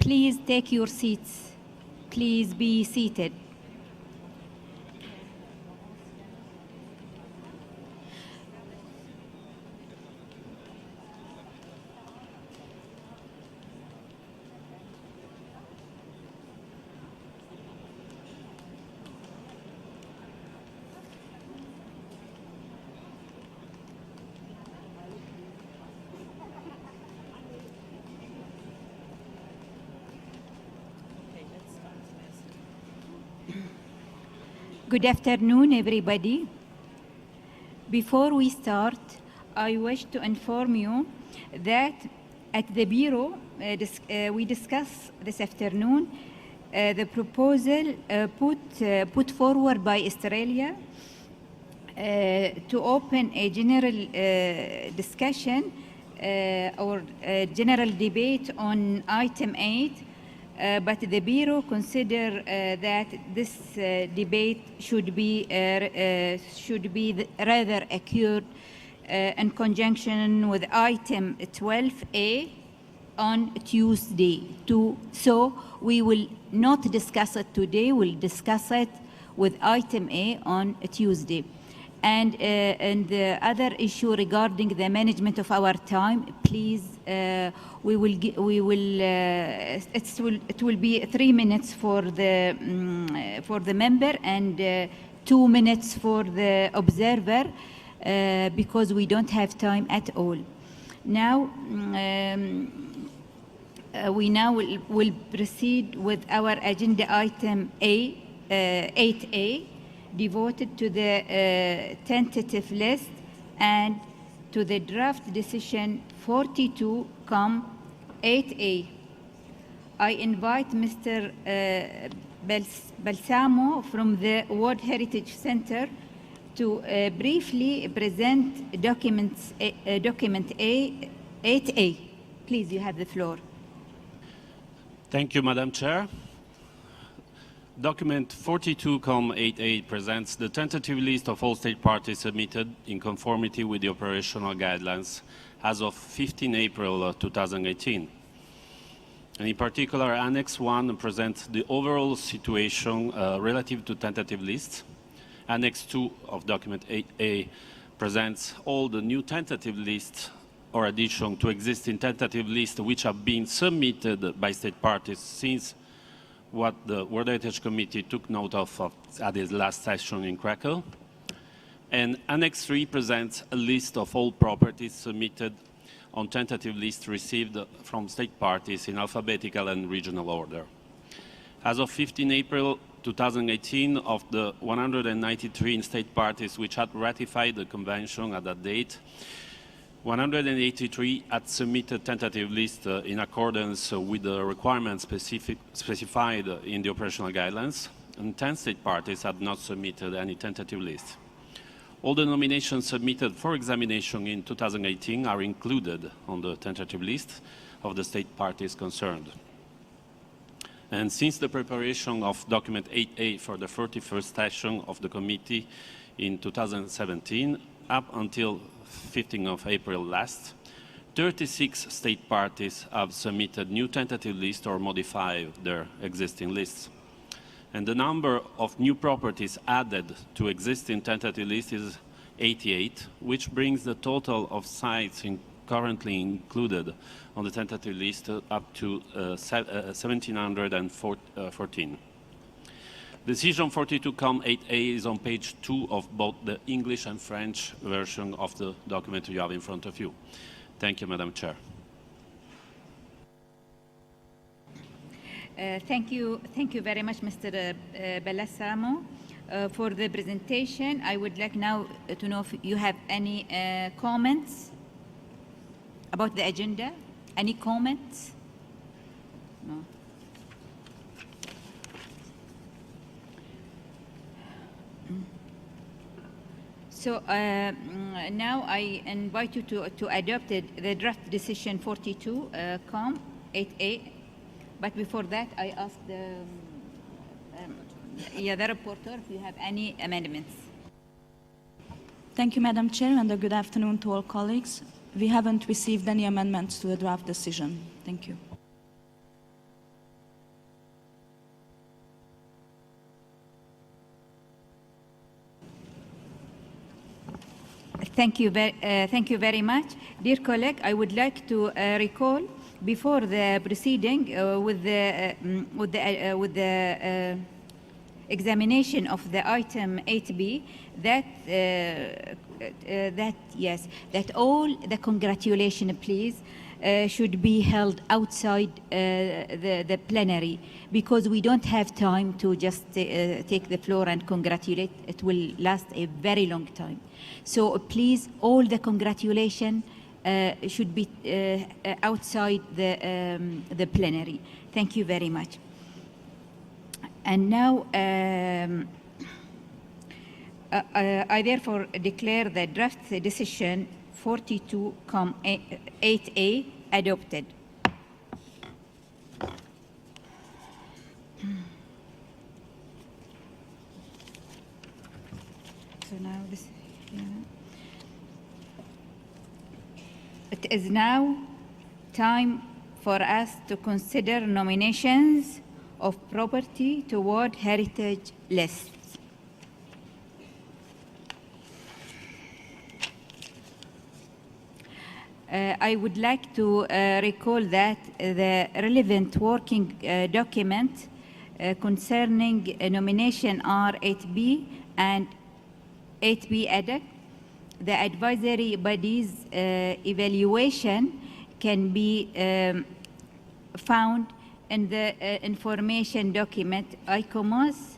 Please take your seats. Please be seated. Good afternoon, everybody. Before we start, I wish to inform you that at the Bureau, we discussed this afternoon the proposal put forward by Australia to open a general discussion or general debate on item 8. But the Bureau consider that this debate should be rather occurred in conjunction with item 12A on Tuesday. So we will not discuss it today, we'll discuss it with item A on Tuesday. And the other issue regarding the management of our time, please, it will be 3 minutes for the member and 2 minutes for the observer, because we don't have time at all. Now, we will proceed with our agenda item 8A, devoted to the tentative list and to the draft decision 42-8A. I invite Mr. Balsamo from the World Heritage Center to briefly present document 8A. Please, you have the floor. Thank you, Madam Chair. Document 42-8A presents the tentative list of all state parties submitted in conformity with the operational guidelines as of 15 April 2018. And in particular, Annex 1 presents the overall situation relative to tentative lists. Annex 2 of document 8A presents all the new tentative lists or addition to existing tentative lists which have been submitted by state parties since what the World Heritage Committee took note of at its last session in Krakow. And Annex 3 presents a list of all properties submitted on tentative lists received from state parties in alphabetical and regional order. As of 15 April 2018, of the 193 state parties which had ratified the convention at that date, 183 had submitted tentative lists in accordance with the requirements specified in the operational guidelines, and 10 state parties had not submitted any tentative list. All the nominations submitted for examination in 2018 are included on the tentative list of the state parties concerned. And since the preparation of document 8A for the 41st session of the committee in 2017, up until 15th of April last, 36 state parties have submitted new tentative lists or modified their existing lists. And the number of new properties added to existing tentative lists is 88, which brings the total of sites currently included on the tentative list up to 1,714. Decision 42-8A is on page 2 of both the English and French version of the document you have in front of you. Thank you, Madam Chair. Thank you very much, Mr. Balsamo, for the presentation. I would like now to know if you have any comments about the agenda. Any comments? No. So now I invite you to adopt the draft decision 42-8A. But before that, I ask the reporter if you have any amendments. Thank you, Madam Chair, and a good afternoon to all colleagues. We haven't received any amendments to the draft decision. Thank you. Thank you very much. Dear colleague, I would like to recall before the proceeding with the examination of the item 8B that all the congratulations, please, should be held outside the plenary, because we don't have time to just take the floor and congratulate. It will last a very long time. So please, all the congratulations should be outside the plenary. Thank you very much. And now I therefore declare the draft decision 42.8A adopted. So now this, it is now time for us to consider nominations of property toward heritage lists. I would like to recall that the relevant working document concerning nomination are 8B and 8B added. The advisory body's evaluation can be found in the information document ICOMOS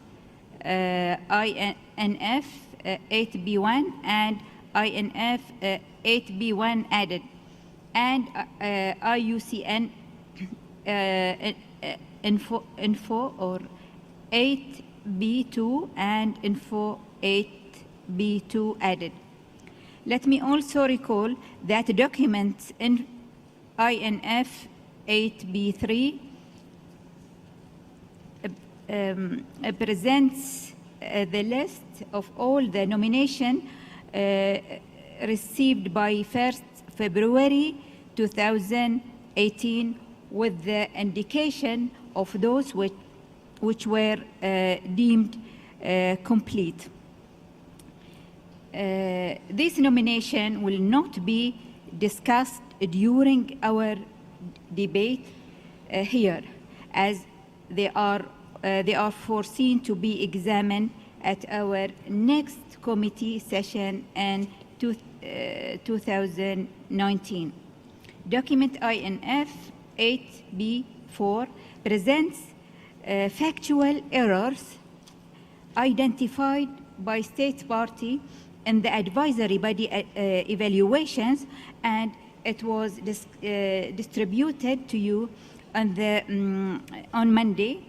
INF 8B1 and INF 8B1 added, and IUCN info or 8B2 and info 8B2 added. Let me also recall that documents in INF 8B3 presents the list of all the nominations received by 1st February 2018, with the indication of those which were deemed complete. This nomination will not be discussed during our debate here, as they are foreseen to be examined at our next committee session in 2019. Document INF 8B4 presents factual errors identified by state party in the advisory body evaluations, and it was distributed to you on Monday,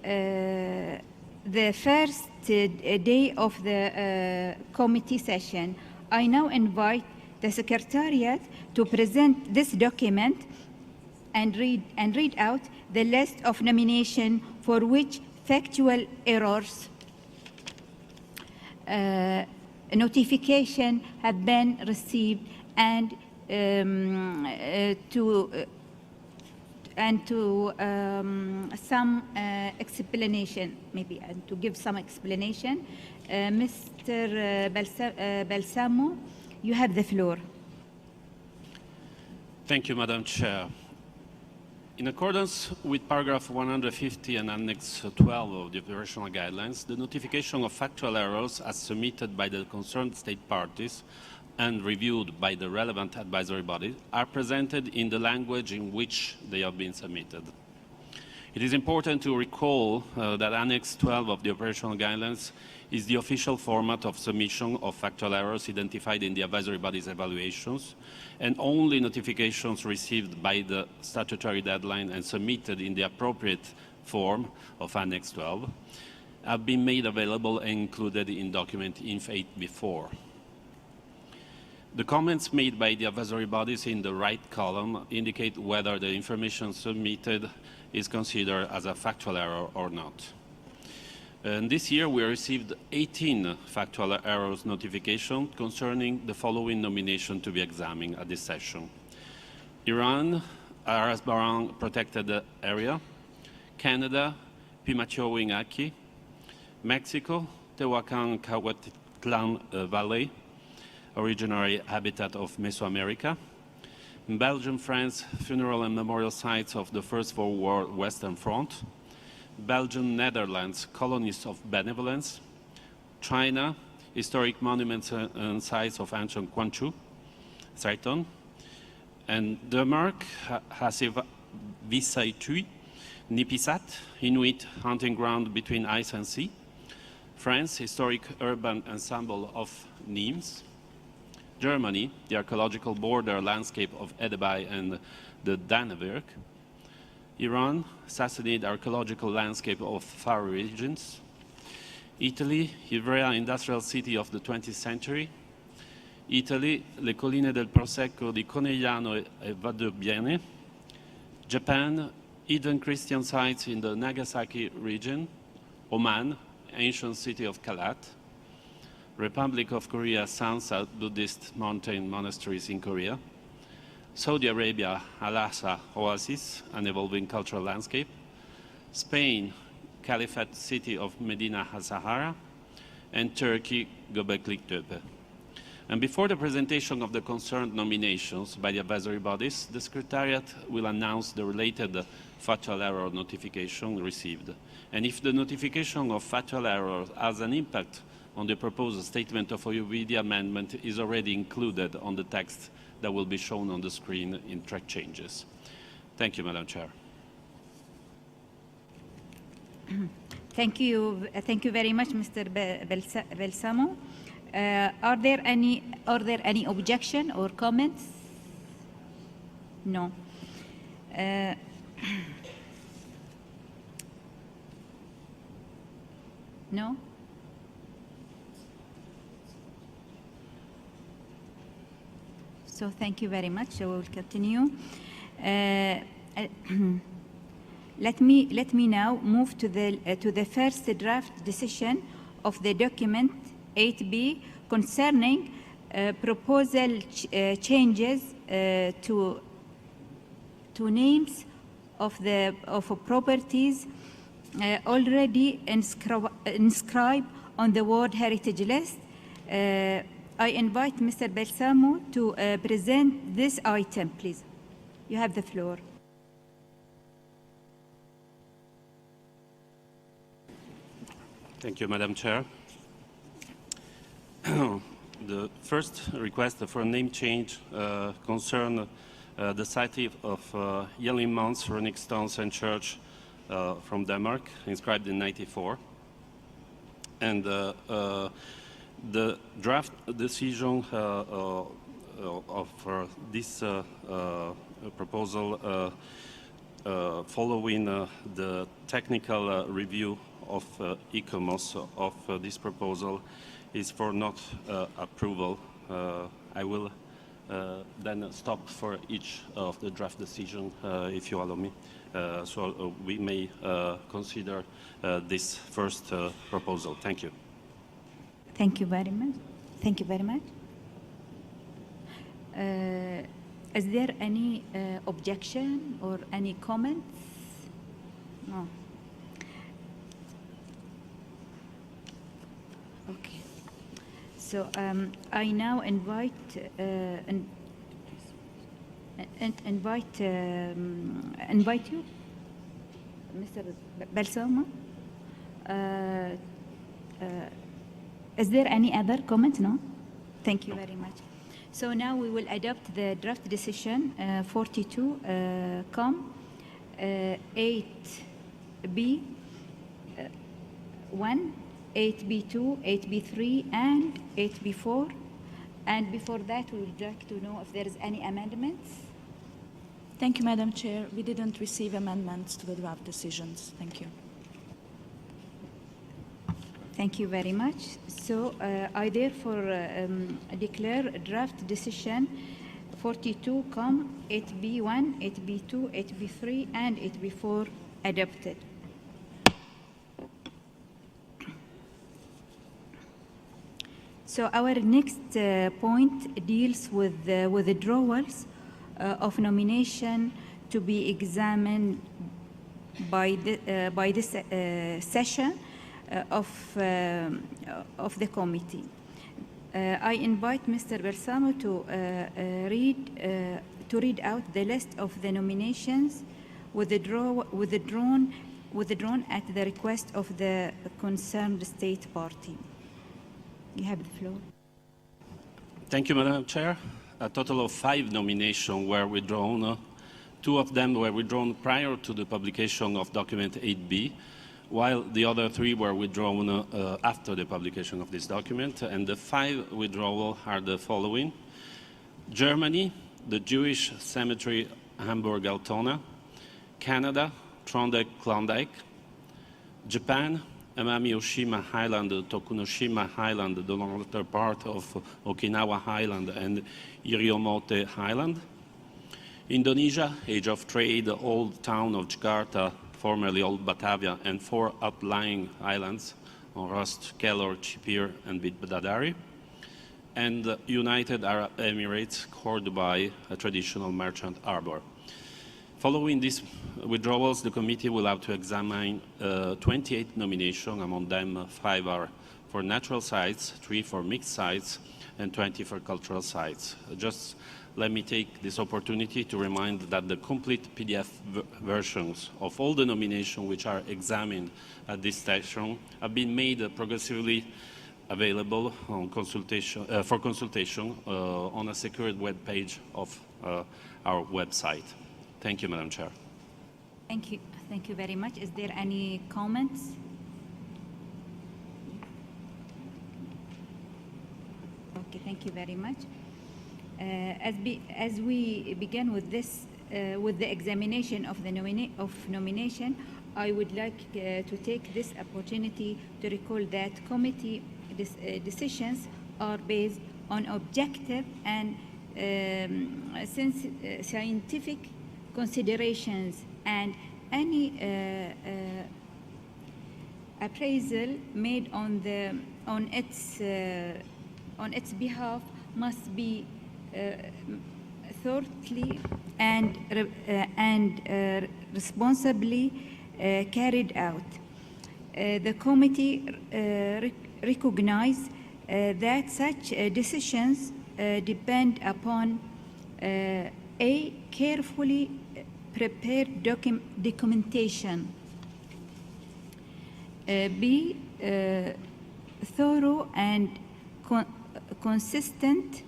the first day of the committee session. I now invite the Secretariat to present this document and read out the list of nomination for which factual errors notification have been received, and some explanation, maybe, and to give some explanation. Mr. Balsamo, you have the floor. Thank you, Madam Chair. In accordance with paragraph 150 and Annex 12 of the operational guidelines, the notification of factual errors as submitted by the concerned state parties and reviewed by the relevant advisory body are presented in the language in which they have been submitted. It is important to recall that Annex 12 of the operational guidelines is the official format of submission of factual errors identified in the advisory body's evaluations, and only notifications received by the statutory deadline and submitted in the appropriate form of Annex 12 have been made available and included in document INF 8B4. The comments made by the advisory bodies in the right column indicate whether the information submitted is considered as a factual error or not. And this year we received 18 factual errors notification concerning the following nomination to be examined at this session: Iran, Bahrain protected area; Canada, Thimlich Ohinga; Mexico, Tehuacan Cahuatitlan Valley; originary habitat of Mesoamerica. In Belgium, France, funeral and memorial sites of the First World War Western Front. Belgium, Netherlands, colonies of benevolence. China, historic monuments and sites of ancient Quanzhou, Saiton. And Denmark, Visaytui, Nipisat, Inuit hunting ground between ice and sea. France, historic urban ensemble of Nimes. Germany, the archaeological border landscape of Edebai and the Danevirk. Iran, Sassanid archaeological landscape of Far regions. Italy, Ivrea industrial city of the 20th century. Italy, le colline del Prosecco di Conegliano e Vadobbiene. Japan, hidden Christian sites in the Nagasaki region. Oman, ancient city of Qalhat. Republic of Korea, Sansa Buddhist mountain monasteries in Korea. Saudi Arabia, Al-Ahsa Oasis, an evolving cultural landscape. Spain, Caliphate city of Medina al-Sahara. And Turkey, Göbekli Tepe. And before the presentation of the concerned nominations by the advisory bodies, the Secretariat will announce the related factual error notification received. And if the notification of factual error has an impact on the proposed statement of OUV, the amendment is already included on the text that will be shown on the screen in track changes. Thank you, Madam Chair. Thank you very much, Mr. Balsamo. Are there any objection or comments? No. No. So thank you very much. So we will continue. Let me now move to the first draft decision of the document 8B concerning proposal changes to names of properties already inscribed on the World Heritage List. I invite Mr. Balsamo to present this item, please. You have the floor. Thank you, Madam Chair. The first request for a name change concerns the site of Yelling Mounts, Runic Stones and Church from Denmark, inscribed in '94. And the draft decision of this proposal following the technical review of ICOMOS of this proposal is for not approval. I will then stop for each of the draft decision, if you allow me, so we may consider this first proposal. Thank you. Thank you very much. Thank you very much. Is there any objection or any comments? No. Okay. So I now invite you, Mr. Balsamo. Is there any other comment? No? Thank you very much. So now we will adopt the draft decision 42 8B 1, 8B2, 8B3, and 8B4. And before that, we would like to know if there is any amendments. Thank you, Madam Chair. We didn't receive amendments to the draft decisions. Thank you. Thank you very much. So I therefore declare draft decision 42, 8B1, 8B2, 8B3, and 8B4 adopted. So our next point deals with the withdrawals of nomination to be examined by this session of the committee. I invite Mr. Bersamo to read out the list of the nominations withdrawn at the request of the concerned state party. You have the floor. Thank you, Madam Chair. A total of 5 nominations were withdrawn. 2 of them were withdrawn prior to the publication of document 8B, while the other 3 were withdrawn after the publication of this document. And the 5 withdrawals are the following: Germany, the Jewish Cemetery Hamburg-Altona; Canada, Trondheim-Klondike; Japan, Amami-Oshima Highland, Tokunoshima Highland, the northern part of Okinawa Highland, and Iriomote Highland; Indonesia, Age of Trade, Old Town of Jakarta, formerly Old Batavia, and 4 outlying islands on Rast, Kelor, Chipir, and Bidadari; and United Arab Emirates, Cordoba, a traditional merchant harbor. Following these withdrawals, the committee will have to examine 28 nominations. Among them, 5 are for natural sites, 3 for mixed sites, and 20 for cultural sites. Just let me take this opportunity to remind that the complete PDF versions of all the nominations which are examined at this session have been made progressively available on consultation, for consultation on a secured web page of our website. Thank you, Madam Chair. Thank you. Thank you very much. Is there any comments? Okay, thank you very much. As we begin with this, with the examination of the nomination, I would like to take this opportunity to recall that committee decisions are based on objective and scientific considerations, and any appraisal made on its behalf must be thoroughly and responsibly carried out. The committee recognizes that such decisions depend upon a carefully prepared documentation, b thorough and consistent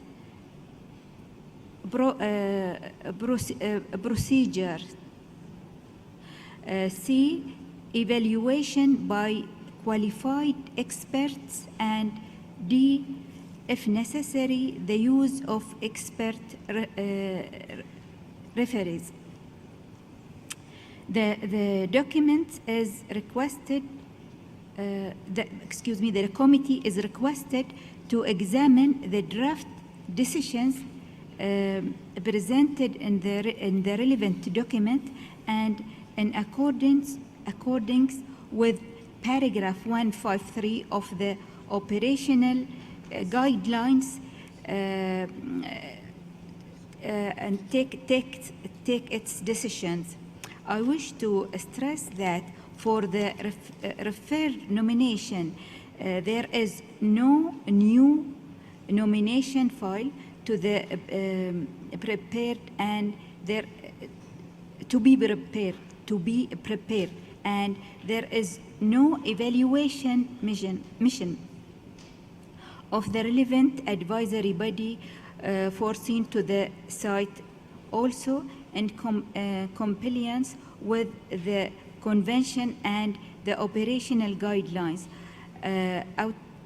procedure, c evaluation by qualified experts, and d, if necessary, the use of expert referees. The document is requested, the committee is requested to examine the draft decisions presented in the relevant document, and in accordance with paragraph 153 of the operational guidelines, and take its decisions. I wish to stress that for the referred nomination, there is no new nomination file to the prepared, and there to be prepared, and there is no evaluation mission of the relevant advisory body foreseen to the site, also in compliance with the convention and the operational guidelines.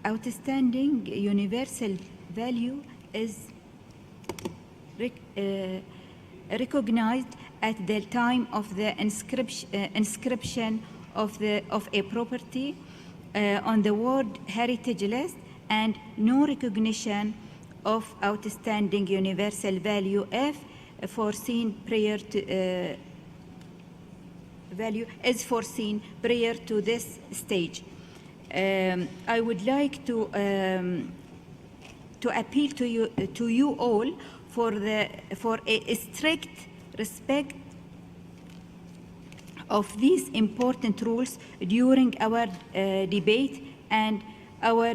Outstanding universal value is recognized at the time of the inscription of a property on the World Heritage List, and no recognition of outstanding universal value if foreseen prior to value is foreseen prior to this stage. I would like to appeal to you all for a strict respect of these important rules during our debate, and our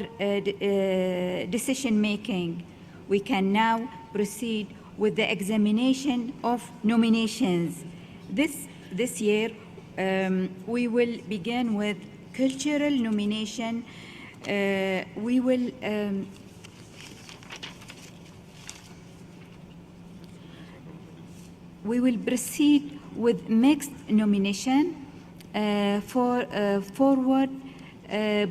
decision making. We can now proceed with the examination of nominations. This year, we will begin with cultural nomination. We will proceed with mixed nomination forward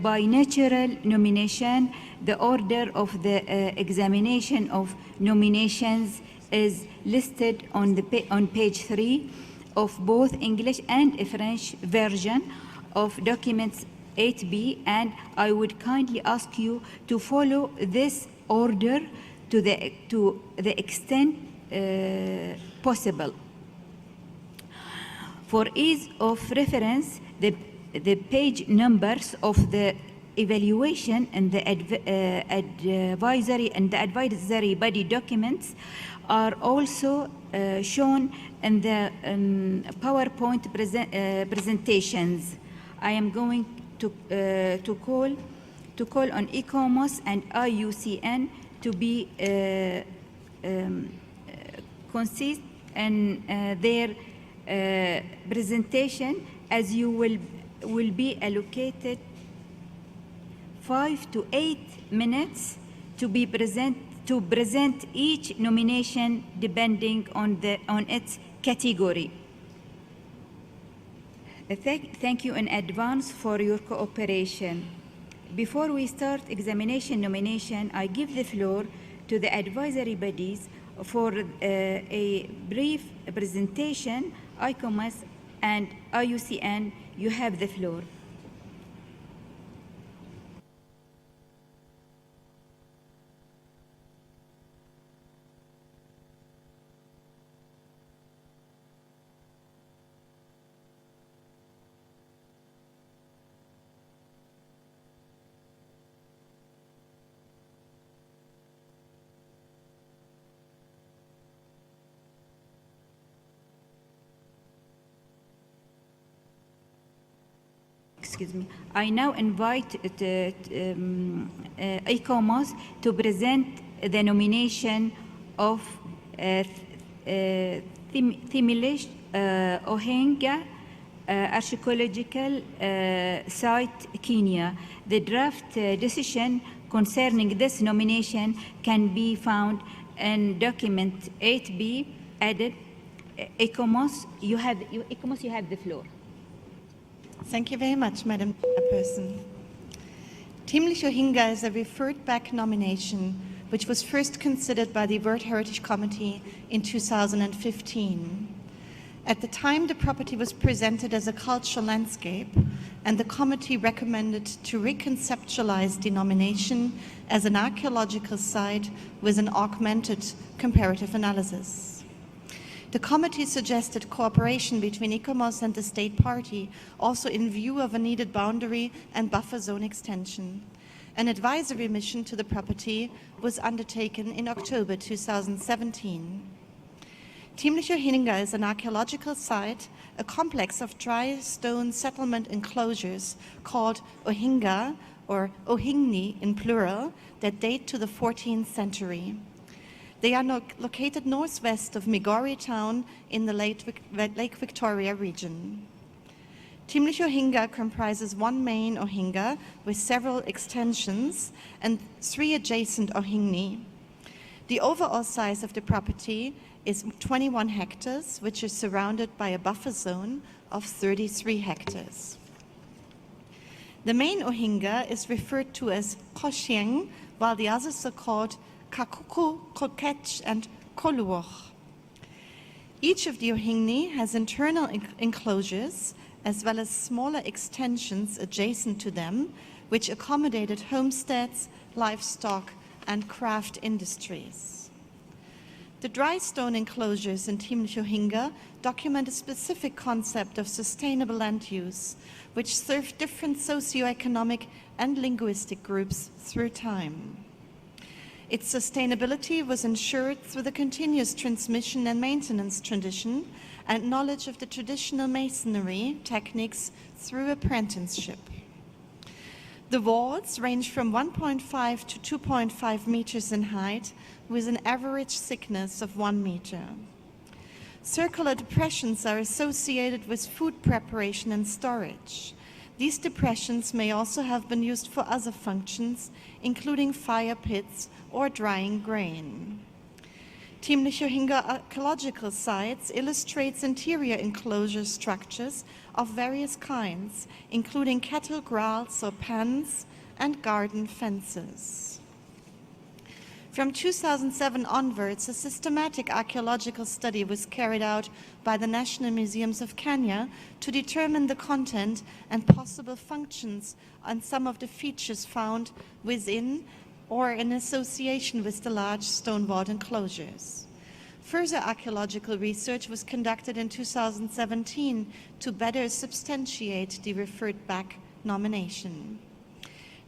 by natural nomination. The order of the examination of nominations is listed on page 3 of both English and French version of documents 8B, and I would kindly ask you to follow this order to the extent possible. For ease of reference, the page numbers of the evaluation and the advisory body documents are also shown in the PowerPoint presentations. I am going to call on ICOMOS and IUCN to be concise in their presentation, as you will be allocated 5 to 8 minutes to present each nomination depending on its category. Thank you in advance for your cooperation. Before we start examination nomination, I give the floor to the advisory bodies for a brief presentation. ICOMOS and IUCN, you have the floor. Excuse me. I now invite ICOMOS to present the nomination of Thimlich Ohinga Archaeological Site, Kenya. The draft decision concerning this nomination can be found in document 8B added. ICOMOS, you have the floor. Thank you very much, Madam Chairperson. Thimlich Ohinga is a referred back nomination which was first considered by the World Heritage Committee in 2015. At the time, the property was presented as a cultural landscape, and the committee recommended to reconceptualize the nomination as an archaeological site with an augmented comparative analysis. The committee suggested cooperation between ICOMOS and the state party, also in view of a needed boundary and buffer zone extension. An advisory mission to the property was undertaken in October 2017. Thimlich Ohinga is an archaeological site, a complex of dry stone settlement enclosures called Ohinga, or Ohingni in plural, that date to the 14th century. They are located northwest of Migori town in the Lake Victoria region. Thimlich Ohinga comprises one main Ohinga with several extensions and 3 adjacent Ohingni. The overall size of the property is 21 hectares, which is surrounded by a buffer zone of 33 hectares. The main Ohinga is referred to as Kosheng, while the others are called Kakuku, Kokech, and Koluoch. Each of the Ohingni has internal enclosures as well as smaller extensions adjacent to them, which accommodated homesteads, livestock, and craft industries. The dry stone enclosures in Thimlich Ohinga document a specific concept of sustainable land use, which served different socioeconomic and linguistic groups through time. Its sustainability was ensured through the continuous transmission and maintenance tradition and knowledge of the traditional masonry techniques through apprenticeship. The walls range from 1.5 to 2.5 meters in height, with an average thickness of 1 meter. Circular depressions are associated with food preparation and storage. These depressions may also have been used for other functions, including fire pits or drying grain. Thimlich Ohinga archaeological sites illustrates interior enclosure structures of various kinds, including cattle kraals or pens and garden fences. From 2007 onwards, a systematic archaeological study was carried out by the National Museums of Kenya to determine the content and possible functions on some of the features found within or in association with the large stone-walled enclosures. Further archaeological research was conducted in 2017 to better substantiate the referred back nomination.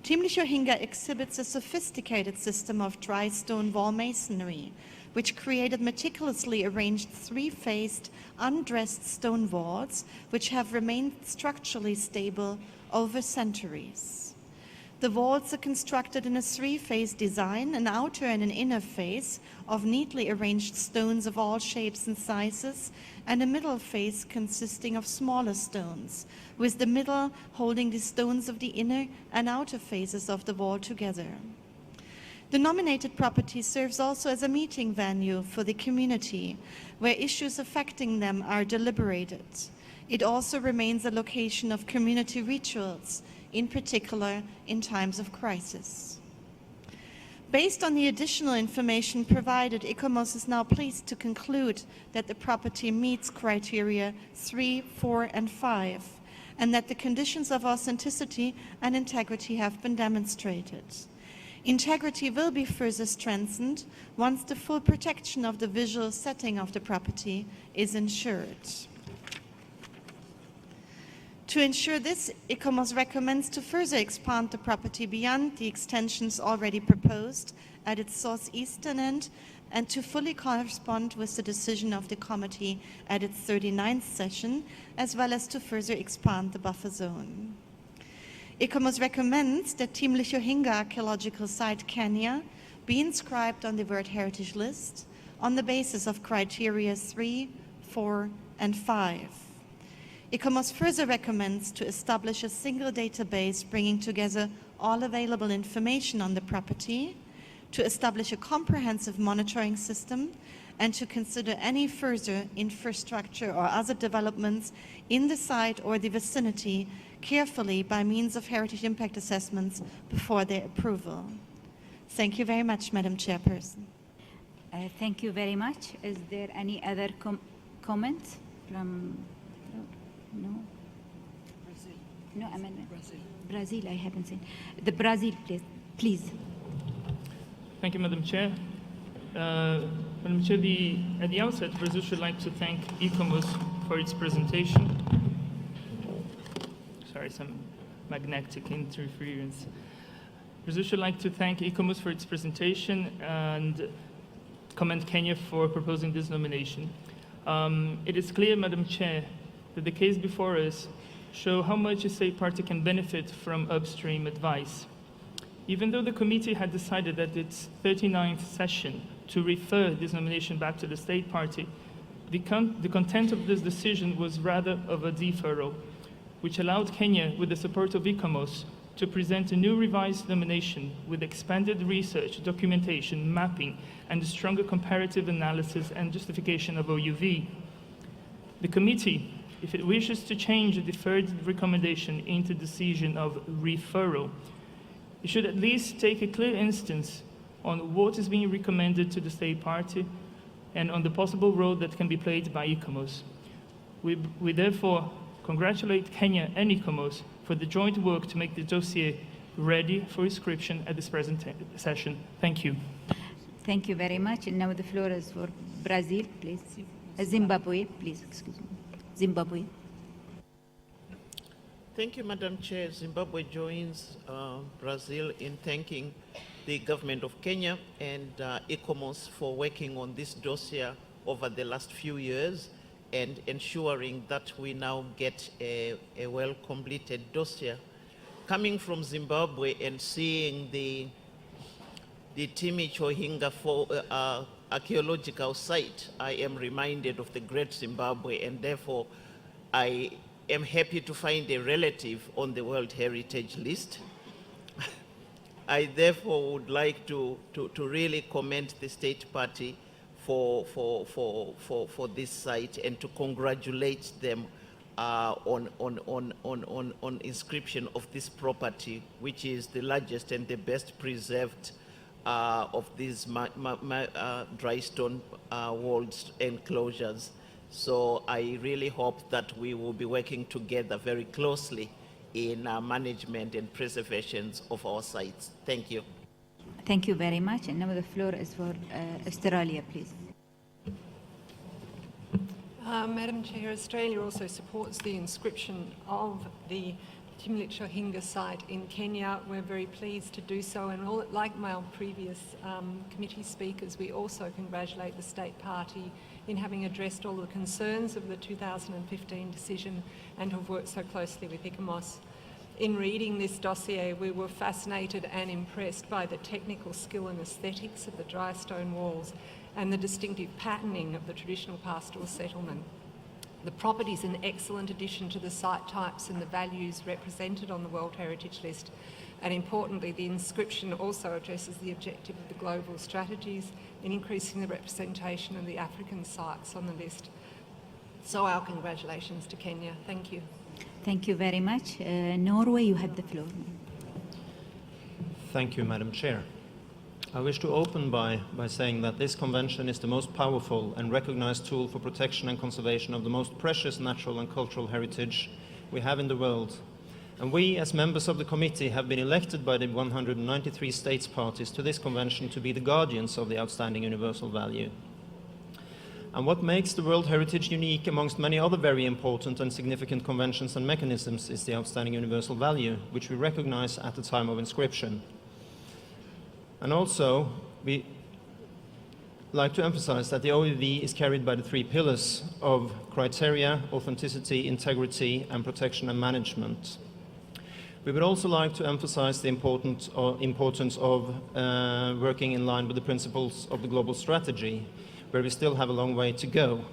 Thimlich Ohinga exhibits a sophisticated system of dry stone wall masonry, which created meticulously arranged three-faced, undressed stone walls, which have remained structurally stable over centuries. The walls are constructed in a three-phase design, an outer and an inner phase of neatly arranged stones of all shapes and sizes, and a middle phase consisting of smaller stones, with the middle holding the stones of the inner and outer phases of the wall together. The nominated property serves also as a meeting venue for the community, where issues affecting them are deliberated. It also remains a location of community rituals, in particular in times of crisis. Based on the additional information provided, ICOMOS is now pleased to conclude that the property meets criteria 3, 4, and 5, and that the conditions of authenticity and integrity have been demonstrated. Integrity will be further strengthened once the full protection of the visual setting of the property is ensured. To ensure this, ICOMOS recommends to further expand the property beyond the extensions already proposed at its southeastern end and to fully correspond with the decision of the committee at its 39th session, as well as to further expand the buffer zone. ICOMOS recommends that Thimlich Ohinga Archaeological Site Kenya be inscribed on the World Heritage List on the basis of criteria 3, 4, and 5. ICOMOS further recommends to establish a single database bringing together all available information on the property, to establish a comprehensive monitoring system, and to consider any further infrastructure or other developments in the site or the vicinity carefully by means of heritage impact assessments before their approval. Thank you very much, Madam Chairperson. Thank you very much. Is there any other comments from... No? Brazil. No amendment. Brazil, I haven't seen. The Brazil, please. Thank you, Madam Chair. Madam Chair, at the outset, Brazil should like to thank ICOMOS for its presentation. Sorry, some magnetic interference. Brazil should like to thank ICOMOS for its presentation and commend Kenya for proposing this nomination. It is clear, Madam Chair, that the case before us show how much a state party can benefit from upstream advice. Even though the committee had decided at its 39th session to refer this nomination back to the state party, the content of this decision was rather of a deferral, which allowed Kenya, with the support of ICOMOS, to present a new revised nomination with expanded research, documentation, mapping, and a stronger comparative analysis and justification of OUV. The committee, if it wishes to change a deferred recommendation into decision of referral, it should at least take a clear instance on what is being recommended to the state party and on the possible role that can be played by ICOMOS. We therefore congratulate Kenya and ICOMOS for the joint work to make the dossier ready for inscription at this present session. Thank you. Thank you very much. And now the floor is for Brazil, please. Zimbabwe, please, excuse me. Zimbabwe. Thank you, Madam Chair. Zimbabwe joins Brazil in thanking the government of Kenya and ICOMOS for working on this dossier over the last few years and ensuring that we now get a well-completed dossier. coming from Zimbabwe and seeing the Thimlich Ohinga archaeological site, I am reminded of the great Zimbabwe, and therefore I am happy to find a relative on the World Heritage List. I therefore would like to really commend the State Party for this site and to congratulate them on inscription of this property, which is the largest and the best preserved of these dry stone walls enclosures. So I really hope that we will be working together very closely in management and preservation of our sites. Thank you. Thank you very much. And now the floor is for Australia, please. Madam Chair, Australia also supports the inscription of the Thimlich Ohinga site in Kenya. We're very pleased to do so, and like my previous committee speakers, we also congratulate the State Party in having addressed all the concerns of the 2015 decision and have worked so closely with ICOMOS. In reading this dossier, we were fascinated and impressed by the technical skill and aesthetics of the dry stone walls and the distinctive patterning of the traditional pastoral settlement. The property is an excellent addition to the site types and the values represented on the World Heritage List. And importantly, the inscription also addresses the objective of the global strategies in increasing the representation of the African sites on the list. So our congratulations to Kenya. Thank you. Thank you very much. Norway, you have the floor. Thank you, Madam Chair. I wish to open by saying that this convention is the most powerful and recognized tool for protection and conservation of the most precious natural and cultural heritage we have in the world. And we, as members of the committee, have been elected by the 193 states parties to this convention to be the guardians of the outstanding universal value. And what makes the World Heritage unique amongst many other very important and significant conventions and mechanisms is the outstanding universal value, which we recognize at the time of inscription. And also, we like to emphasize that the OEV is carried by the three pillars of criteria, authenticity, integrity, and protection and management. We would also like to emphasize the importance of working in line with the principles of the global strategy, where we still have a long way to go.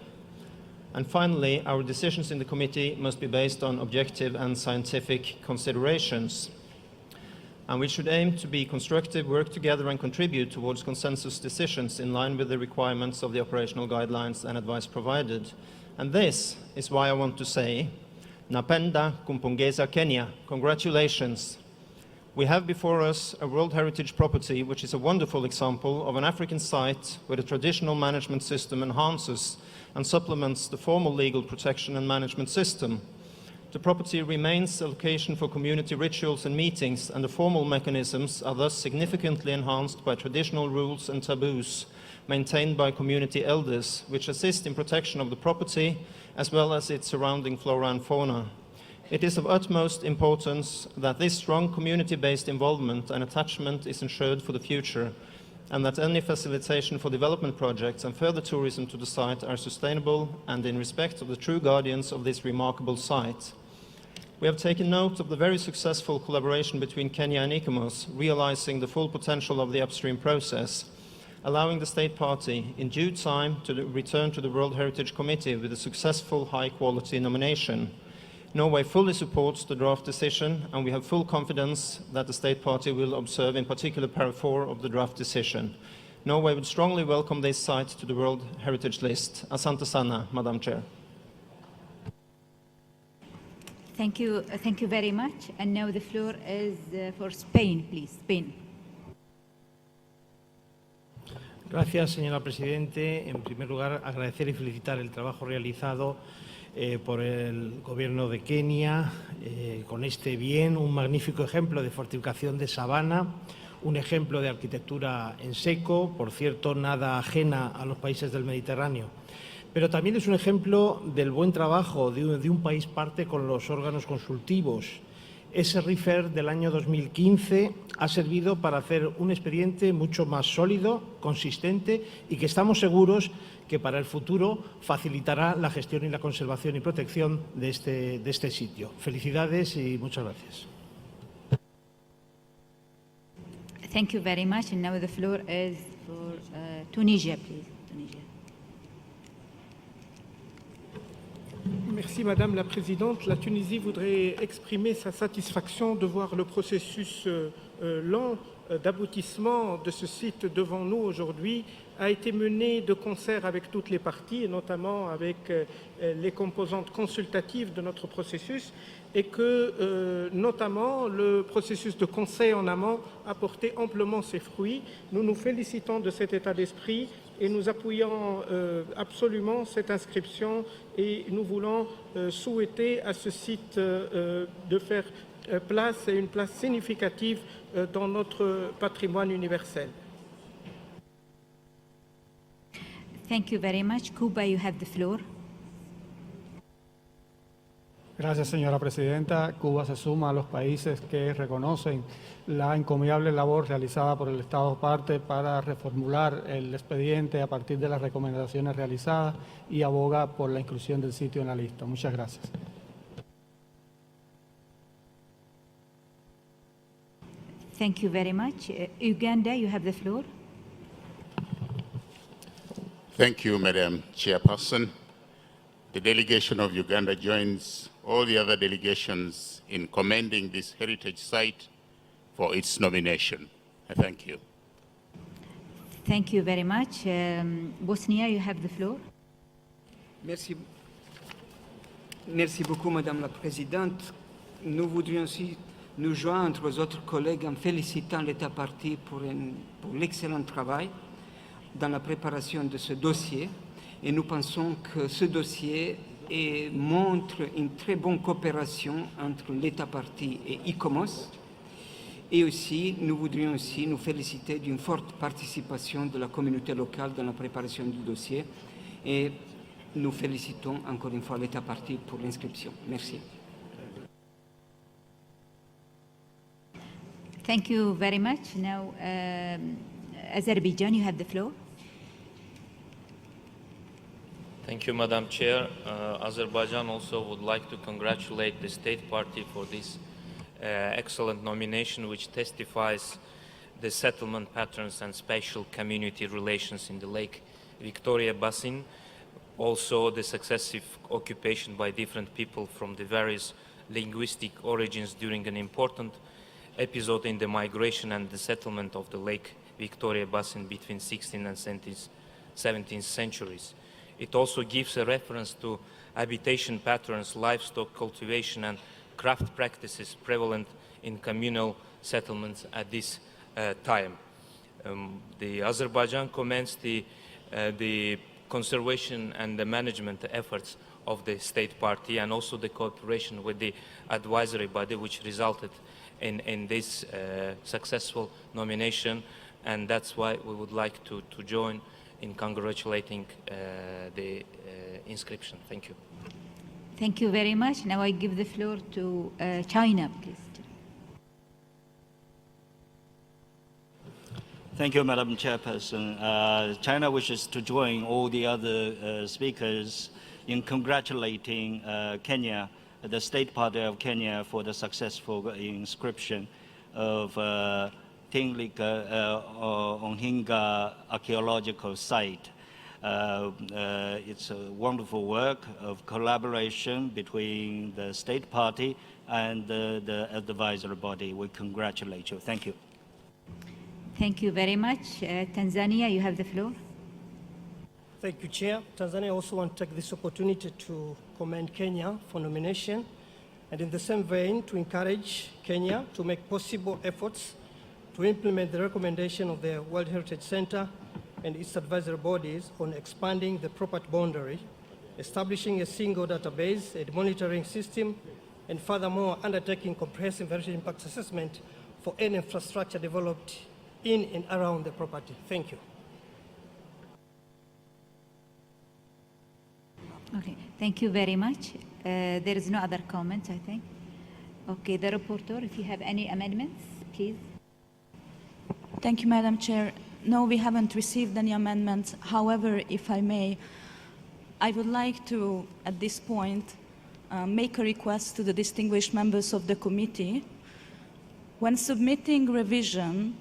And finally, our decisions in the committee must be based on objective and scientific considerations. And we should aim to be constructive, work together and contribute towards consensus decisions in line with the requirements of the operational guidelines and advice provided. And this is why I want to say, Napenda kumpongeza Kenya, congratulations. We have before us a World Heritage property which is a wonderful example of an African site where the traditional management system enhances and supplements the formal legal protection and management system. The property remains a location for community rituals and meetings, and the formal mechanisms are thus significantly enhanced by traditional rules and taboos maintained by community elders, which assist in protection of the property as well as its surrounding flora and fauna. It is of utmost importance that this strong community-based involvement and attachment is ensured for the future, and that any facilitation for development projects and further tourism to the site are sustainable and in respect of the true guardians of this remarkable site. We have taken note of the very successful collaboration between Kenya and ICOMOS, realizing the full potential of the upstream process, allowing the State Party in due time to return to the World Heritage Committee with a successful high-quality nomination. Norway fully supports the draft decision, and we have full confidence that the State Party will observe in particular para 4 of the draft decision. Norway would strongly welcome this site to the World Heritage List. Asante sana, Madam Chair. Thank you very much. And now the floor is for Spain, please. Spain. Gracias, señora Presidente. En primer lugar, agradecer y felicitar el trabajo realizado por el Gobierno de Kenia con este bien, un magnífico ejemplo de fortificación de sabana, un ejemplo de arquitectura en seco, por cierto, nada ajena a los países del Mediterráneo. Pero también es un ejemplo del buen trabajo de un país parte con los órganos consultivos. Ese RIFER del año 2015 ha servido para hacer un expediente mucho más sólido, consistente y que estamos seguros que para el futuro facilitará la gestión y la conservación y protección de este sitio. Felicidades y muchas gracias. Thank you very much. And now the floor is for Tunisia, please. Tunisia. Merci Madame la Présidente. La Tunisie voudrait exprimer sa satisfaction de voir le processus lent d'aboutissement de ce site devant nous aujourd'hui a été mené de concert avec toutes les parties et notamment avec les composantes consultatives de notre processus et que notamment le processus de conseil en amont a porté amplement ses fruits. Nous nous félicitons de cet état d'esprit et nous appuyons absolument cette inscription et nous voulons souhaiter à ce site de faire place et une place significative dans notre patrimoine universel. Thank you very much. Kuba, you have the floor. Gracias, señora presidenta. Cuba se suma a los países que reconocen la encomiable labor realizada por el Estado parte para reformular el expediente a partir de las recomendaciones realizadas y aboga por la inclusión del sitio en la lista. Muchas gracias. Thank you very much. Uganda, you have the floor. Thank you, Madam Chairperson. The delegation of Uganda joins all the other delegations in commending this heritage site for its nomination. Thank you. Thank you very much. Bosnia, you have the floor. Merci. Merci beaucoup, Madame la Présidente. Nous voudrions aussi nous joindre aux autres collègues en félicitant l'État partie pour l'excellent travail dans la préparation de ce dossier. Et nous pensons que ce dossier montre une très bonne coopération entre l'État partie et ICOMOS. Et aussi, nous voudrions aussi nous féliciter d'une forte participation de la communauté locale dans la préparation du dossier. Et nous félicitons encore une fois l'État partie pour l'inscription. Merci. Thank you very much. Now, Azerbaijan, you have the floor. Thank you, Madam Chair. Azerbaijan also would like to congratulate the State Party for this excellent nomination, which testifies the settlement patterns and spatial community relations in the Lake Victoria Basin, also the successive occupation by different people from the various linguistic origins during an important episode in the migration and the settlement of the Lake Victoria Basin between 16th and 17th centuries. It also gives a reference to habitation patterns, livestock cultivation and craft practices prevalent in communal settlements at this time. The Azerbaijan commends the conservation and the management efforts of the State Party and also the cooperation with the advisory body which resulted in this successful nomination, and that's why we would like to join in congratulating the inscription. Thank you. Thank you very much. Now I give the floor to China, please. Thank you, Madam Chairperson. China wishes to join all the other speakers in congratulating Kenya, the State Party of Kenya, for the successful inscription of Thimlich Ohinga archaeological site. It's a wonderful work of collaboration between the State Party and the advisory body. We congratulate you. Thank you. Thank you very much. Tanzania, you have the floor. Thank you, Chair. Tanzania also want to take this opportunity to commend Kenya for nomination, and in the same vein to encourage Kenya to make possible efforts to implement the recommendation of the World Heritage Center and its advisory bodies on expanding the property boundary, establishing a single database and monitoring system, and furthermore undertaking comprehensive heritage impact assessment for any infrastructure developed in and around the property. Thank you. Okay, thank you very much. There is no other comments, I think. Okay, the reporter, if you have any amendments, please. Thank you, Madam Chair. No, we haven't received any amendments. However, if I may, I would like to, at this point, make a request to the distinguished members of the committee. When submitting revision,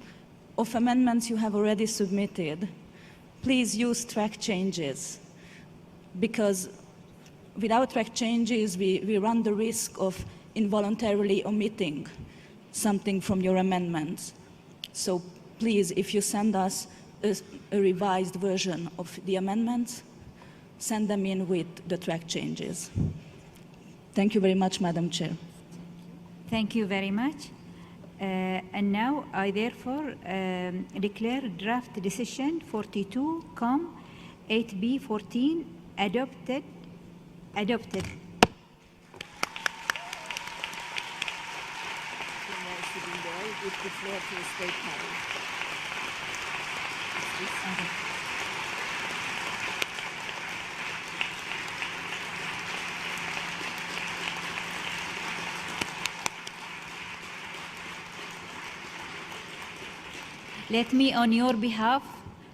of amendments you have already submitted, please use track changes, because without track changes, we run the risk of involuntarily omitting something from your amendments. So please, if you send us a revised version of the amendments, send them in with the track changes. Thank you very much, Madam Chair. Thank you very much. And now I therefore declare draft decision 42, 8B14 adopted. With the floor to the State Party. Let me, on your behalf,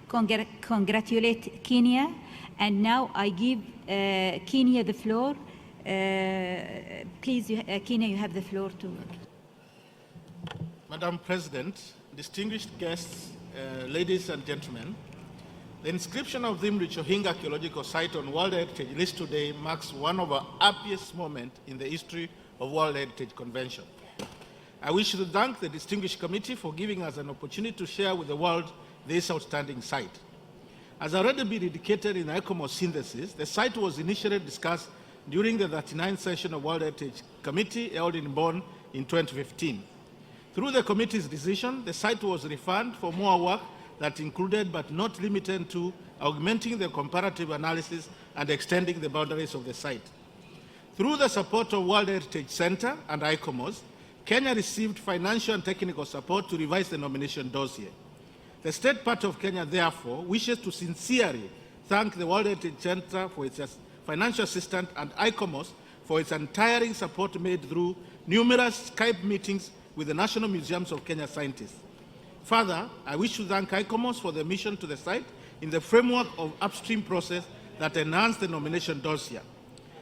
congratulate Kenya, and now I give Kenya the floor. Please, Kenya, you have the floor to. Madam President, distinguished guests, ladies and gentlemen, the inscription of Thimlich Ohinga archaeological site on World Heritage List today marks one of our happiest moments in the history of World Heritage Convention. I wish to thank the distinguished committee for giving us an opportunity to share with the world this outstanding site. As already been indicated in the ICOMOS synthesis, the site was initially discussed during the 39th session of World Heritage Committee held in Bonn in 2015. Through the committee's decision, the site was refined for more work that included but not limited to augmenting the comparative analysis and extending the boundaries of the site. Through the support of World Heritage Center and ICOMOS, Kenya received financial and technical support to revise the nomination dossier. The State Party of Kenya, therefore, wishes to sincerely thank the World Heritage Center for its financial assistance and ICOMOS for its untiring support made through numerous Skype meetings with the National Museums of Kenya scientists. Further, I wish to thank ICOMOS for the mission to the site in the framework of upstream process that enhanced the nomination dossier.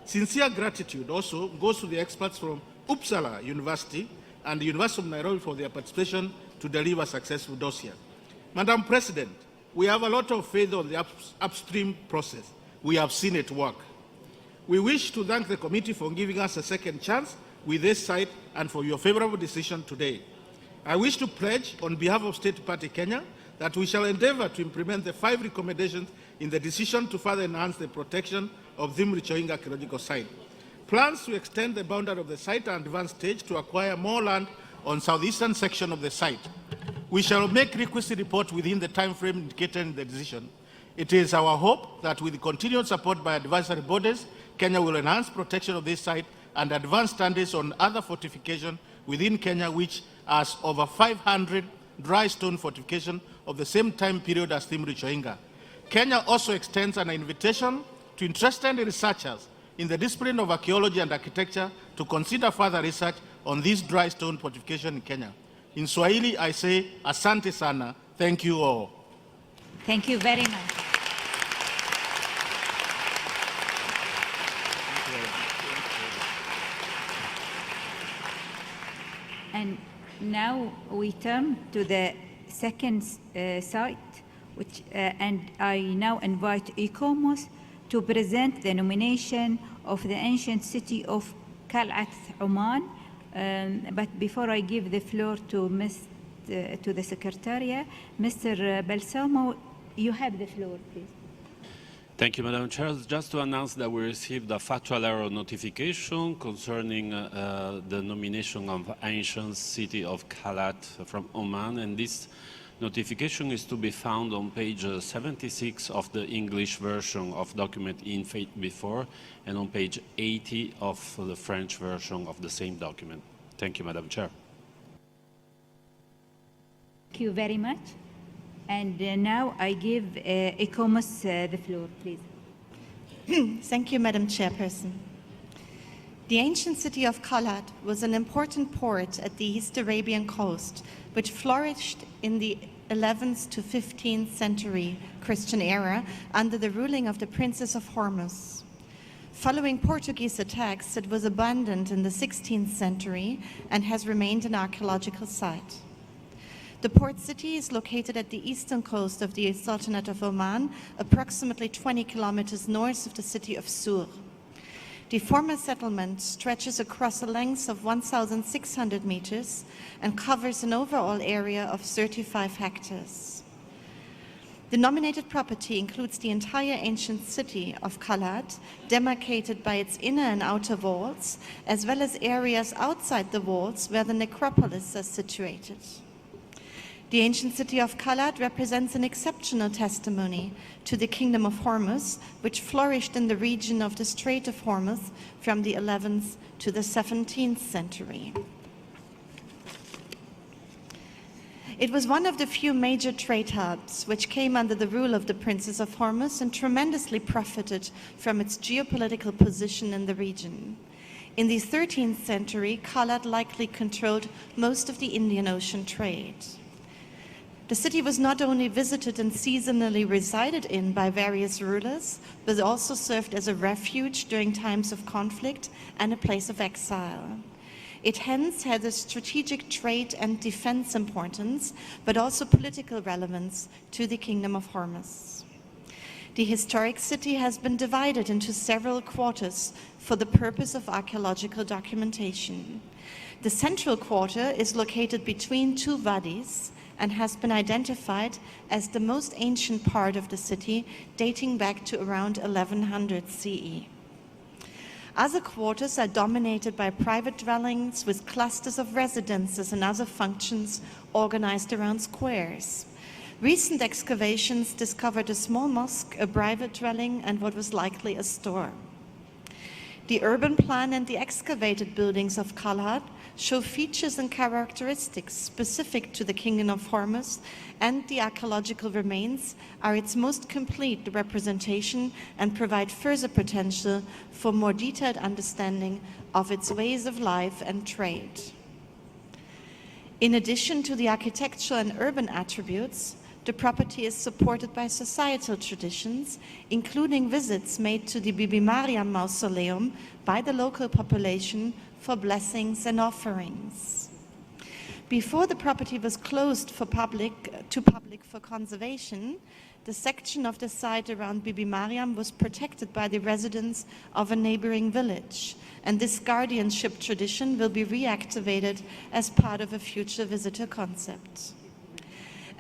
Sincere gratitude also goes to the experts from Uppsala University and the University of Nairobi for their participation to deliver a successful dossier. Madam President, we have a lot of faith on the upstream process. We have seen it work. We wish to thank the committee for giving us a second chance with this site and for your favorable decision today. I wish to pledge on behalf of State Party Kenya that we shall endeavor to implement the 5 recommendations in the decision to further enhance the protection of Thimlich Ohinga archaeological site. Plans to extend the boundary of the site are at advanced stage to acquire more land on southeastern section of the site. We shall make requisite report within the time frame indicated in the decision. It is our hope that with continued support by advisory bodies, Kenya will enhance protection of this site and advance standards on other fortification within Kenya, which has over 500 dry stone fortification of the same time period as Thimlich Ohinga. Kenya also extends an invitation to interested researchers in the discipline of archaeology and architecture to consider further research on this dry stone fortification in Kenya. In Swahili, I say, asante sana, thank you all. Thank you very much. And now we turn to the second site, which, and I now invite ICOMOS to present the nomination of the ancient city of Qalhat, Oman. But before I give the floor to the Secretariat, Mr. Balsamo, you have the floor, please. Thank you, Madam Chair. Just to announce that we received a factual error notification concerning the nomination of ancient city of Qalhat from Oman, and this notification is to be found on page 76 of the English version of document in faith before, and on page 80 of the French version of the same document. Thank you, Madam Chair. Thank you very much. And now I give ICOMOS the floor, please. Thank you, Madam Chairperson. The ancient city of Qalhat was an important port at the East Arabian coast, which flourished in the 11th to 15th century Christian era under the ruling of the Princes of Hormuz. Following Portuguese attacks, it was abandoned in the 16th century and has remained an archaeological site. The port city is located at the eastern coast of the Sultanate of Oman, approximately 20 kilometers north of the city of Sur. The former settlement stretches across a length of 1,600 meters and covers an overall area of 35 hectares. The nominated property includes the entire ancient city of Qalhat, demarcated by its inner and outer walls, as well as areas outside the walls where the necropolis is situated. The ancient city of Qalhat represents an exceptional testimony to the Kingdom of Hormuz, which flourished in the region of the Strait of Hormuz from the 11th to the 17th century. It was one of the few major trade hubs which came under the rule of the Princes of Hormuz and tremendously profited from its geopolitical position in the region. In the 13th century, Qalhat likely controlled most of the Indian Ocean trade. The city was not only visited and seasonally resided in by various rulers, but also served as a refuge during times of conflict and a place of exile. It hence had a strategic trade and defense importance, but also political relevance to the Kingdom of Hormuz. The historic city has been divided into several quarters for the purpose of archaeological documentation. The central quarter is located between two wadis and has been identified as the most ancient part of the city, dating back to around 1100 CE. Other quarters are dominated by private dwellings with clusters of residences and other functions organized around squares. Recent excavations discovered a small mosque, a private dwelling, and what was likely a store. The urban plan and the excavated buildings of Qalhat show features and characteristics specific to the Kingdom of Hormuz, and the archaeological remains are its most complete representation and provide further potential for more detailed understanding of its ways of life and trade. In addition to the architectural and urban attributes, the property is supported by societal traditions, including visits made to the Bibi Mariam mausoleum by the local population for blessings and offerings. Before the property was closed to public for conservation, the section of the site around Bibi Mariam was protected by the residents of a neighboring village, and this guardianship tradition will be reactivated as part of a future visitor concept.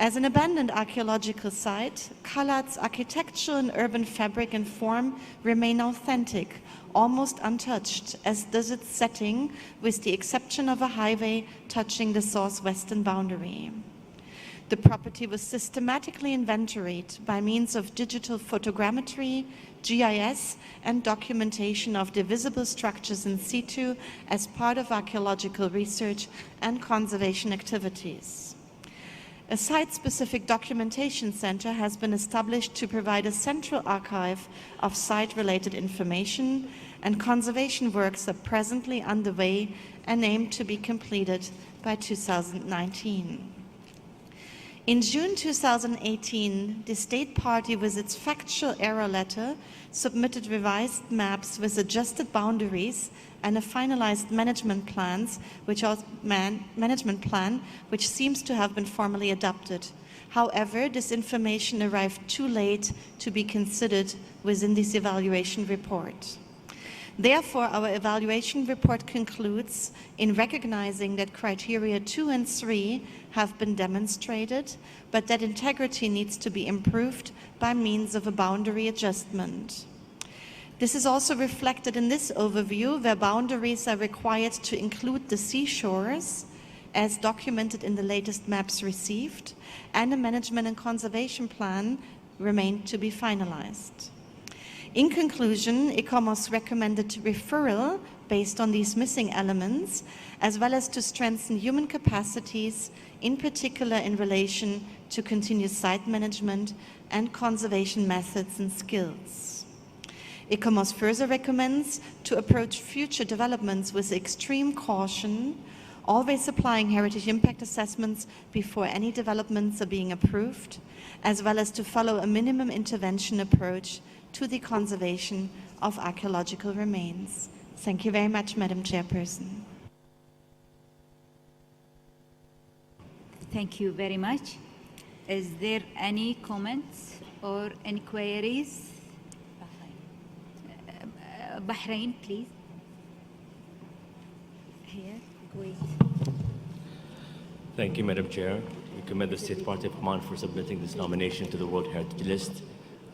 As an abandoned archaeological site, Qalhat's architectural and urban fabric and form remain authentic, almost untouched, as does its setting, with the exception of a highway touching the southwestern boundary. The property was systematically inventoried by means of digital photogrammetry, GIS, and documentation of the visible structures in situ as part of archaeological research and conservation activities. A site-specific documentation center has been established to provide a central archive of site-related information, and conservation works are presently underway and aim to be completed by 2019. In June 2018, the State Party, with its factual error letter, submitted revised maps with adjusted boundaries and a finalized management plan, which seems to have been formally adopted. However, this information arrived too late to be considered within this evaluation report. Therefore, our evaluation report concludes in recognizing that criteria 2 and 3 have been demonstrated, but that integrity needs to be improved by means of a boundary adjustment. This is also reflected in this overview, where boundaries are required to include the seashores, as documented in the latest maps received, and a management and conservation plan remain to be finalized. In conclusion, ICOMOS recommended referral based on these missing elements, as well as to strengthen human capacities, in particular in relation to continuous site management and conservation methods and skills. ICOMOS further recommends to approach future developments with extreme caution, always applying heritage impact assessments before any developments are being approved, as well as to follow a minimum intervention approach to the conservation of archaeological remains. Thank you very much, Madam Chairperson. Thank you very much. Is there any comments or any queries? Bahrain, please. Here, wait. Thank you, Madam Chair. We commend the State Party of Oman for submitting this nomination to the World Heritage List.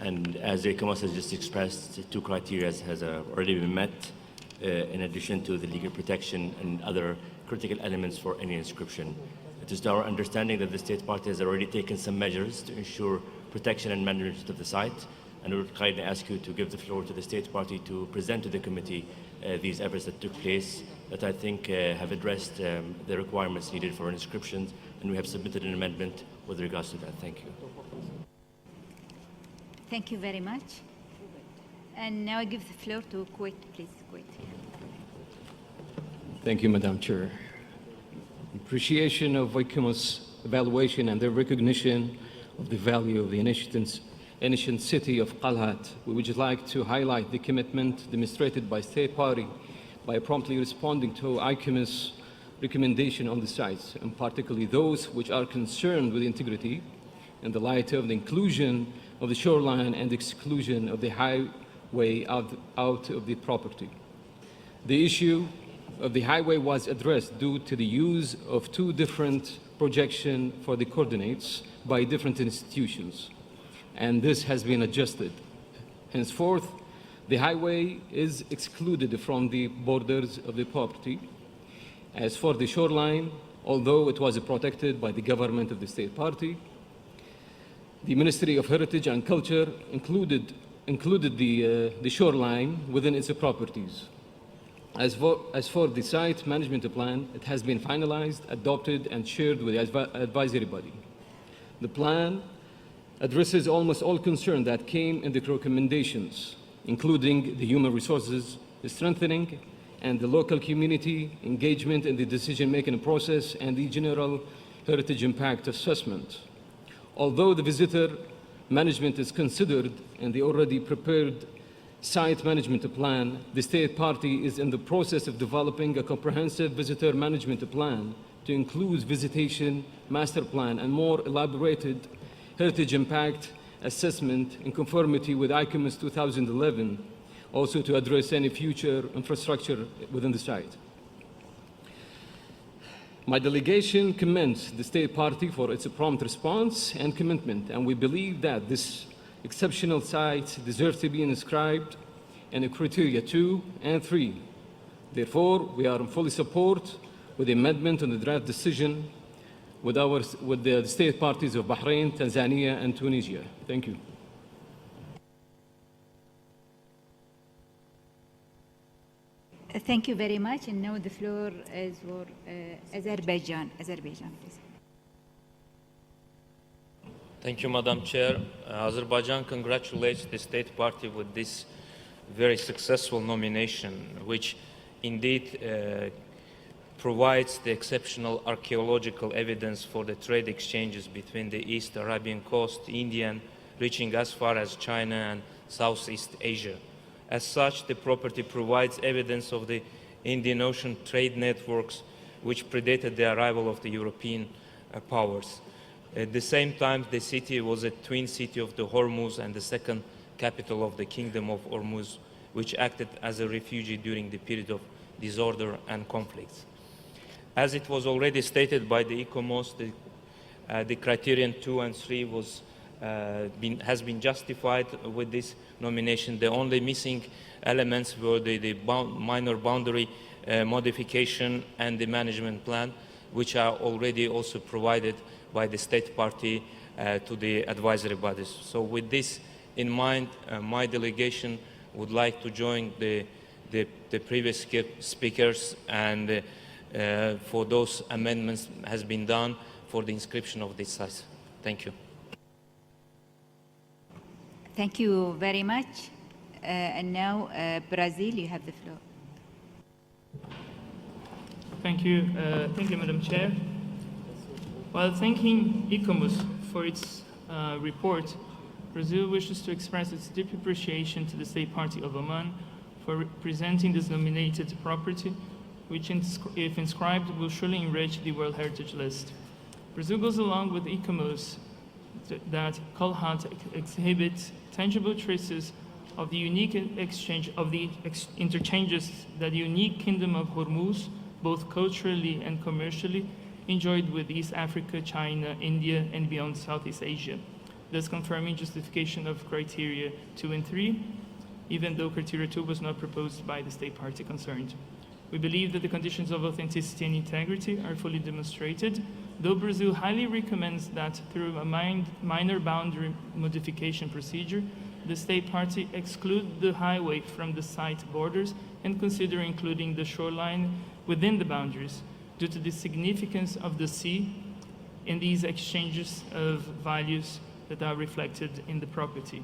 And as ICOMOS has just expressed, 2 criteria has already been met, in addition to the legal protection and other critical elements for any inscription. It is our understanding that the State Party has already taken some measures to ensure protection and management of the site, and we would kindly ask you to give the floor to the State Party to present to the committee these efforts that took place that I think have addressed the requirements needed for inscriptions, and we have submitted an amendment with regards to that. Thank you. Thank you very much. And now I give the floor to Kuwait, please. Kuwait. Thank you, Madam Chair. Appreciation of ICOMOS evaluation and the recognition of the value of the ancient city of Qalhat. We would like to highlight the commitment demonstrated by State Party by promptly responding to ICOMOS recommendation on the sites, and particularly those which are concerned with integrity in the light of the inclusion of the shoreline and exclusion of the highway out of the property. The issue of the highway was addressed due to the use of 2 different projections for the coordinates by different institutions, and this has been adjusted. Henceforth, the highway is excluded from the borders of the property. As for the shoreline, although it was protected by the government of the State Party, the Ministry of Heritage and Culture included the shoreline within its properties. As for the site management plan, it has been finalized, adopted, and shared with the advisory body. The plan addresses almost all concerns that came in the recommendations, including the human resources, the strengthening, and the local community engagement in the decision-making process, and the general heritage impact assessment. Although the visitor management is considered in the already prepared site management plan, the State Party is in the process of developing a comprehensive visitor management plan to include visitation master plan and more elaborated heritage impact assessment in conformity with ICOMOS 2011, also to address any future infrastructure within the site. My delegation commends the State Party for its prompt response and commitment, and we believe that this exceptional site deserves to be inscribed in criteria 2 and 3. Therefore, we are in full support with the amendment on the draft decision with the State Parties of Bahrain, Tanzania, and Tunisia. Thank you. Thank you very much. And now the floor is for Azerbaijan. Azerbaijan, please. Thank you, Madam Chair. Azerbaijan congratulates the State Party with this very successful nomination, which indeed provides the exceptional archaeological evidence for the trade exchanges between the East Arabian coast, Indian, reaching as far as China and Southeast Asia. As such, the property provides evidence of the Indian Ocean trade networks which predated the arrival of the European powers. At the same time, the city was a twin city of the Hormuz and the second capital of the Kingdom of Hormuz, which acted as a refugee during the period of disorder and conflicts. As it was already stated by the ICOMOS, the criterion 2 and 3 has been justified with this nomination. The only missing elements were the minor boundary modification and the management plan, which are already also provided by the State Party to the advisory bodies. So with this in mind, my delegation would like to join the previous speakers and for those amendments has been done for the inscription of this site. Thank you. Thank you very much. And now, Brazil, you have the floor. Thank you. Thank you, Madam Chair. While thanking ICOMOS for its report, Brazil wishes to express its deep appreciation to the State Party of Oman for presenting this nominated property, which, if inscribed, will surely enrich the World Heritage List. Brazil goes along with ICOMOS that Qalhat exhibits tangible traces of the unique interchanges that the unique Kingdom of Hormuz, both culturally and commercially, enjoyed with East Africa, China, India, and beyond Southeast Asia, thus confirming justification of criteria 2 and 3, even though criteria 2 was not proposed by the state party concerned. We believe that the conditions of authenticity and integrity are fully demonstrated, though Brazil highly recommends that through a minor boundary modification procedure, the state party exclude the highway from the site borders and consider including the shoreline within the boundaries due to the significance of the sea in these exchanges of values that are reflected in the property.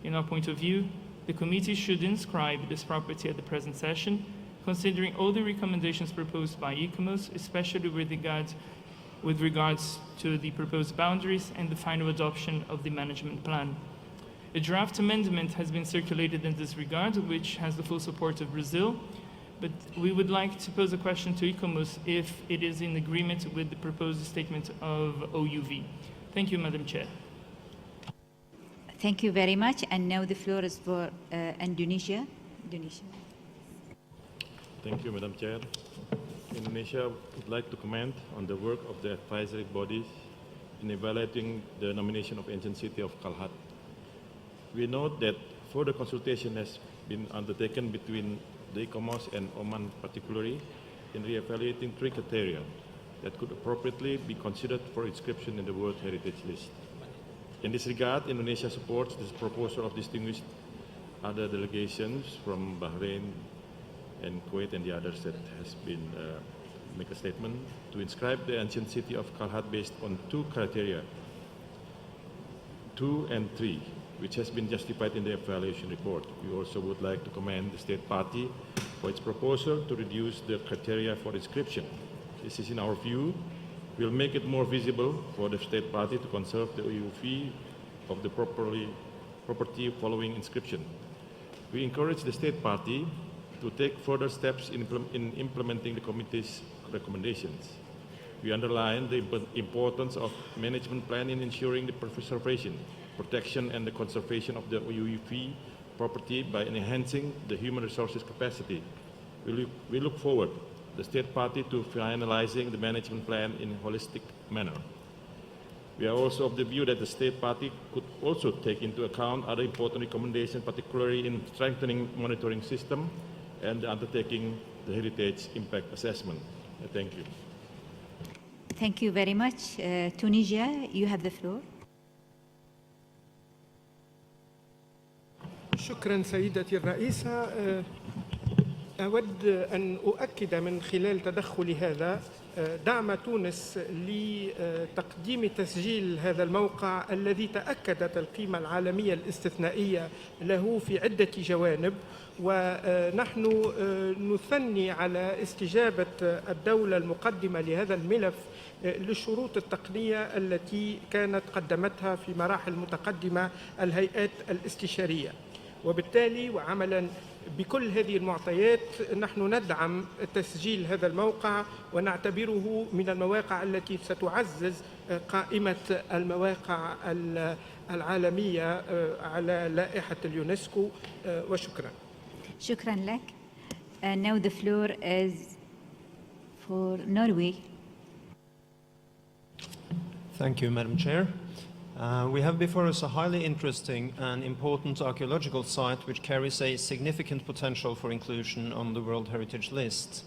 In our point of view, the committee should inscribe this property at the present session, considering all the recommendations proposed by ICOMOS, especially with regards to the proposed boundaries and the final adoption of the management plan. A draft amendment has been circulated in this regard, which has the full support of Brazil, but we would like to pose a question to ICOMOS if it is in agreement with the proposed statement of OUV. Thank you, Madam Chair. Thank you very much. And now the floor is for Indonesia. Thank you, Madam Chair. Indonesia would like to comment on the work of the advisory bodies in evaluating the nomination of ancient city of Qalhat. We note that further consultation has been undertaken between the ICOMOS and Oman particularly in re-evaluating 3 criteria that could appropriately be considered for inscription in the World Heritage List. In this regard, Indonesia supports this proposal of distinguished other delegations from Bahrain and Kuwait and the others that has been make a statement to inscribe the ancient city of Qalhat based on 2 criteria, 2 and 3, which has been justified in the evaluation report. We also would like to commend the state party for its proposal to reduce the criteria for inscription. This is, in our view, will make it more visible for the state party to conserve the OUV of the property following inscription. We encourage the state party to take further steps in implementing the committee's recommendations. We underline the importance of management plan in ensuring the preservation, protection, and the conservation of the OUV property by enhancing the human resources capacity. We look forward, the state party, to finalizing the management plan in a holistic manner. We are also of the view that the state party could also take into account other important recommendations, particularly in strengthening monitoring system and undertaking the heritage impact assessment. Thank you. Thank you very much. Tunisia, you have the floor. شكرا سيدتي الرئيسة. أود أن أؤكد من خلال تدخلي هذا دعم تونس لتقديم تسجيل هذا الموقع الذي تأكدت القيمة العالمية الاستثنائية له في عدة جوانب، ونحن نثني على استجابة الدولة المقدمة لهذا الملف للشروط التقنية التي كانت قدمتها في مراحل متقدمة الهيئات الاستشارية. وبالتالي وعملا بكل هذه المعطيات نحن ندعم تسجيل هذا الموقع ونعتبره من المواقع التي ستعزز قائمة المواقع العالمية على لائحة اليونسكو. وشكرا. شكرا لك. And now the floor is for Norway. Thank you, Madam Chair. We have before us a highly interesting and important archaeological site which carries a significant potential for inclusion on the World Heritage List.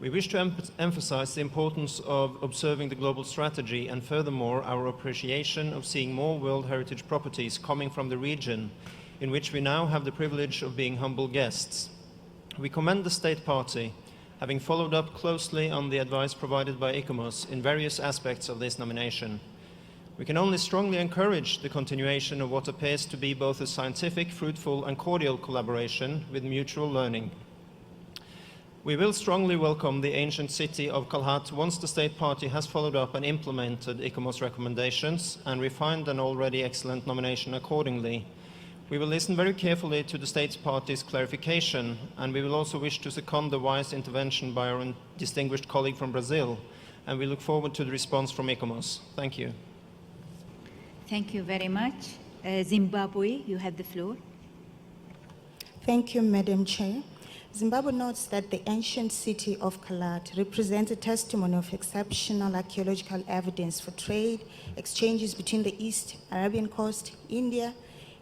We wish to emphasize the importance of observing the global strategy and furthermore our appreciation of seeing more World Heritage properties coming from the region in which we now have the privilege of being humble guests. We commend the State Party, having followed up closely on the advice provided by ICOMOS in various aspects of this nomination. We can only strongly encourage the continuation of what appears to be both a scientific, fruitful, and cordial collaboration with mutual learning. We will strongly welcome the ancient city of Qalhat once the State Party has followed up and implemented ICOMOS recommendations and refined an already excellent nomination accordingly. We will listen very carefully to the State Party's clarification, and we will also wish to second the wise intervention by our distinguished colleague from Brazil, and we look forward to the response from ICOMOS. Thank you. Thank you very much. Zimbabwe, you have the floor. Thank you, Madam Chair. Zimbabwe notes that the ancient city of Qalhat represents a testimony of exceptional archaeological evidence for trade, exchanges between the East Arabian coast, India,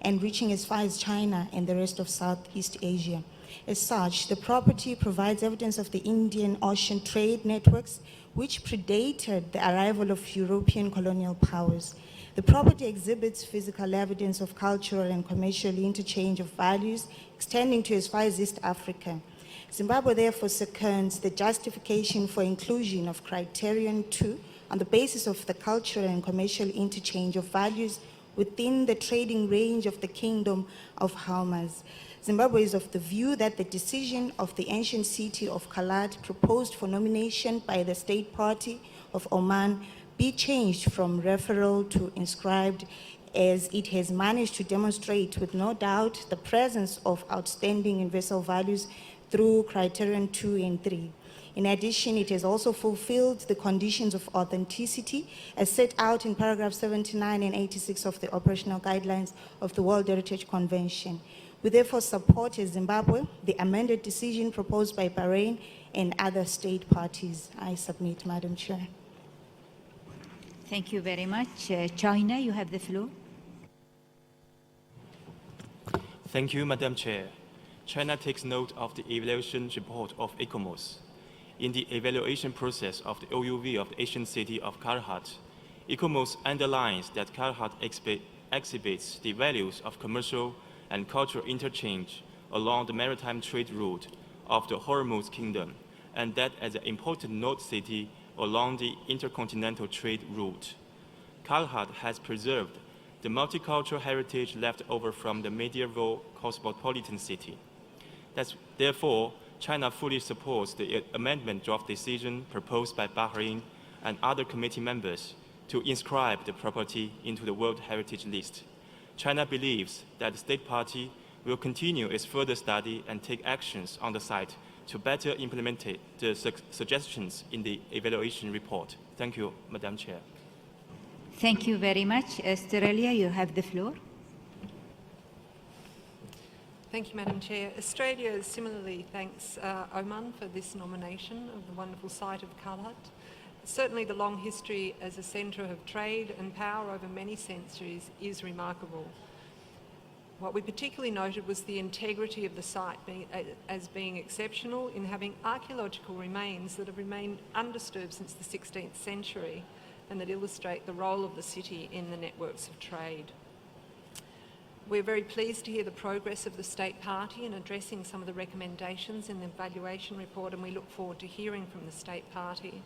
and reaching as far as China and the rest of Southeast Asia. As such, the property provides evidence of the Indian Ocean trade networks, which predated the arrival of European colonial powers. The property exhibits physical evidence of cultural and commercial interchange of values extending to as far as East Africa. Zimbabwe therefore seconds the justification for inclusion of Criterion 2 on the basis of the cultural and commercial interchange of values within the trading range of the Kingdom of Hamas. Zimbabwe is of the view that the decision of the ancient city of Qalhat proposed for nomination by the State Party of Oman be changed from referral to inscribed, as it has managed to demonstrate with no doubt the presence of outstanding universal values through Criterion 2 and 3. In addition, it has also fulfilled the conditions of authenticity as set out in paragraph 79 and 86 of the operational guidelines of the World Heritage Convention. We therefore support as Zimbabwe the amended decision proposed by Bahrain and other state parties. I submit, Madam Chair. Thank you very much. China, you have the floor. Thank you, Madam Chair. China takes note of the evaluation report of ICOMOS. In the evaluation process of the OUV of the ancient city of Qalhat, ICOMOS underlines that Qalhat exhibits the values of commercial and cultural interchange along the maritime trade route of the Hormuz Kingdom, and that as an important node city along the intercontinental trade route. Qalhat has preserved the multicultural heritage left over from the medieval cosmopolitan city. Therefore, China fully supports the amendment draft decision proposed by Bahrain and other committee members to inscribe the property into the World Heritage List. China believes that the State Party will continue its further study and take actions on the site to better implement the suggestions in the evaluation report. Thank you, Madam Chair. Thank you very much. Australia, you have the floor. Thank you, Madam Chair. Australia similarly thanks Oman for this nomination of the wonderful site of Qalhat. Certainly the long history as a centre of trade and power over many centuries is remarkable. What we particularly noted was the integrity of the site as being exceptional in having archaeological remains that have remained undisturbed since the 16th century and that illustrate the role of the city in the networks of trade. We're very pleased to hear the progress of the State Party in addressing some of the recommendations in the evaluation report, and we look forward to hearing from the State Party.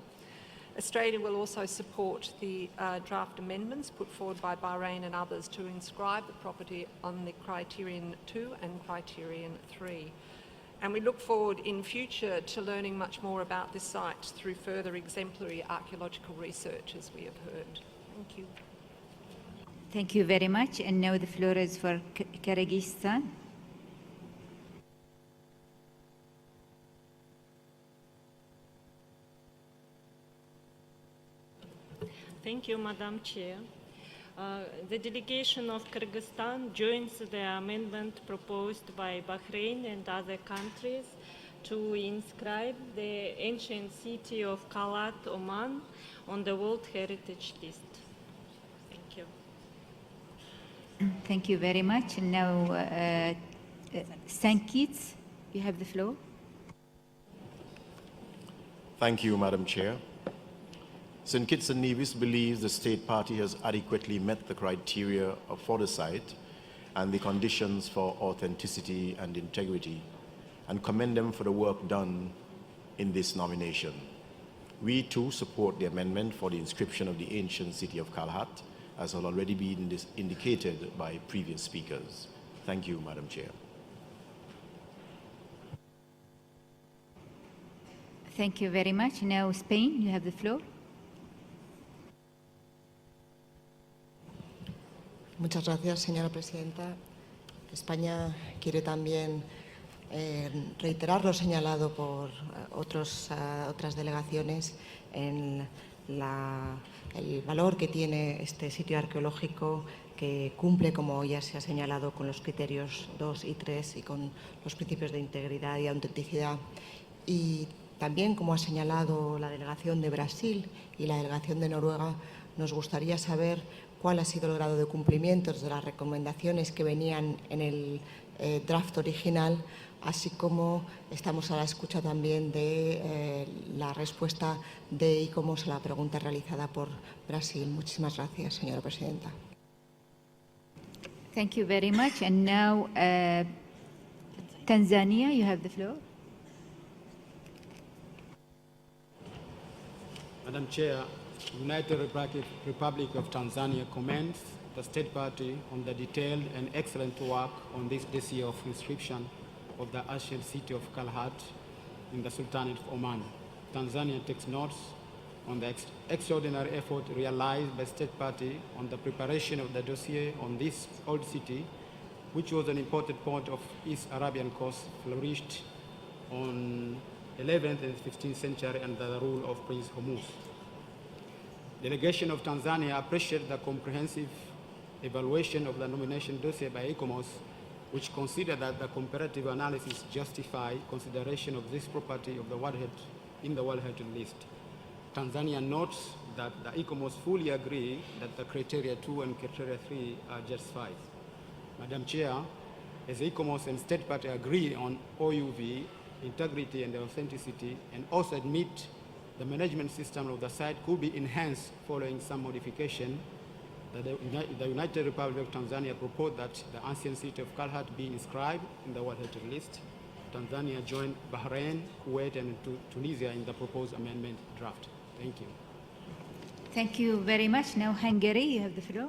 Australia will also support the draft amendments put forward by Bahrain and others to inscribe the property on the Criterion 2 and Criterion 3. And we look forward in future to learning much more about this site through further exemplary archaeological research, as we have heard. Thank you. Thank you very much. And now the floor is for Kyrgyzstan. Thank you, Madam Chair. The delegation of Kyrgyzstan joins the amendment proposed by Bahrain and other countries to inscribe the ancient city of Qalhat, Oman, on the World Heritage List. Thank you. Thank you very much. And now, St. Kitts, you have the floor. Thank you, Madam Chair. St. Kitts and Nevis believes the State Party has adequately met the criteria for the site and the conditions for authenticity and integrity, and commend them for the work done in this nomination. We too support the amendment for the inscription of the ancient city of Qalhat, as has already been indicated by previous speakers. Thank you, Madam Chair. Thank you very much. Now, Spain, you have the floor. Muchas gracias, señora presidenta. España quiere también reiterar lo señalado por otras delegaciones en el valor que tiene este sitio arqueológico, que cumple, como ya se ha señalado, con los criterios 2 y 3 y con los principios de integridad y autenticidad. Y también, como ha señalado la delegación de Brasil y la delegación de Noruega, nos gustaría saber cuál ha sido el grado de cumplimiento de las recomendaciones que venían en el draft original, así como estamos a la escucha también de la respuesta de ICOMOS a la pregunta realizada por Brasil. Muchísimas gracias, señora presidenta. Thank you very much. And now, Tanzania, you have the floor. Madam Chair, United Republic of Tanzania commends the State Party on the detailed and excellent work on this dossier of inscription of the ancient city of Qalhat in the Sultanate of Oman. Tanzania takes notes on the extraordinary effort realized by State Party on the preparation of the dossier on this old city, which was an important point of East Arabian coast, flourished on 11th and 15th century under the rule of Prince Hormuz. Delegation of Tanzania appreciated the comprehensive evaluation of the nomination dossier by ICOMOS, which considered that the comparative analysis justified consideration of this property of the in the World Heritage List. Tanzania notes that the ICOMOS fully agree that the criteria 2 and criteria 3 are justified. Madam Chair, as ICOMOS and State Party agree on OUV, integrity and authenticity, and also admit the management system of the site could be enhanced following some modification, the United Republic of Tanzania proposed that the ancient city of Qalhat be inscribed in the World Heritage List. Tanzania joined Bahrain, Kuwait, and Tunisia in the proposed amendment draft. Thank you. Thank you very much. Now, Hungary, you have the floor.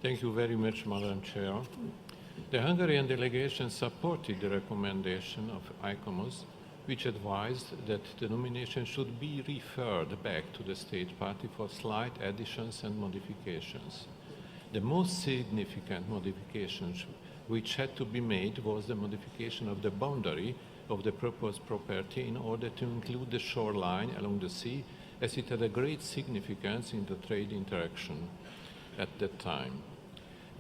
Thank you very much, Madam Chair. The Hungarian delegation supported the recommendation of ICOMOS, which advised that the nomination should be referred back to the State Party for slight additions and modifications. The most significant modifications which had to be made was the modification of the boundary of the proposed property in order to include the shoreline along the sea, as it had a great significance in the trade interaction at that time.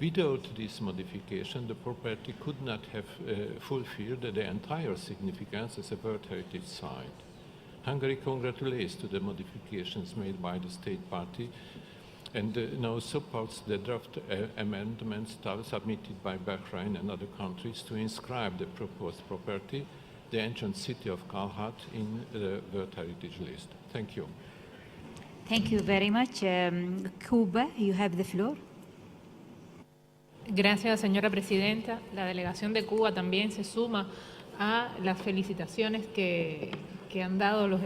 Without this modification, the property could not have fulfilled the entire significance as a World Heritage Site. Hungary congratulates to the modifications made by the State Party and now supports the draft amendments submitted by Bahrain and other countries to inscribe the proposed property, the ancient city of Qalhat, in the World Heritage List. Thank you. Thank you very much. Cuba, you have the floor. Gracias, señora presidenta. La delegación de Cuba también se suma a las felicitaciones que han dado las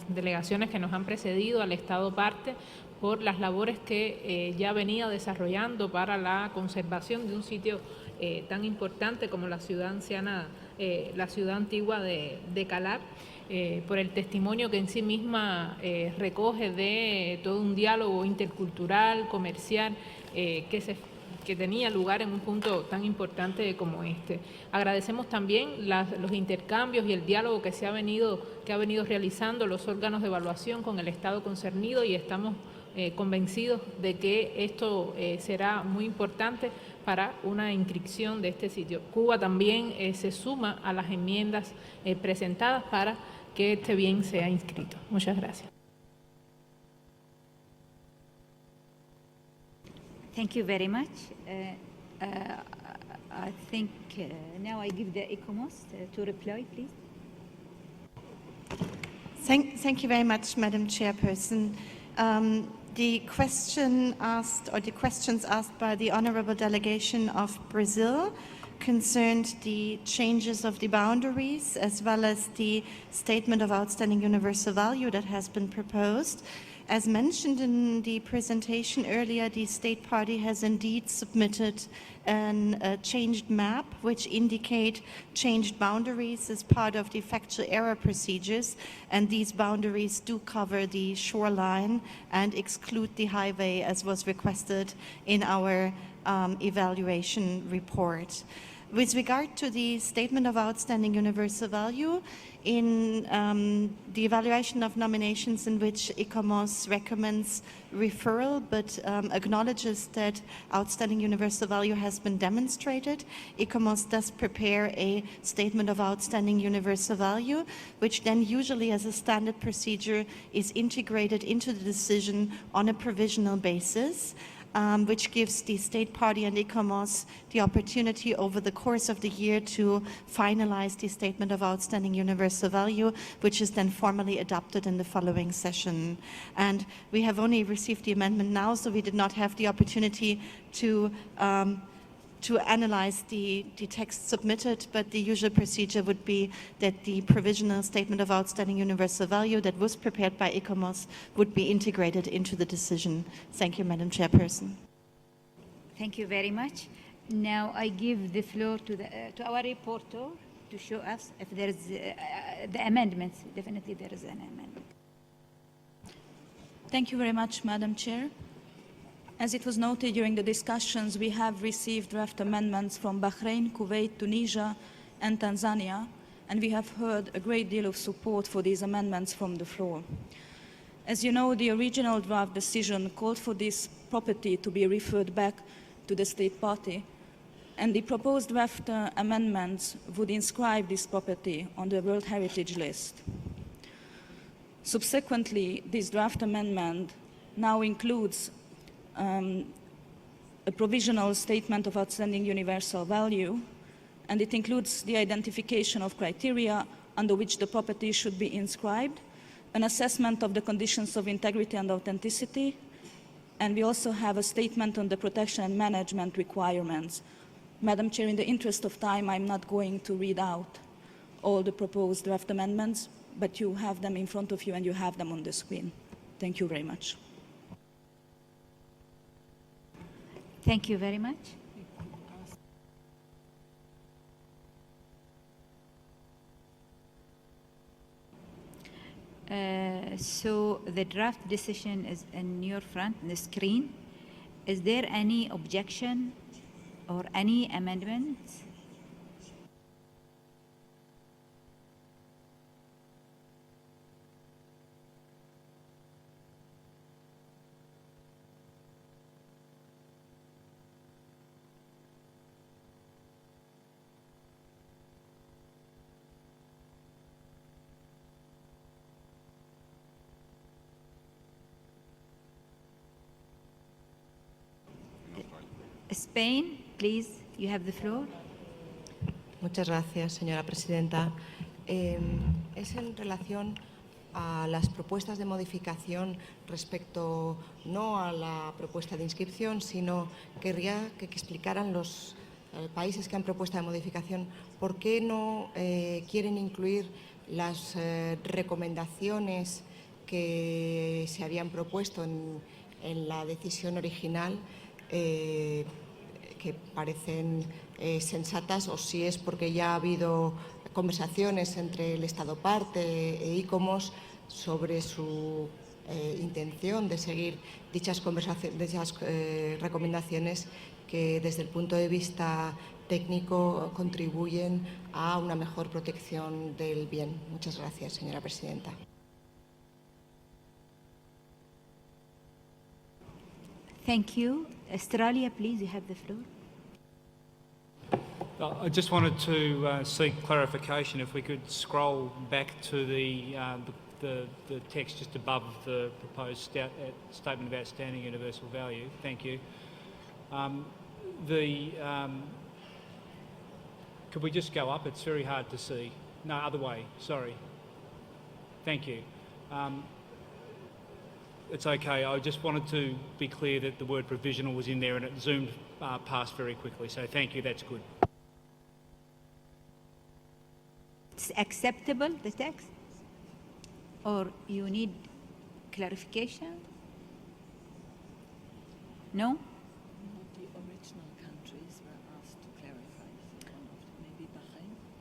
delegaciones que nos han precedido al Estado parte por las labores que ya venía desarrollando para la conservación de un sitio tan importante como la ciudad anciana, la ciudad antigua de Qalhat, por el testimonio que en sí misma recoge de todo un diálogo intercultural, comercial, que tenía lugar en un punto tan importante como este. Agradecemos también los intercambios y el diálogo que ha venido realizando los órganos de evaluación con el Estado concernido, y estamos convencidos de que esto será muy importante para una inscripción de este sitio. Cuba también se suma a las enmiendas presentadas para que este bien sea inscrito. Muchas gracias. Thank you very much. I think now I give the ICOMOS to reply, please. Thank you very much, Madam Chairperson. The question asked, or the questions asked by the Honorable Delegation of Brazil concerned the changes of the boundaries as well as the statement of outstanding universal value that has been proposed. As mentioned in the presentation earlier, the State Party has indeed submitted a changed map which indicate changed boundaries as part of the factual error procedures, and these boundaries do cover the shoreline and exclude the highway as was requested in our evaluation report. With regard to the Statement of Outstanding Universal Value, in the evaluation of nominations in which ICOMOS recommends referral but acknowledges that outstanding universal value has been demonstrated, ICOMOS does prepare a Statement of Outstanding Universal Value, which then usually as a standard procedure is integrated into the decision on a provisional basis. Which gives the state party and ICOMOS the opportunity over the course of the year to finalize the Statement of Outstanding Universal Value, which is then formally adopted in the following session. And we have only received the amendment now, so we did not have the opportunity to analyze the text submitted, but the usual procedure would be that the provisional Statement of Outstanding Universal Value that was prepared by ICOMOS would be integrated into the decision. Thank you, Madam Chairperson. Thank you very much. Now I give the floor to our reporter to show us if there is the amendments. Definitely there is an amendment. Thank you very much, Madam Chair. As it was noted during the discussions, we have received draft amendments from Bahrain, Kuwait, Tunisia, and Tanzania, and we have heard a great deal of support for these amendments from the floor. As you know, the original draft decision called for this property to be referred back to the state party, and the proposed draft amendments would inscribe this property on the World Heritage List. Subsequently, this draft amendment now includes a provisional Statement of Outstanding Universal Value, and it includes the identification of criteria under which the property should be inscribed, an assessment of the conditions of integrity and authenticity, and we also have a statement on the protection and management requirements. Madam Chair, in the interest of time, I'm not going to read out all the proposed draft amendments, but you have them in front of you and you have them on the screen. Thank you very much. Thank you very much. So the draft decision is in your front, on the screen. Is there any objection or any amendments? Spain, please, you have the floor. Muchas gracias, señora presidenta. Es en relación a las propuestas de modificación respecto no a la propuesta de inscripción, sino querría que explicaran los países que han propuesto de modificación por qué no quieren incluir las recomendaciones que se habían propuesto en la decisión original, que parecen sensatas, o si es porque ya ha habido conversaciones entre el Estado parte e ICOMOS sobre su intención de seguir dichas recomendaciones que desde el punto de vista técnico contribuyen a una mejor protección del bien. Muchas gracias, señora presidenta. Thank you. Australia, please, you have the floor. I just wanted to seek clarification if we could scroll back to the text just above the proposed Statement of Outstanding Universal Value. Thank you. Could we just go up? It's very hard to see. No, other way, sorry. Thank you. It's okay. I just wanted to be clear that the word provisional was in there and it zoomed past very quickly. So thank you, that's good. It's acceptable, the text? Or you need clarification? No? The original countries were asked to clarify.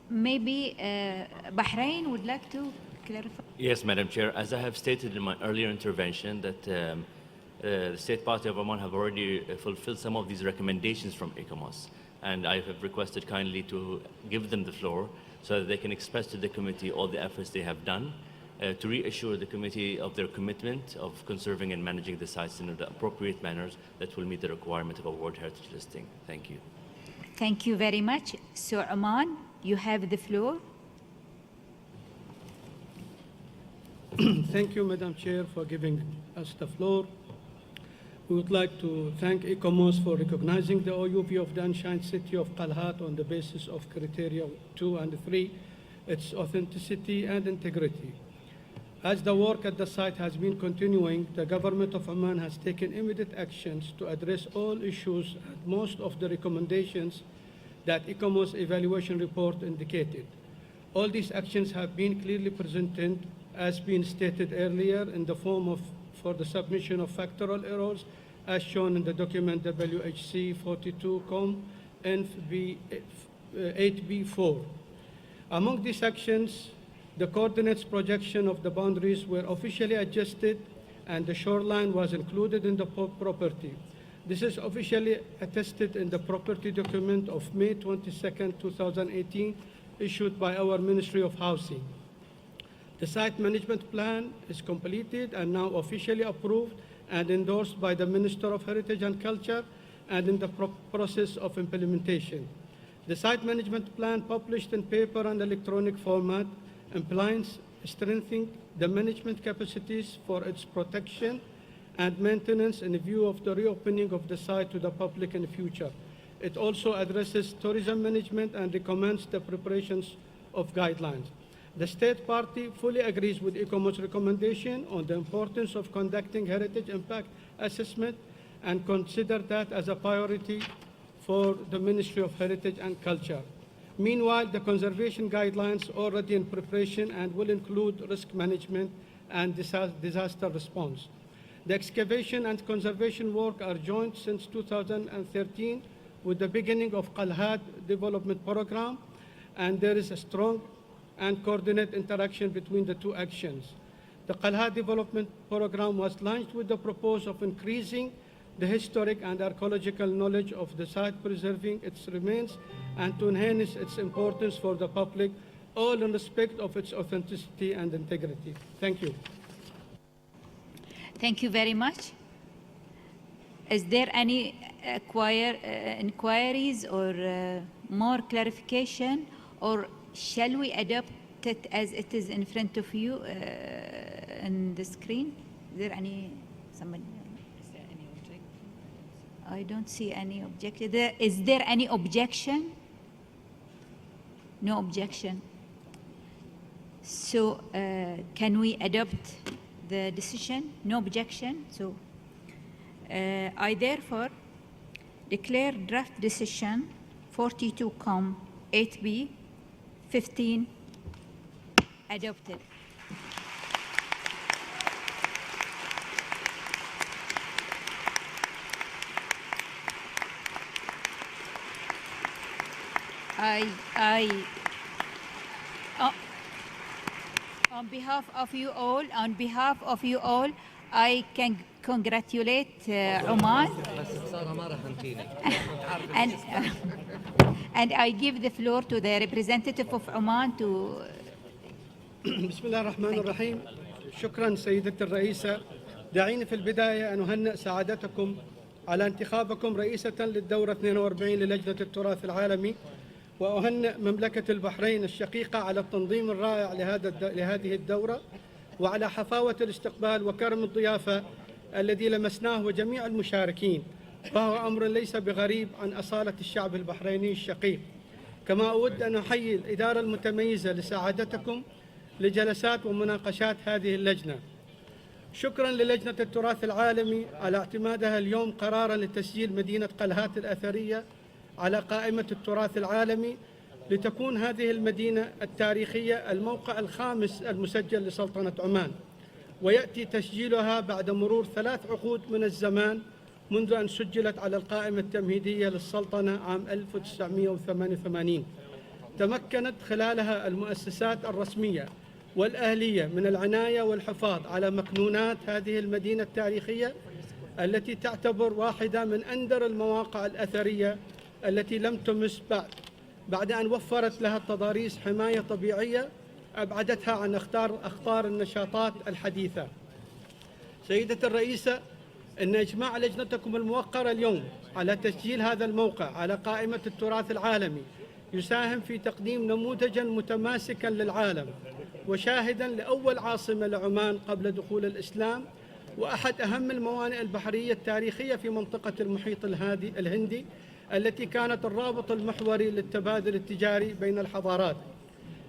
Maybe Bahrain would like to clarify? Yes, Madam Chair. As I have stated in my earlier intervention, that The State Party of Oman have already fulfilled some of these recommendations from ICOMOS, and I have requested kindly to give them the floor so that they can express to the committee all the efforts they have done to reassure the committee of their commitment of conserving and managing the sites in the appropriate manners that will meet the requirement of a World Heritage listing. Thank you. Thank you very much. So Oman, you have the floor. Thank you, Madam Chair, for giving us the floor. We would like to thank ICOMOS for recognizing the OUV of the ancient city of Qalhat on the basis of criteria 2 and 3, its authenticity and integrity. As the work at the site has been continuing, the government of Oman has taken immediate actions to address all issues and most of the recommendations that ICOMOS evaluation report indicated. All these actions have been clearly presented, as been stated earlier, in the form of for the submission of factual errors as shown in the document WHC 42com NB 8B4. Among these actions, the coordinates projection of the boundaries were officially adjusted and the shoreline was included in the property. This is officially attested in the property document of May 22, 2018, issued by our Ministry of Housing. The site management plan is completed and now officially approved and endorsed by the Minister of Heritage and Culture and in the process of implementation. The site management plan, published in paper and electronic format, implies strengthening the management capacities for its protection and maintenance in view of the reopening of the site to the public in the future. It also addresses tourism management and recommends the preparations of guidelines. The State Party fully agrees with ICOMOS' recommendation on the importance of conducting heritage impact assessment and consider that as a priority for the Ministry of Heritage and Culture. Meanwhile, the conservation guidelines are already in preparation and will include risk management and disaster response. The excavation and conservation work are joint since 2013 with the beginning of Qalhat development program, and there is a strong and coordinate interaction between the two actions. The Qalhat development program was launched with the purpose of increasing the historic and archaeological knowledge of the site, preserving its remains, and to enhance its importance for the public, all in respect of its authenticity and integrity. Thank you. Thank you very much. Is there any inquiries or more clarification, or shall we adopt it as it is in front of you in the screen? Is there any somebody? Is there any objection? I don't see any objection. Is there any objection? No objection. So can we adopt the decision? No objection. So I therefore declare draft decision 42com 8B 15 adopted. On behalf of you all, I can congratulate Oman, and I give the floor to the representative of Oman to. بسم الله الرحمن الرحيم. شكرا سيدة الرئيسة. دعيني في البداية أن أهنئ سعادتكم على انتخابكم رئيسة للدورة 42 للجنة التراث العالمي، وأهنئ مملكة البحرين الشقيقة على التنظيم الرائع لهذه الدورة، وعلى حفاوة الاستقبال وكرم الضيافة الذي لمسناه وجميع المشاركين، فهو أمر ليس بغريب عن أصالة الشعب البحريني الشقيق. كما أود أن أحيي الإدارة المتميزة لسعادتكم لجلسات ومناقشات هذه اللجنة. شكرا للجنة التراث العالمي على اعتمادها اليوم قرارا لتسجيل مدينة قلهات الأثرية على قائمة التراث العالمي، لتكون هذه المدينة التاريخية الموقع الخامس المسجل لسلطنة عمان، ويأتي تسجيلها بعد مرور 3 عقود من الزمان منذ أن سجلت على القائمة التمهيدية للسلطنة عام 1988. تمكنت خلالها المؤسسات الرسمية والأهلية من العناية والحفاظ على مكنونات هذه المدينة التاريخية التي تعتبر واحدة من أندر المواقع الأثرية التي لم تمس بعد أن وفرت لها التضاريس حماية طبيعية أبعدتها عن أخطار النشاطات الحديثة. سيدة الرئيسة، إن إجماع لجنتكم الموقرة اليوم على تسجيل هذا الموقع على قائمة التراث العالمي يساهم في تقديم نموذجاً متماسكاً للعالم وشاهداً لأول عاصمة لعمان قبل دخول الإسلام، وأحد أهم الموانئ البحرية التاريخية في منطقة المحيط الهندي التي كانت الرابط المحوري للتبادل التجاري بين الحضارات.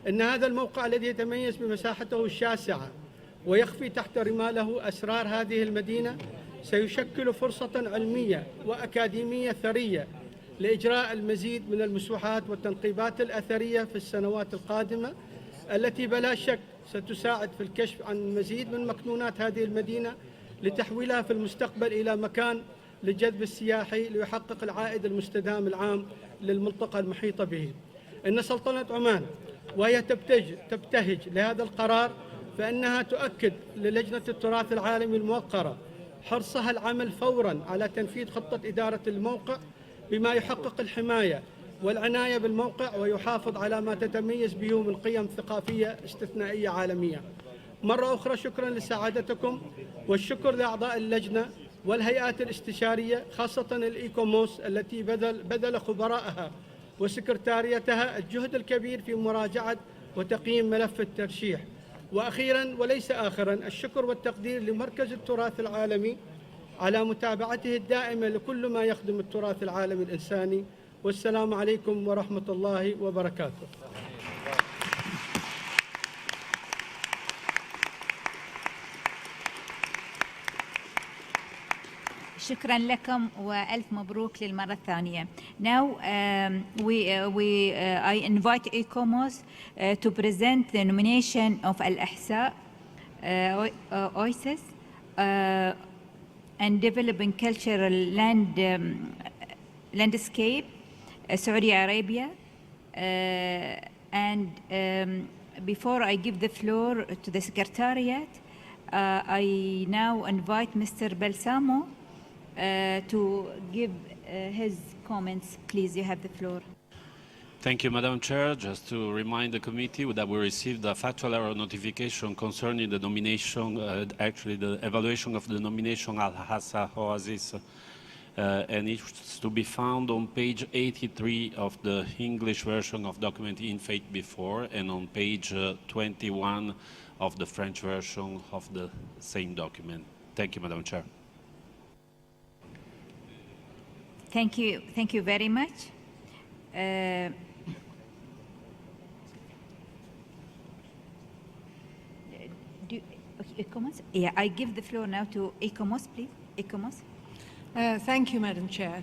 إن هذا الموقع الذي يتميز بمساحته الشاسعة ويخفي تحت رماله أسرار هذه المدينة سيشكل فرصة علمية وأكاديمية ثرية لإجراء المزيد من المسوحات والتنقيبات الأثرية في السنوات القادمة، التي بلا شك ستساعد في الكشف عن المزيد من مكنونات هذه المدينة لتحويلها في المستقبل إلى مكان للجذب السياحي ليحقق العائد المستدام العام للمنطقة المحيطة به. إن سلطنة عمان وهي تبتهج لهذا القرار فإنها تؤكد للجنة التراث العالمي الموقرة حرصها العمل فوراً على تنفيذ خطة إدارة الموقع بما يحقق الحماية والعناية بالموقع ويحافظ على ما تتميز به من قيم ثقافية استثنائية عالمية. مرة أخرى شكراً لسعادتكم، والشكر لأعضاء اللجنة والهيئات الاستشارية خاصة الإيكوموس التي بذل خبرائها وسكرتاريتها الجهد الكبير في مراجعة وتقييم ملف الترشيح. وأخيراً وليس آخراً الشكر والتقدير لمركز التراث العالمي على متابعته الدائمة لكل ما يخدم التراث العالمي الإنساني. والسلام عليكم ورحمة الله وبركاته. شكرا لكم وألف مبروك للمرة الثانية. Now I invite ICOMOS to present the nomination of Al-Ahsa Oasis and Developing Cultural Landscape, Saudi Arabia. And before I give the floor to the Secretariat, I now invite Mr. Balsamo to give his comments. Please, you have the floor. Thank you, Madam Chair. Just to remind the committee that we received a factual error notification concerning the nomination, actually the evaluation of the nomination Al-Ahsa Oasis, and it's to be found on page 83 of the English version of document in faith before, and on page 21 of the French version of the same document. Thank you, Madam Chair. Thank you very much. ICOMOS? Yeah, I give the floor now to ICOMOS, please. ICOMOS. Thank you, Madam Chair.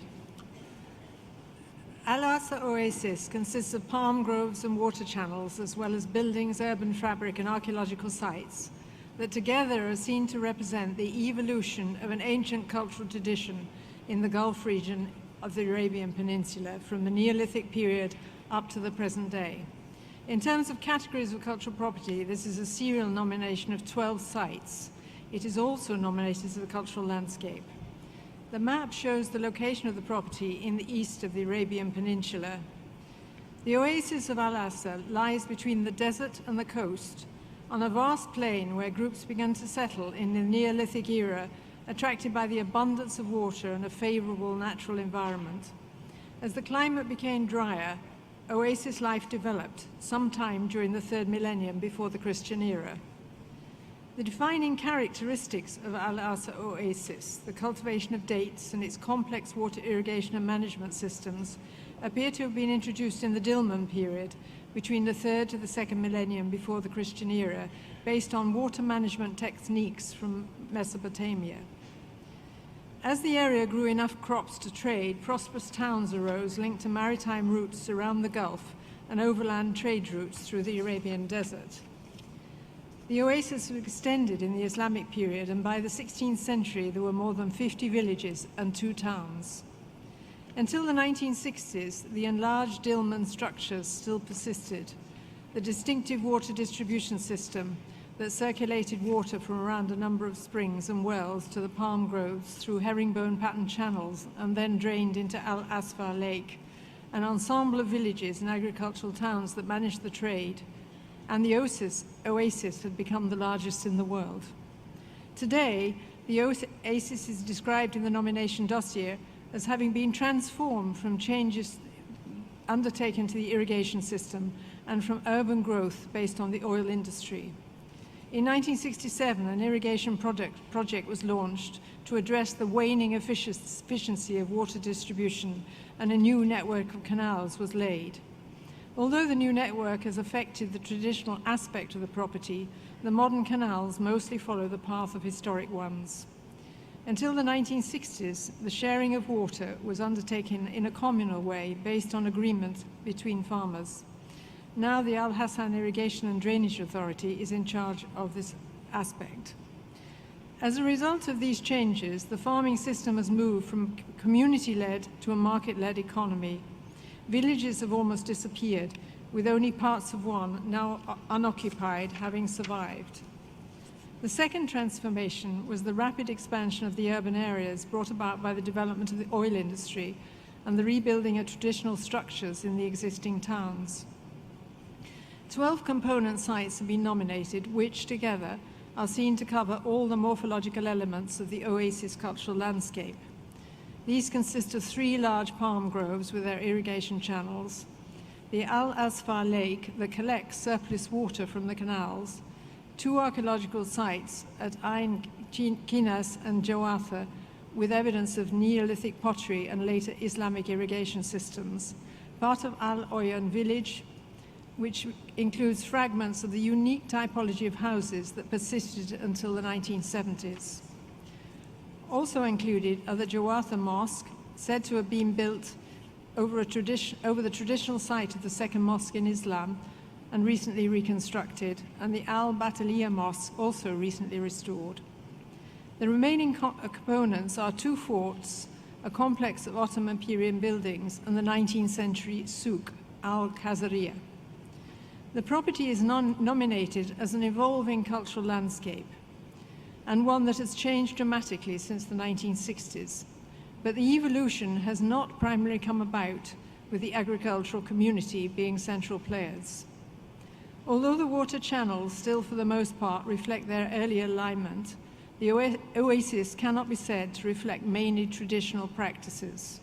Al-Ahsa Oasis consists of palm groves and water channels, as well as buildings, urban fabric, and archaeological sites that together are seen to represent the evolution of an ancient cultural tradition in the Gulf region of the Arabian Peninsula from the Neolithic period up to the present day. In terms of categories of cultural property, this is a serial nomination of 12 sites. It is also nominated as a cultural landscape. The map shows the location of the property in the east of the Arabian Peninsula. The oasis of Al-Ahsa lies between the desert and the coast, on a vast plain where groups began to settle in the Neolithic era, attracted by the abundance of water and a favorable natural environment. As the climate became drier, oasis life developed sometime during the 3rd millennium before the Christian era. The defining characteristics of Al-Ahsa Oasis, the cultivation of dates and its complex water irrigation and management systems, appear to have been introduced in the Dilmun period between the 3rd to the 2nd millennium before the Christian era, based on water management techniques from Mesopotamia. As the area grew enough crops to trade, prosperous towns arose linked to maritime routes around the Gulf and overland trade routes through the Arabian desert. The oasis was extended in the Islamic period, and by the 16th century there were more than 50 villages and 2 towns. Until the 1960s, the enlarged Dilmun structures still persisted. The distinctive water distribution system, that circulated water from around a number of springs and wells to the palm groves through herringbone pattern channels and then drained into Al-Ahsa Lake, an ensemble of villages and agricultural towns that managed the trade, and the oasis had become the largest in the world. Today, the oasis is described in the nomination dossier as having been transformed from changes undertaken to the irrigation system and from urban growth based on the oil industry. In 1967, an irrigation project was launched to address the waning efficiency of water distribution, and a new network of canals was laid. Although the new network has affected the traditional aspect of the property, the modern canals mostly follow the path of historic ones. Until the 1960s, the sharing of water was undertaken in a communal way based on agreement between farmers. Now the Al-Ahsa Irrigation and Drainage Authority is in charge of this aspect. As a result of these changes, the farming system has moved from community-led to a market-led economy. Villages have almost disappeared, with only parts of one, now unoccupied, having survived. The second transformation was the rapid expansion of the urban areas brought about by the development of the oil industry and the rebuilding of traditional structures in the existing towns. 12 component sites have been nominated, which together are seen to cover all the morphological elements of the oasis cultural landscape. These consist of 3 large palm groves with their irrigation channels, the Al-Ahsa Lake that collects surplus water from the canals, 2 archaeological sites at Ain Kinas and Jawatha with evidence of Neolithic pottery and later Islamic irrigation systems, part of Al-Oyan village, which includes fragments of the unique typology of houses that persisted until the 1970s. Also included are the Jawatha Mosque, said to have been built over the traditional site of the second mosque in Islam and recently reconstructed, and the Al-Bataliya Mosque, also recently restored. The remaining components are 2 forts, a complex of Ottoman period buildings, and the 19th century souk, Al-Khazariya. The property is nominated as an evolving cultural landscape and one that has changed dramatically since the 1960s. But the evolution has not primarily come about with the agricultural community being central players. Although the water channels still for the most part reflect their early alignment, the oasis cannot be said to reflect mainly traditional practices.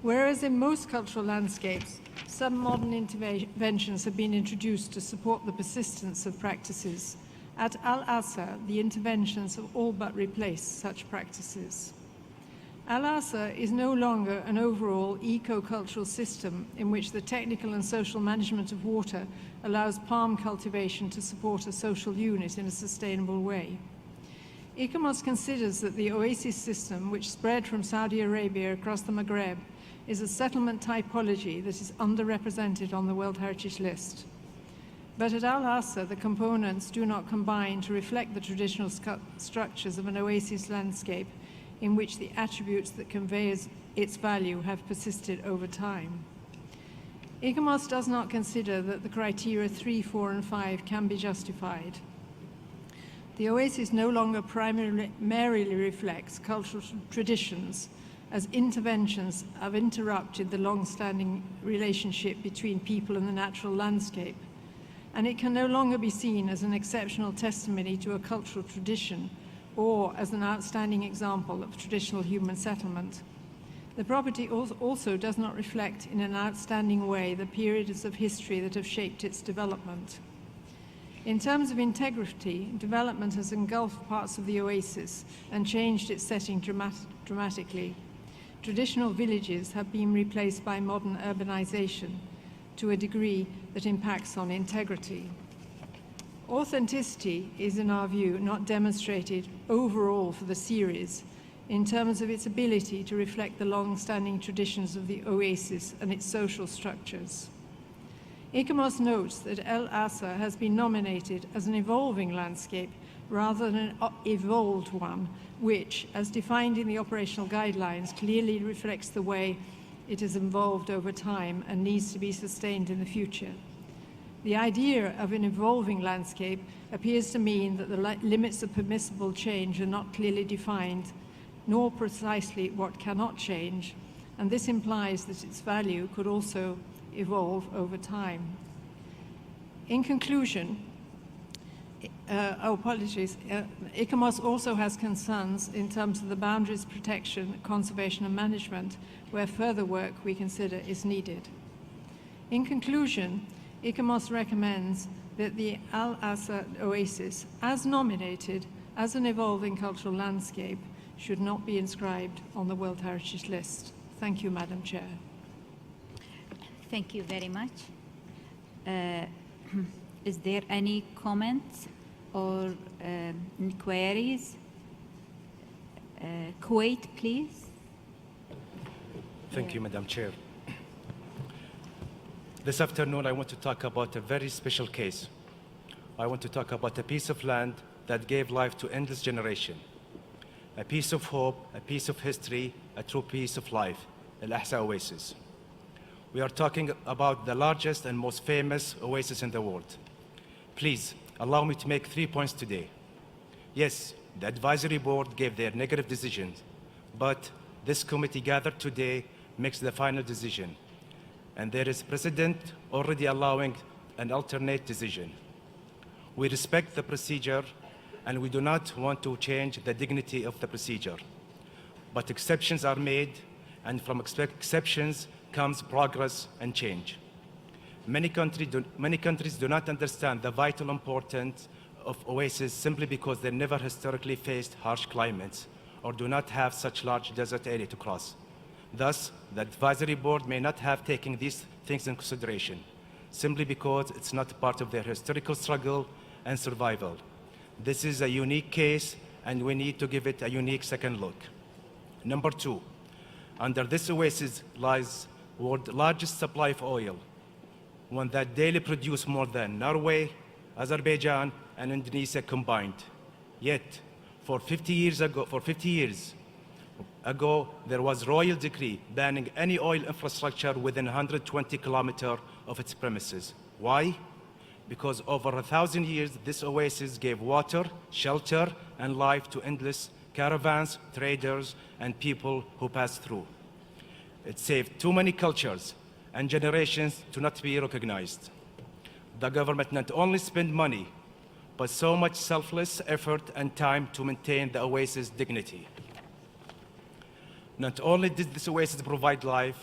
Whereas in most cultural landscapes, some modern interventions have been introduced to support the persistence of practices, at Al-Ahsa, the interventions have all but replaced such practices. Al-Ahsa is no longer an overall eco-cultural system in which the technical and social management of water allows palm cultivation to support a social unit in a sustainable way. ICOMOS considers that the oasis system, which spread from Saudi Arabia across the Maghreb, is a settlement typology that is underrepresented on the World Heritage List. But at Al-Ahsa, the components do not combine to reflect the traditional structures of an oasis landscape in which the attributes that convey its value have persisted over time. ICOMOS does not consider that the criteria 3, 4, and 5 can be justified. The oasis no longer primarily reflects cultural traditions, as interventions have interrupted the long-standing relationship between people and the natural landscape, and it can no longer be seen as an exceptional testimony to a cultural tradition or as an outstanding example of traditional human settlement. The property also does not reflect in an outstanding way the periods of history that have shaped its development. In terms of integrity, development has engulfed parts of the oasis and changed its setting dramatically. Traditional villages have been replaced by modern urbanization to a degree that impacts on integrity. Authenticity is, in our view, not demonstrated overall for the series in terms of its ability to reflect the long-standing traditions of the oasis and its social structures. ICOMOS notes that Al-Ahsa has been nominated as an evolving landscape rather than an evolved one, which, as defined in the operational guidelines, clearly reflects the way it has evolved over time and needs to be sustained in the future. The idea of an evolving landscape appears to mean that the limits of permissible change are not clearly defined, nor precisely what cannot change, and this implies that its value could also evolve over time. In conclusion, ICOMOS also has concerns in terms of the boundaries protection, conservation and management, where further work we consider is needed. In conclusion, ICOMOS recommends that the Al-Ahsa Oasis, as nominated as an evolving cultural landscape, should not be inscribed on the World Heritage List. Thank you, Madam Chair. Thank you very much. Is there any comments or inquiries? Kuwait, please. Thank you, Madam Chair. This afternoon, I want to talk about a very special case. I want to talk about a piece of land that gave life to endless generation. A piece of hope, a piece of history, a true piece of life, Al-Ahsa Oasis. We are talking about the largest and most famous oasis in the world. Please, allow me to make 3 points today. Yes, the advisory board gave their negative decisions, but this committee gathered today makes the final decision. And there is precedent already allowing an alternate decision. We respect the procedure and we do not want to change the dignity of the procedure. But exceptions are made, and from exceptions comes progress and change. Many countries do not understand the vital importance of oases simply because they never historically faced harsh climates or do not have such large desert area to cross. Thus, the advisory board may not have taken these things in consideration, simply because it's not part of their historical struggle and survival. This is a unique case, and we need to give it a unique second look. Number 2, under this oasis lies the world's largest supply of oil, one that daily produces more than Norway, Azerbaijan, and Indonesia combined. Yet, for 50 years ago, there was royal decree banning any oil infrastructure within 120 kilometers of its premises. Why? Because over 1,000 years, this oasis gave water, shelter, and life to endless caravans, traders, and people who passed through. It saved too many cultures and generations to not be recognized. The government not only spent money, but so much selfless effort and time to maintain the oasis' dignity. Not only did this oasis provide life,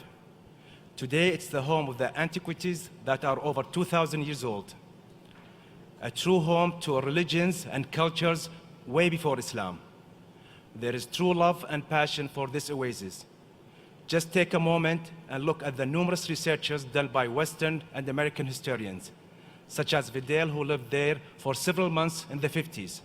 today it's the home of the antiquities that are over 2,000 years old. A true home to religions and cultures way before Islam. There is true love and passion for this oasis. Just take a moment and look at the numerous researches done by Western and American historians, such as Vidal, who lived there for several months in the 50s.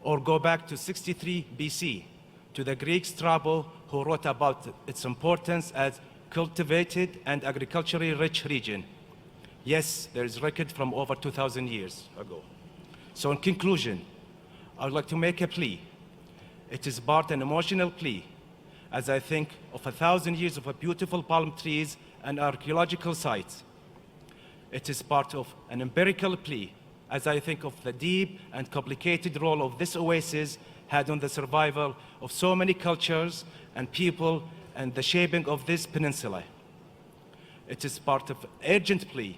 Or go back to 63 BC, to the Greek Strabo, who wrote about its importance as cultivated and agriculturally rich region. Yes, there is record from over 2,000 years ago. So in conclusion, I would like to make a plea. It is part an emotional plea, as I think of 1,000 years of beautiful palm trees and archaeological sites. It is part of an empirical plea, as I think of the deep and complicated role of this oasis had on the survival of so many cultures and people and the shaping of this peninsula. It is part of urgent plea.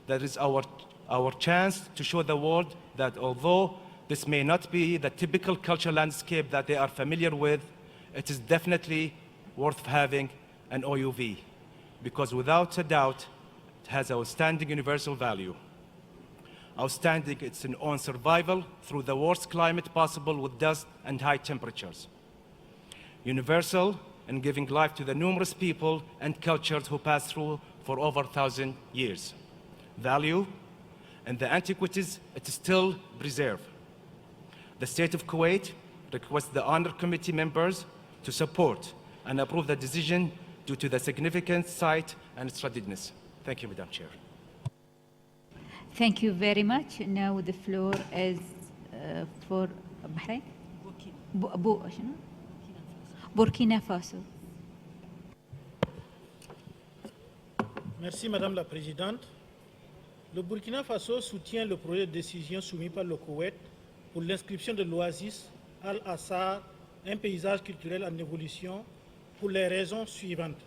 That is our chance to show the world that although this may not be the typical cultural landscape that they are familiar with, it is definitely worth having an OUV, because without a doubt, it has outstanding universal value. Outstanding its own survival through the worst climate possible with dust and high temperatures. Universal in giving life to the numerous people and cultures who passed through for over 1,000 years. Value, and the antiquities, it is still preserved. The State of Kuwait requests the Honor Committee members to support and approve the decision due to the significant site and its readiness. Thank you, Madam Chair. Thank you very much. Now the floor is for Bahrain. Burkina Faso. Merci, Madame la Présidente. Le Burkina Faso soutient le projet de décision soumis par le Koweït pour l'inscription de l'oasis Al-Ahsa, un paysage culturel en évolution, pour les raisons suivantes.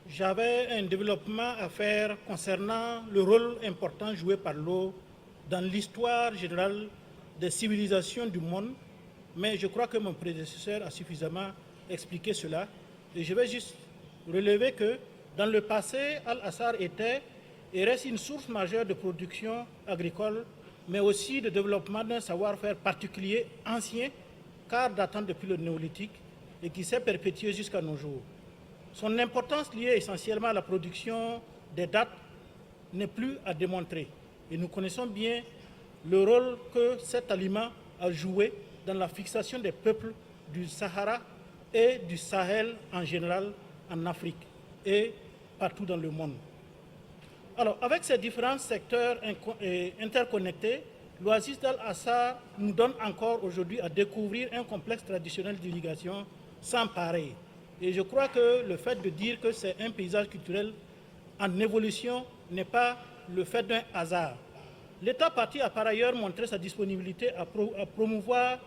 J'avais un développement à faire concernant le rôle important joué par l'eau dans l'histoire générale des civilisations du monde, mais je crois que mon prédécesseur a suffisamment expliqué cela. Et je vais juste relever que dans le passé, Al-Ahsa était et reste une source majeure de production agricole, mais aussi de développement d'un savoir-faire particulier ancien, car datant depuis le néolithique, et qui s'est perpétué jusqu'à nos jours. Son importance liée essentiellement à la production des dattes n'est plus à démontrer. Et nous connaissons bien le rôle que cet aliment a joué dans la fixation des peuples du Sahara et du Sahel en général en Afrique et partout dans le monde. Alors, avec ces différents secteurs interconnectés, l'oasis d'Al-Ahsa nous donne encore aujourd'hui à découvrir un complexe traditionnel d'irrigation sans pareil. Et je crois que le fait de dire que c'est un paysage culturel en évolution n'est pas le fait d'un hasard. L'État parti a par ailleurs montré sa disponibilité à promouvoir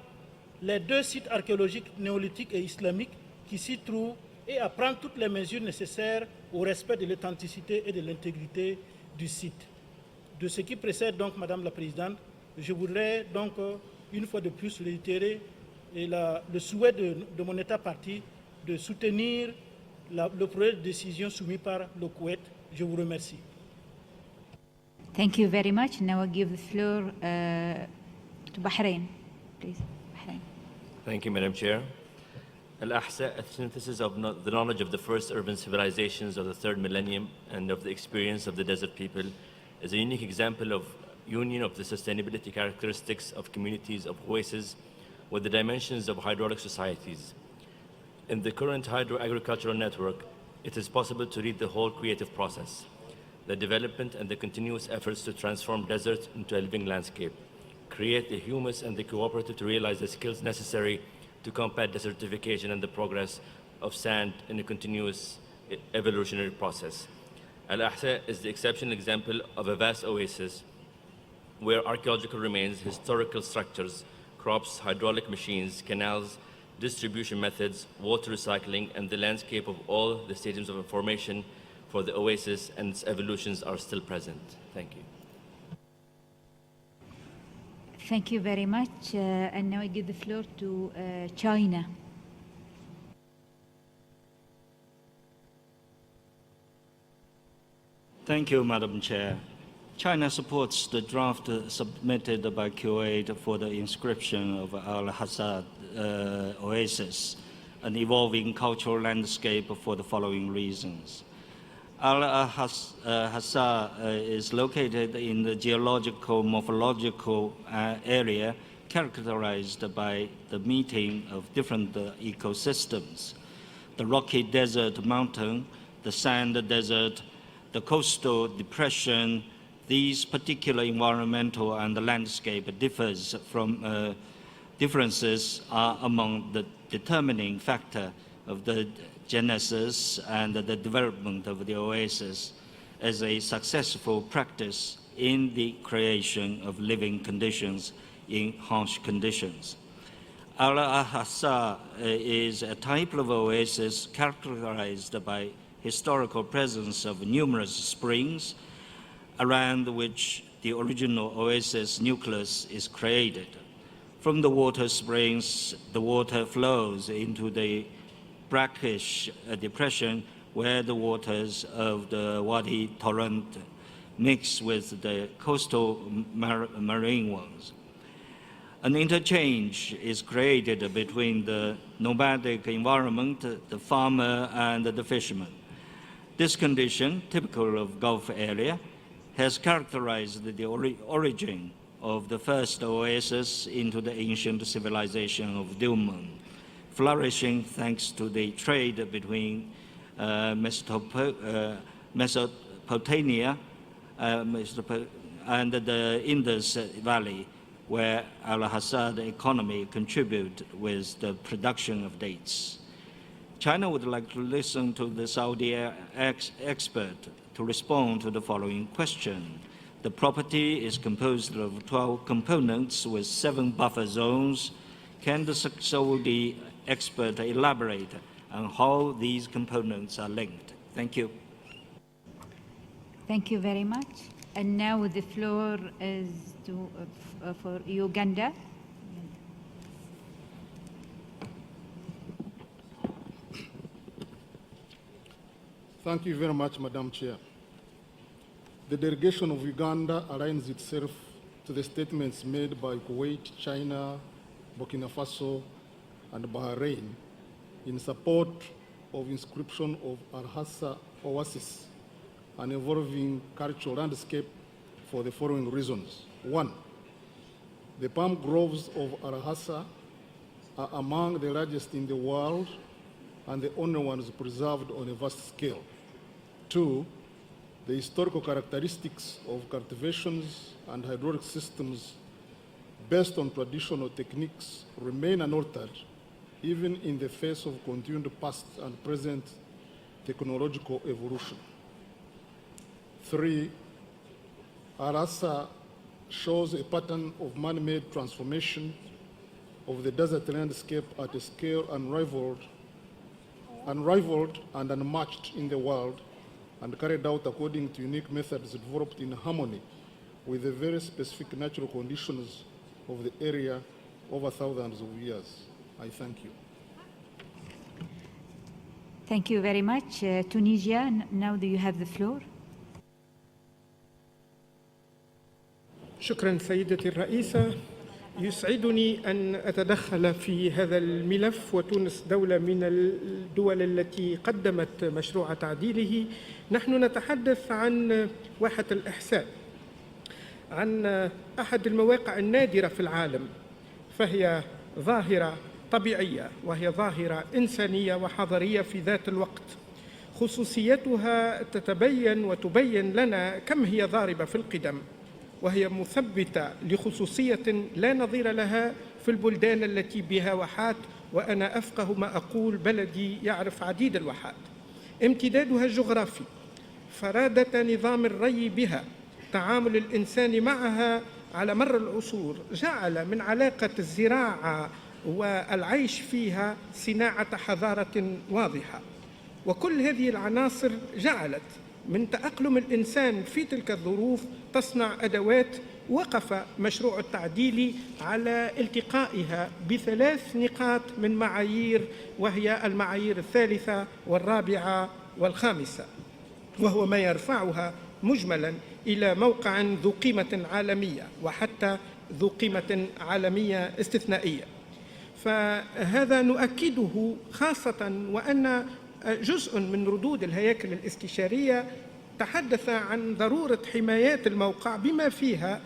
les 2 sites archéologiques néolithiques et islamiques qui s'y trouvent et à prendre toutes les mesures nécessaires au respect de l'authenticité et de l'intégrité du site. De ce qui précède donc, Madame la Présidente, je voudrais donc une fois de plus réitérer le souhait de mon État parti de soutenir le projet de décision soumis par le Koweït. Je vous remercie. Thank you very much. Now I give the floor to Bahrain, please. Bahrain. Thank you, Madam Chair. Al-Ahsa, a synthesis of the knowledge of the first urban civilizations of the 3rd millennium and of the experience of the desert people, is a unique example of union of the sustainability characteristics of communities of oases with the dimensions of hydraulic societies. In the current hydro-agricultural network, it is possible to read the whole creative process, the development and the continuous efforts to transform desert into a living landscape, create the humus and the cooperative to realize the skills necessary to combat desertification and the progress of sand in a continuous evolutionary process. Al-Ahsa is the exceptional example of a vast oasis where archaeological remains, historical structures, crops, hydraulic machines, canals, distribution methods, water recycling, and the landscape of all the stages of information for the oasis and its evolutions are still present. Thank you. Thank you very much. And now I give the floor to China. Thank you, Madam Chair. China supports the draft submitted by Kuwait for the inscription of Al-Ahsa Oasis, an evolving cultural landscape for the following reasons. Al-Ahsa is located in the geological morphological area characterized by the meeting of different ecosystems. The rocky desert mountain, the sand desert, the coastal depression. These particular environmental and the landscape differences are among the determining factor of the genesis and the development of the oasis as a successful practice in the creation of living conditions in harsh conditions. Al-Ahsa is a type of oasis characterized by historical presence of numerous springs around which the original oasis nucleus is created. From the water springs, the water flows into the brackish depression where the waters of the Wadi torrent mix with the coastal marine ones. An interchange is created between the nomadic environment, the farmer, and the fisherman. This condition, typical of Gulf area, has characterized the origin of the first oasis into the ancient civilization of Dilmun, flourishing thanks to the trade between Mesopotamia and the Indus Valley, where Al-Ahsa economy contributed with the production of dates. China would like to listen to the Saudi expert to respond to the following question. The property is composed of 12 components with 7 buffer zones. Can the Saudi expert elaborate on how these components are linked? Thank you. Thank you very much. And now the floor is for Uganda. Thank you very much, Madam Chair. The delegation of Uganda aligns itself to the statements made by Kuwait, China, Burkina Faso, and Bahrain in support of inscription of Al-Ahsa Oasis, an evolving cultural landscape for the following reasons. 1, the palm groves of Al-Ahsa are among the largest in the world and the only ones preserved on a vast scale. 2, the historical characteristics of cultivations and hydraulic systems based on traditional techniques remain unaltered, even in the face of continued past and present technological evolution. 3, Al-Ahsa shows a pattern of man-made transformation of the desert landscape at a scale unrivaled and unmatched in the world, and carried out according to unique methods developed in harmony with the very specific natural conditions of the area over thousands of years. I thank you. Thank you very much. Tunisia, now do you have the floor? شكرا سيدتي الرئيسة. يسعدني أن أتدخل في هذا الملف، وتونس دولة من الدول التي قدمت مشروع تعديله. نحن نتحدث عن واحة الإحساء، عن أحد المواقع النادرة في العالم، فهي ظاهرة طبيعية وهي ظاهرة إنسانية وحضارية في ذات الوقت. خصوصيتها تتبين وتبين لنا كم هي ضاربة في القدم، وهي مثبتة لخصوصية لا نظير لها في البلدان التي بها واحات، وأنا أفقه ما أقول بلدي يعرف عديد الواحات. امتدادها الجغرافي، فرادة نظام الري بها، تعامل الإنسان معها على مر العصور، جعل من علاقة الزراعة والعيش فيها صناعة حضارة واضحة. وكل هذه العناصر جعلت من تأقلم الإنسان في تلك الظروف تصنع أدوات وقف مشروع التعديل على التقائها ب3 نقاط من معايير، وهي المعايير الثالثة والرابعة والخامسة، وهو ما يرفعها مجملا إلى موقع ذو قيمة عالمية، وحتى ذو قيمة عالمية استثنائية. فهذا نؤكده خاصة وأن جزء من ردود الهياكل الاستشارية تحدث عن ضرورة حمايات الموقع بما فيها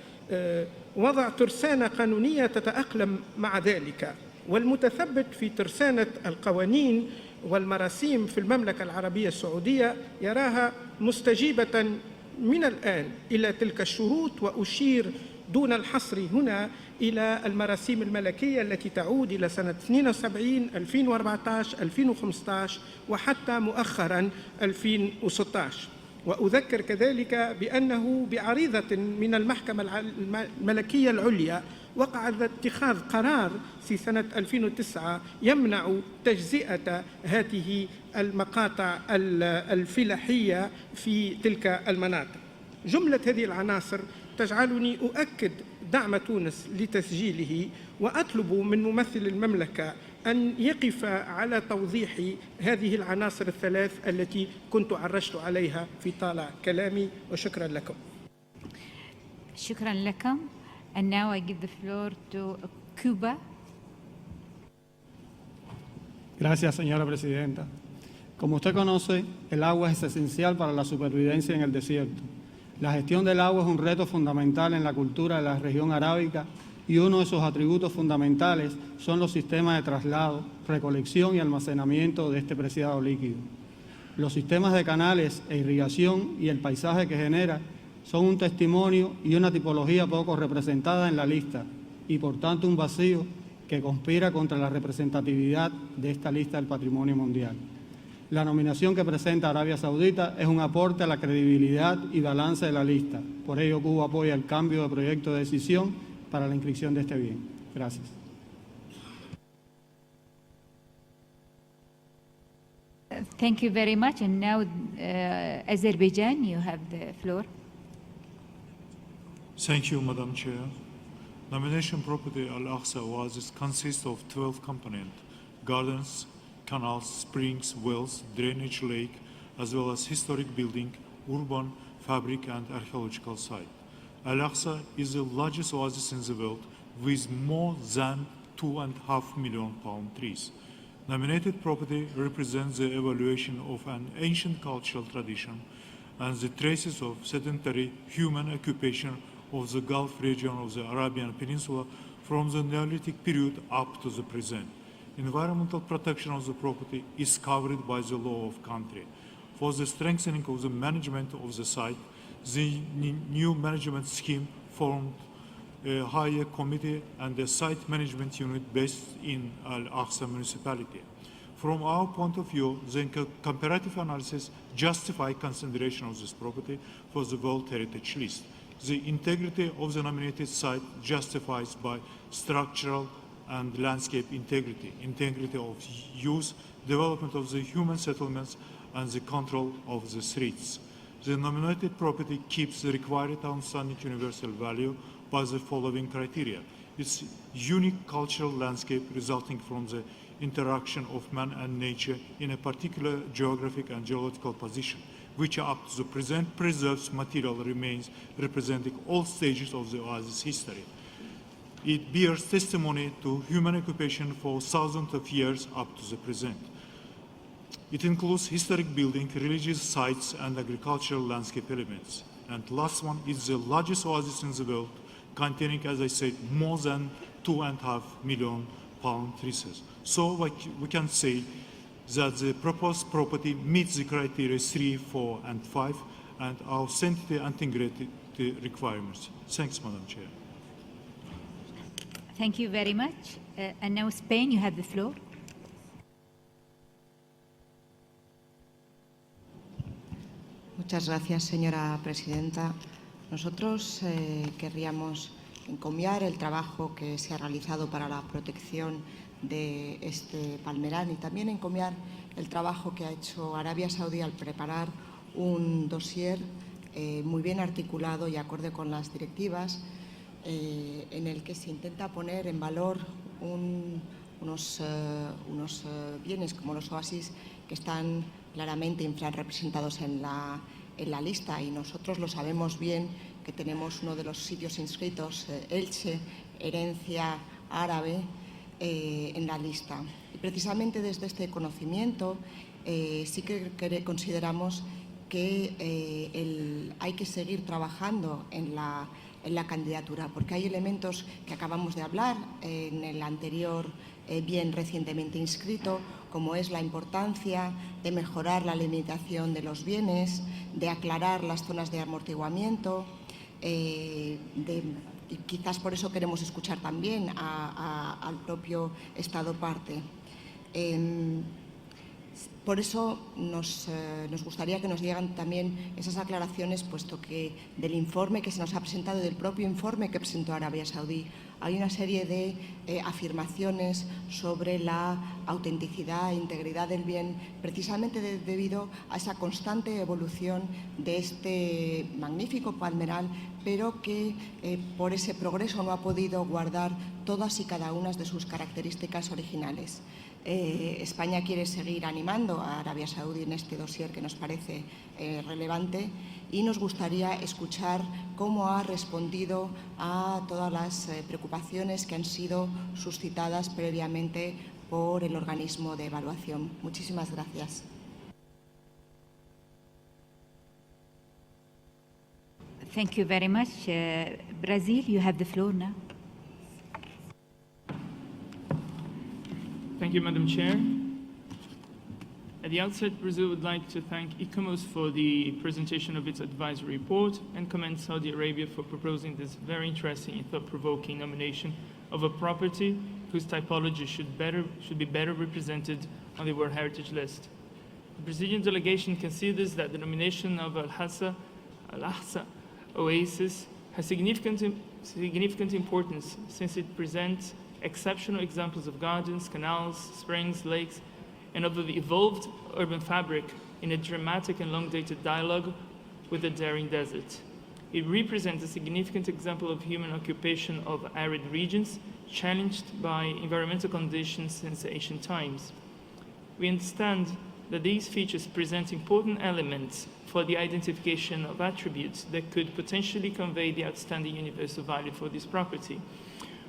وضع ترسانة قانونية تتأقلم مع ذلك. والمتثبت في ترسانة القوانين والمراسيم في المملكة العربية السعودية يراها مستجيبة من الآن إلى تلك الشروط، وأشير دون الحصر هنا إلى المراسيم الملكية التي تعود إلى سنة 72 2014 2015 وحتى مؤخرا 2016. وأذكر كذلك بأنه بعريضة من المحكمة الملكية العليا وقع اتخاذ قرار في سنة 2009 يمنع تجزئة هذه المقاطع الفلاحية في تلك المناطق. جملة هذه العناصر تجعلني أؤكد دعم تونس لتسجيله، وأطلب من ممثل المملكة أن يقف على توضيح هذه العناصر الثلاث التي كنت عرجت عليها في طالع كلامي، وشكرا لكم. شكرا لكم. And now I give the floor to Cuba. Gracias, señora presidenta. Como usted conoce, el agua es esencial para la supervivencia en el desierto. La gestión del agua es un reto fundamental en la cultura de la región arábica, y uno de sus atributos fundamentales son los sistemas de traslado, recolección y almacenamiento de este preciado líquido. Los sistemas de canales e irrigación y el paisaje que genera son un testimonio y una tipología poco representada en la lista, y por tanto un vacío que conspira contra la representatividad de esta lista del patrimonio mundial. La nominación que presenta Arabia Saudita es un aporte a la credibilidad y balance de la lista. Por ello, Cuba apoya el cambio de proyecto de decisión para la inscripción de este bien. Gracias. Thank you very much. And now, Azerbaijan, you have the floor. Thank you, Madam Chair. Nomination property Al-Ahsa Oasis consists of 12 components: gardens, canals, springs, wells, drainage lake, as well as historic building, urban, fabric, and archaeological site. Al-Ahsa is the largest oasis in the world with more than 2.5 million palm trees. Nominated property represents the evaluation of an ancient cultural tradition and the traces of sedentary human occupation of the Gulf region of the Arabian Peninsula from the Neolithic period up to the present. Environmental protection of the property is covered by the law of country. For the strengthening of the management of the site, the new management scheme formed a higher committee and a site management unit based in Al-Ahsa municipality. From our point of view, the comparative analysis justifies consideration of this property for the World Heritage List. The integrity of the nominated site justifies by structural and landscape integrity, integrity of use, development of the human settlements, and the control of the streets. The nominated property keeps the required outstanding universal value by the following criteria: its unique cultural landscape resulting from the interaction of man and nature in a particular geographic and geological position, which up to the present preserves material remains representing all stages of the oasis history. It bears testimony to human occupation for thousands of years up to the present. It includes historic building, religious sites, and agricultural landscape elements. And last one is the largest oasis in the world, containing, as I said, more than 2.5 million palm trees. So we can say that the proposed property meets the criteria 3, 4, and 5, and our sanctity and integrity requirements. Thanks, Madam Chair. Thank you very much. And now, Spain, you have the floor. Muchas gracias, señora presidenta. Nosotros querríamos encomiar el trabajo que se ha realizado para la protección de este palmeral y también encomiar el trabajo que ha hecho Arabia Saudí al preparar un dossier muy bien articulado y acorde con las directivas, en el que se intenta poner en valor unos bienes como los oasis que están claramente infrarrepresentados en la lista, y nosotros lo sabemos bien que tenemos uno de los sitios inscritos, Elche, herencia árabe, en la lista. Y precisamente desde este conocimiento sí que consideramos que hay que seguir trabajando en la candidatura, porque hay elementos que acabamos de hablar en el anterior bien recientemente inscrito, como es la importancia de mejorar la limitación de los bienes, de aclarar las zonas de amortiguamiento, y quizás por eso queremos escuchar también al propio Estado parte. Por eso nos gustaría que nos llegan también esas aclaraciones, puesto que del informe que se nos ha presentado y del propio informe que presentó Arabia Saudí hay una serie de afirmaciones sobre la autenticidad e integridad del bien, precisamente debido a esa constante evolución de este magnífico palmeral, pero que por ese progreso no ha podido guardar todas y cada una de sus características originales. España quiere seguir animando a Arabia Saudí en este dossier que nos parece relevante, y nos gustaría escuchar cómo ha respondido a todas las preocupaciones que han sido suscitadas previamente por el organismo de evaluación. Muchísimas gracias. Thank you very much. Brazil, you have the floor now. Thank you, Madam Chair. At the outset, Brazil would like to thank ICOMOS for the presentation of its advisory report and commend Saudi Arabia for proposing this very interesting and thought-provoking nomination of a property whose typology should be better represented on the World Heritage List. The Brazilian delegation considers that the nomination of Al-Ahsa Oasis has significant importance since it presents exceptional examples of gardens, canals, springs, lakes, and of the evolved urban fabric in a dramatic and long-dated dialogue with the daring desert. It represents a significant example of human occupation of arid regions challenged by environmental conditions since ancient times. We understand that these features present important elements for the identification of attributes that could potentially convey the outstanding universal value for this property.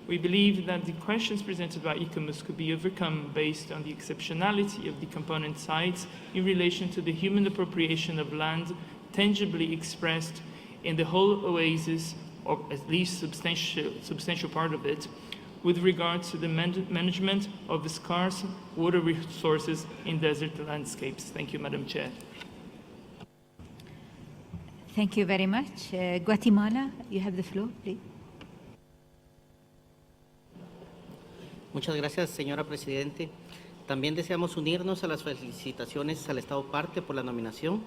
We believe that the questions presented by ICOMOS could be overcome based on the exceptionality of the component sites in relation to the human appropriation of land tangibly expressed in the whole oasis, or at least substantial part of it, with regard to the management of the scarce water resources in desert landscapes. Thank you, Madam Chair. Thank you very much. Guatemala, you have the floor, please. Muchas gracias, señora Presidente. También deseamos unirnos a las felicitaciones al Estado parte por la nominación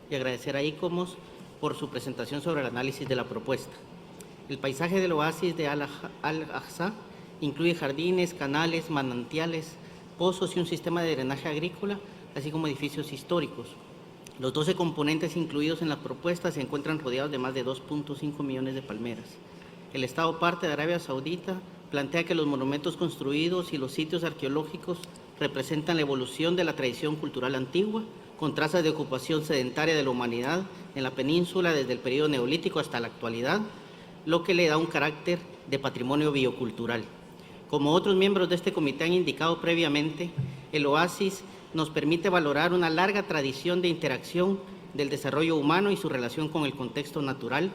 y agradecer a ICOMOS por su presentación sobre el análisis de la propuesta. El paisaje del oasis de Al-Ahsa incluye jardines, canales, manantiales, pozos y un sistema de drenaje agrícola, así como edificios históricos. Los 12 componentes incluidos en la propuesta se encuentran rodeados de más de 2.5 millones de palmeras. El Estado parte de Arabia Saudita plantea que los monumentos construidos y los sitios arqueológicos representan la evolución de la tradición cultural antigua, con trazas de ocupación sedentaria de la humanidad en la península desde el periodo neolítico hasta la actualidad, lo que le da un carácter de patrimonio biocultural. Como otros miembros de este comité han indicado previamente, el oasis nos permite valorar una larga tradición de interacción del desarrollo humano y su relación con el contexto natural,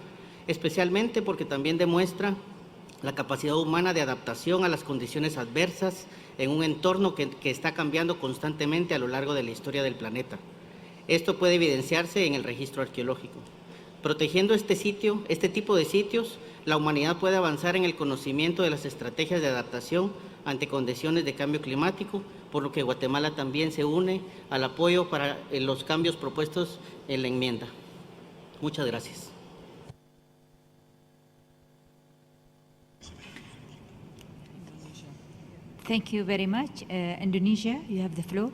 especialmente porque también demuestra la capacidad humana de adaptación a las condiciones adversas en un entorno que está cambiando constantemente a lo largo de la historia del planeta. Esto puede evidenciarse en el registro arqueológico. Protegiendo este tipo de sitios, la humanidad puede avanzar en el conocimiento de las estrategias de adaptación ante condiciones de cambio climático, por lo que Guatemala también se une al apoyo para los cambios propuestos en la enmienda. Muchas gracias. Thank you very much. Indonesia, you have the floor.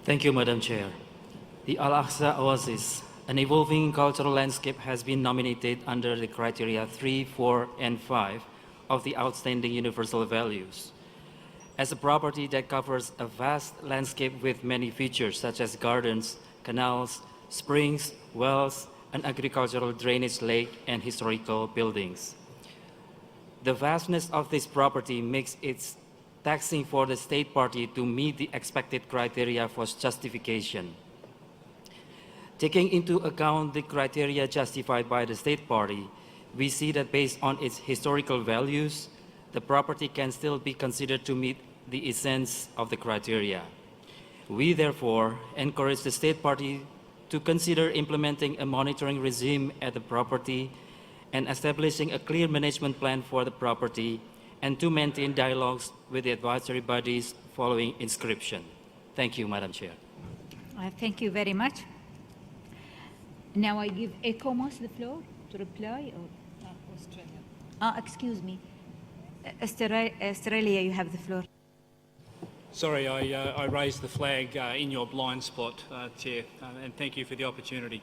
Thank you, Madam Chair. The Al-Ahsa Oasis, an evolving cultural landscape, has been nominated under the criteria 3, 4, and 5 of the Outstanding Universal Values. As a property that covers a vast landscape with many features such as gardens, canals, springs, wells, an agricultural drainage lake, and historical buildings. The vastness of this property makes it taxing for the state party to meet the expected criteria for justification. Taking into account the criteria justified by the state party, we see that based on its historical values, the property can still be considered to meet the essence of the criteria. We therefore encourage the state party to consider implementing a monitoring regime at the property and establishing a clear management plan for the property, and to maintain dialogues with the advisory bodies following inscription. Thank you, Madam Chair. Thank you very much. Now I give ICOMOS the floor to reply. Australia. Excuse me. Australia, you have the floor. Sorry, I raised the flag in your blind spot, Chair, and thank you for the opportunity.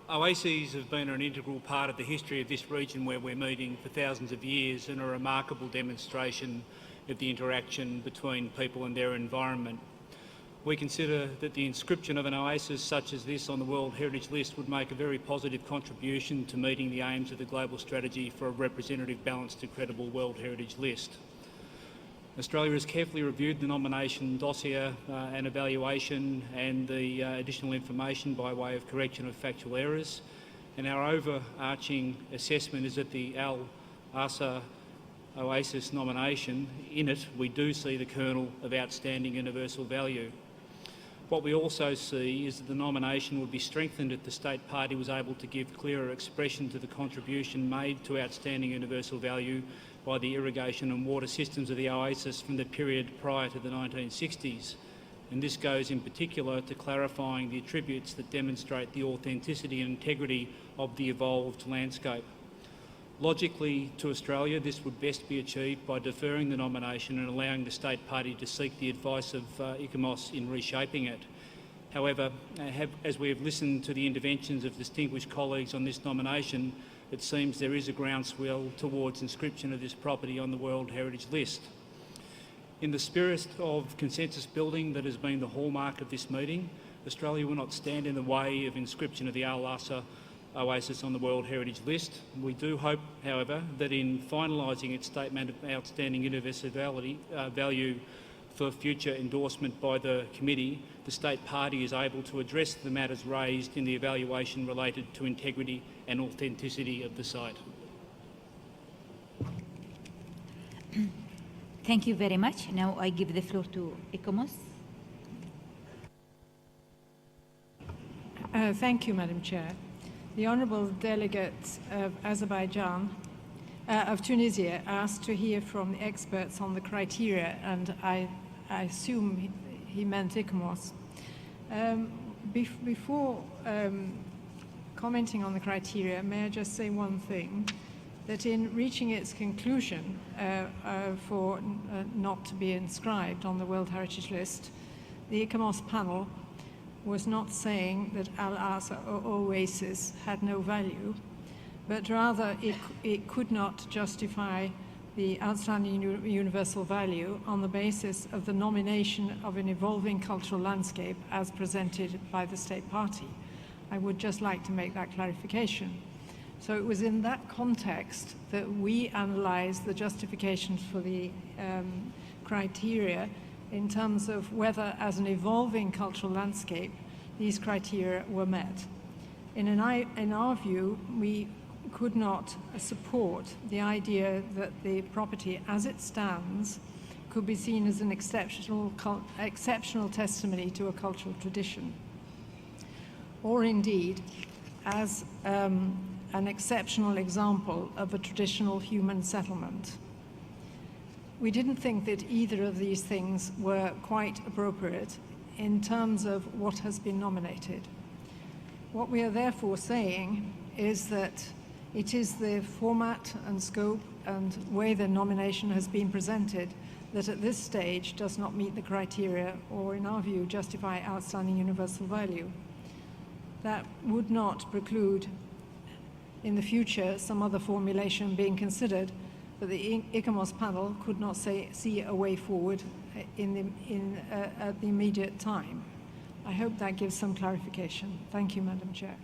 Oases have been an integral part of the history of this region where we're meeting for thousands of years, and a remarkable demonstration of the interaction between people and their environment. We consider that the inscription of an oasis such as this on the World Heritage List would make a very positive contribution to meeting the aims of the global strategy for a representative, balanced and credible World Heritage List. Australia has carefully reviewed the nomination dossier and evaluation and the additional information by way of correction of factual errors, and our overarching assessment is that the Al-Ahsa Oasis nomination, in it we do see the kernel of outstanding universal value. What we also see is that the nomination would be strengthened if the state party was able to give clearer expression to the contribution made to outstanding universal value by the irrigation and water systems of the oasis from the period prior to the 1960s, and this goes in particular to clarifying the attributes that demonstrate the authenticity and integrity of the evolved landscape. Logically, to Australia, this would best be achieved by deferring the nomination and allowing the state party to seek the advice of ICOMOS in reshaping it. However, as we have listened to the interventions of distinguished colleagues on this nomination, it seems there is a groundswell towards inscription of this property on the World Heritage List. In the spirit of consensus building that has been the hallmark of this meeting, Australia will not stand in the way of inscription of the Al-Ahsa Oasis on the World Heritage List. We do hope, however, that in finalising its statement of outstanding universality value for future endorsement by the committee, the state party is able to address the matters raised in the evaluation related to integrity and authenticity of the site. Thank you very much. Now I give the floor to ICOMOS. Thank you, Madam Chair. The Honourable Delegate of Tunisia asked to hear from the experts on the criteria, and I assume he meant ICOMOS. Before commenting on the criteria, may I just say one thing, that in reaching its conclusion for not to be inscribed on the World Heritage List, the ICOMOS panel was not saying that Al-Ahsa Oasis had no value, but rather it could not justify the outstanding universal value on the basis of the nomination of an evolving cultural landscape as presented by the state party. I would just like to make that clarification. So it was in that context that we analysed the justifications for the criteria in terms of whether, as an evolving cultural landscape, these criteria were met. In our view, we could not support the idea that the property as it stands could be seen as an exceptional testimony to a cultural tradition, or indeed as an exceptional example of a traditional human settlement. We didn't think that either of these things were quite appropriate in terms of what has been nominated. What we are therefore saying is that it is the format and scope and way the nomination has been presented that at this stage does not meet the criteria or, in our view, justify outstanding universal value. That would not preclude in the future some other formulation being considered, but the ICOMOS panel could not see a way forward at the immediate time. I hope that gives some clarification. Thank you, Madam Chair.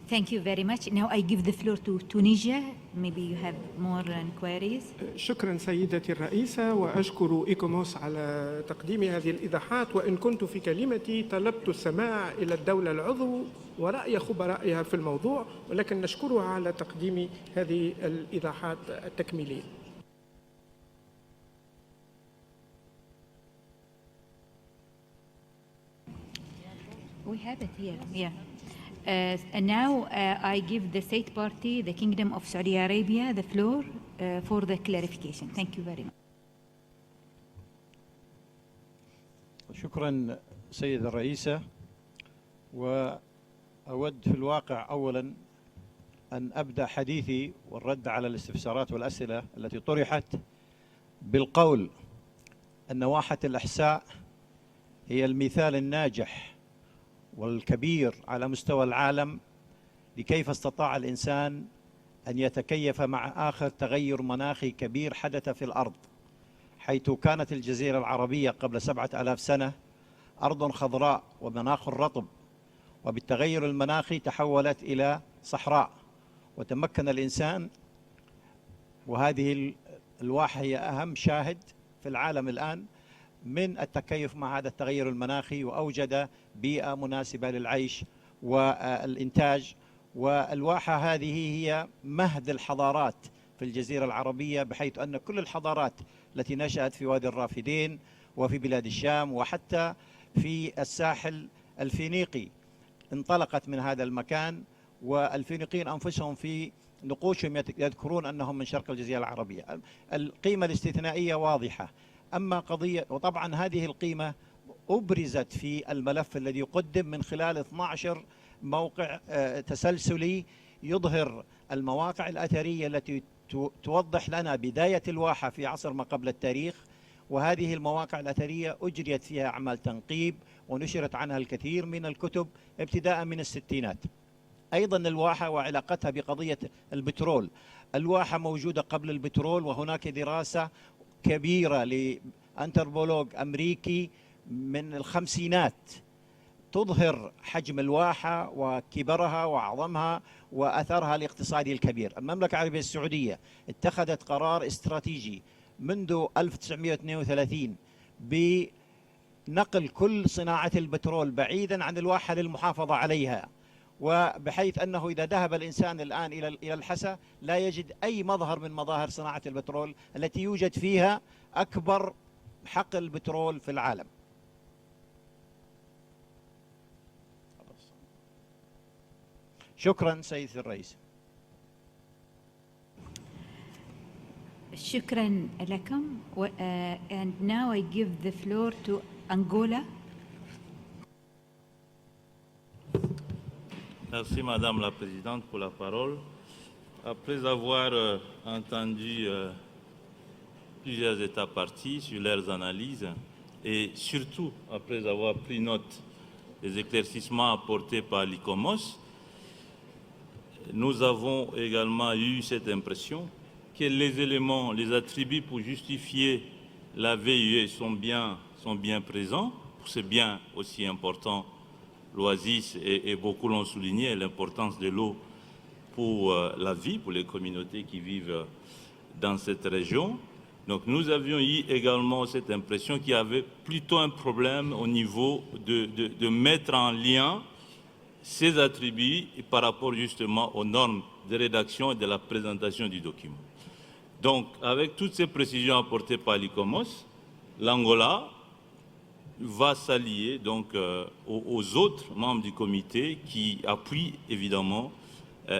Thank you very much. Now I give the floor to Tunisia. Maybe you have more inquiries. شكرا سيدتي الرئيسة، وأشكر إيكوموس على تقديم هذه الإيضاحات، وإن كنت في كلمتي طلبت السماع إلى الدولة العضو ورأي خبرائها في الموضوع، ولكن نشكرها على تقديم هذه الإيضاحات التكميلية. We have it here, yeah. And now I give the state party, the Kingdom of Saudi Arabia, the floor for the clarification. Thank you very much. شكرا سيدة الرئيسة، وأود في الواقع أولا أن أبدأ حديثي والرد على الاستفسارات والأسئلة التي طرحت بالقول أن واحة الأحساء هي المثال الناجح والكبير على مستوى العالم لكيف استطاع الإنسان أن يتكيف مع آخر تغير مناخي كبير حدث في الأرض، حيث كانت الجزيرة العربية قبل 7000 سنة أرض خضراء ومناخ رطب، وبالتغير المناخي تحولت إلى صحراء، وتمكن الإنسان، وهذه الواحة هي أهم شاهد في العالم الآن، من التكيف مع هذا التغير المناخي، وأوجد بيئة مناسبة للعيش والإنتاج. والواحة هذه هي مهد الحضارات في الجزيرة العربية، بحيث أن كل الحضارات التي نشأت في وادي الرافدين وفي بلاد الشام وحتى في الساحل الفينيقي انطلقت من هذا المكان، والفينيقيين أنفسهم في نقوشهم يذكرون أنهم من شرق الجزيرة العربية. القيمة الاستثنائية واضحة. أما قضية، وطبعا هذه القيمة أبرزت في الملف الذي قدم من خلال 12 موقع تسلسلي يظهر المواقع الأثرية التي توضح لنا بداية الواحة في عصر ما قبل التاريخ، وهذه المواقع الأثرية أجريت فيها أعمال تنقيب ونشرت عنها الكثير من الكتب ابتداء من الستينات. أيضا الواحة وعلاقتها بقضية البترول، الواحة موجودة قبل البترول، وهناك دراسة كبيرة لأنثروبولوج أمريكي من الخمسينات تظهر حجم الواحة وكبرها وعظمها وأثرها الاقتصادي الكبير. المملكة العربية السعودية اتخذت قرار استراتيجي منذ 1932 بنقل كل صناعة البترول بعيدا عن الواحة للمحافظة عليها، وبحيث أنه إذا ذهب الإنسان الآن إلى الحسا لا يجد أي مظهر من مظاهر صناعة البترول التي يوجد فيها أكبر حقل بترول في العالم. شكرا سيد الرئيس. شكرا لكم. And now I give the floor to Angola. Merci Madame la Présidente pour la parole. Après avoir entendu plusieurs États partis sur leurs analyses et surtout après avoir pris note des éclaircissements apportés par l'ICOMOS, nous avons également eu cette impression que les éléments, les attributs pour justifier la VUE sont bien présents. C'est bien aussi important l'Oasis, et beaucoup l'ont souligné, l'importance de l'eau pour la vie, pour les communautés qui vivent dans cette région. Donc nous avions eu également cette impression qu'il y avait plutôt un problème au niveau de mettre en lien ces attributs par rapport justement aux normes de rédaction et de la présentation du document. Donc, avec toutes ces précisions apportées par l'ICOMOS, l'Angola va s'allier donc aux autres membres du comité qui appuient évidemment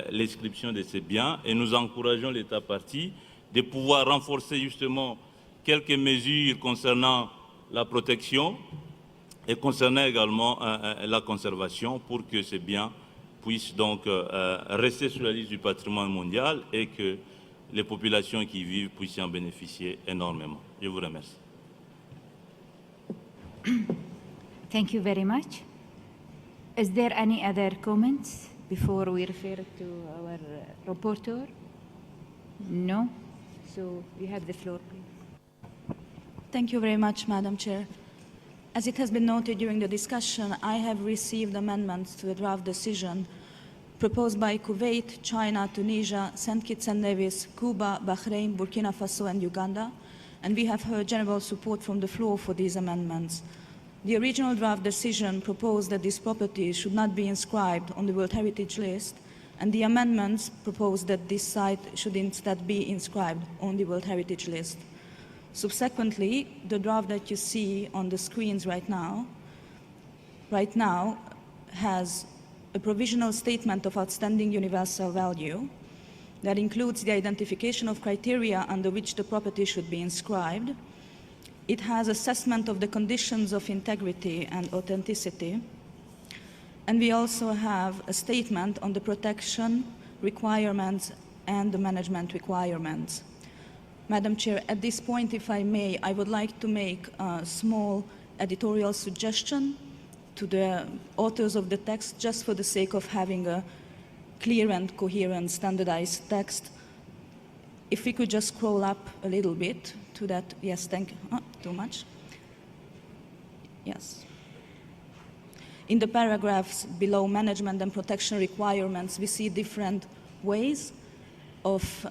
l'inscription de ces biens, et nous encourageons l'État parti de pouvoir renforcer justement quelques mesures concernant la protection et concernant également la conservation pour que ces biens puissent donc rester sur la liste du patrimoine mondial et que les populations qui y vivent puissent en bénéficier énormément. Je vous remercie. Thank you very much. Is there any other comments before we refer to our reporter? No? So you have the floor, please. Thank you very much, Madam Chair. As it has been noted during the discussion, I have received amendments to the draft decision proposed by Kuwait, China, Tunisia, St. Kitts and Nevis, Cuba, Bahrain, Burkina Faso, and Uganda, and we have heard general support from the floor for these amendments. The original draft decision proposed that this property should not be inscribed on the World Heritage List, and the amendments proposed that this site should instead be inscribed on the World Heritage List. Subsequently, the draft that you see on the screens right now has a provisional statement of outstanding universal value that includes the identification of criteria under which the property should be inscribed. It has assessment of the conditions of integrity and authenticity. And we also have a statement on the protection requirements and the management requirements. Madam Chair, at this point, if I may, I would like to make a small editorial suggestion to the authors of the text, just for the sake of having a clear and coherent standardized text. If we could just scroll up a little bit to that. Yes, thank you. Oh, too much. Yes. In the paragraphs below management and protection requirements, we see different ways of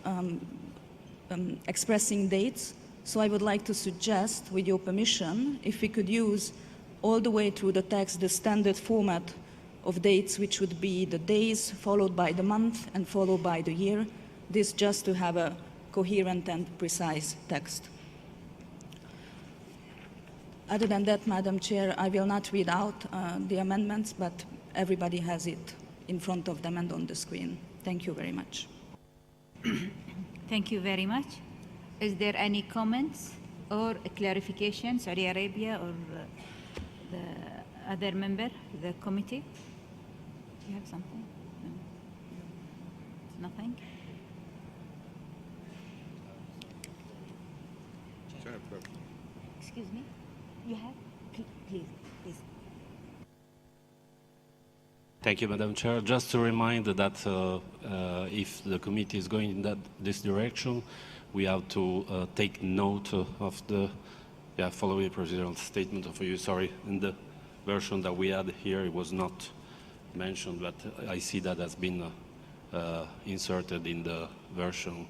expressing dates. So I would like to suggest, with your permission, if we could use all the way through the text the standard format of dates, which would be the days followed by the month and followed by the year, this just to have a coherent and precise text. Other than that, Madam Chair, I will not read out the amendments, but everybody has it in front of them and on the screen. Thank you very much. Thank you very much. Is there any comments or a clarification, Saudi Arabia or Other member of the committee? You have something? No. Nothing? Excuse me? You have? Please. Thank you, Madam Chair. Just to remind that if the committee is going in this direction, we have to take note of the following procedural statement of you. Sorry, in the version that we had here, it was not mentioned, but I see that has been inserted in the version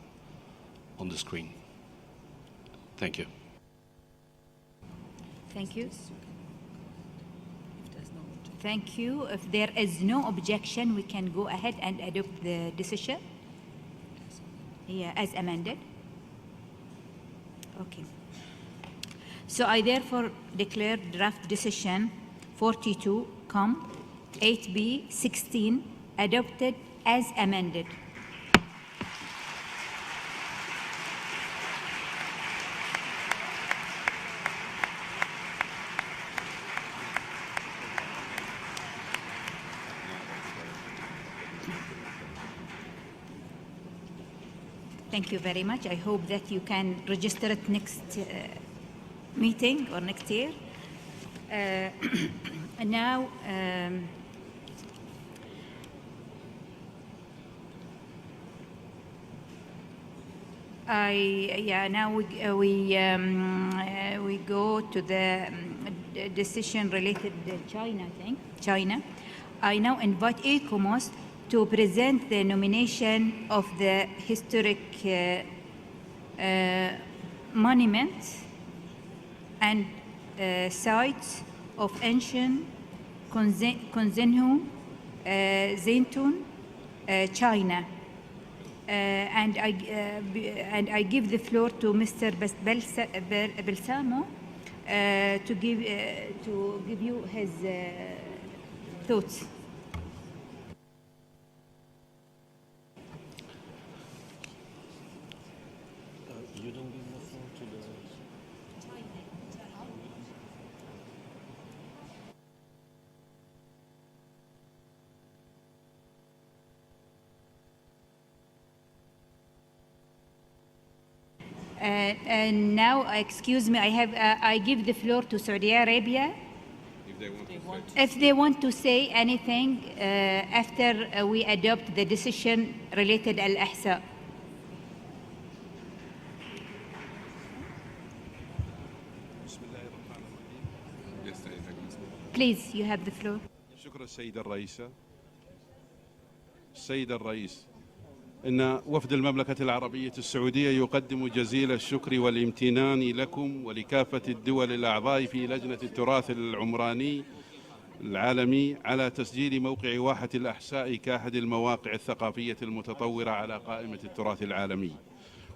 on the screen. Thank you. Thank you. Thank you. If there is no objection, we can go ahead and adopt the decision. Yeah, as amended. Okay. So I therefore declare draft decision 42, 8B, 16 adopted as amended. Thank you very much. I hope that you can register it next meeting or next year. And now, now we go to the decision related to China. I think China. I now invite ECOMOS to present the nomination of the historic monuments and sites of ancient Quanzhou, Zentun, China. And I give the floor to Mr. Balsamo to give you his thoughts. You don't give the floor to the... And now, excuse me, I give the floor to Saudi Arabia. If they want to say anything after we adopt the decision related Al-Ahsa. Please, you have the floor. شكرا السيدة الرئيسة. السيد الرئيس، إن وفد المملكة العربية السعودية يقدم جزيل الشكر والامتنان لكم ولكافة الدول الأعضاء في لجنة التراث العمراني العالمي على تسجيل موقع واحة الأحساء كأحد المواقع الثقافية المتطورة على قائمة التراث العالمي.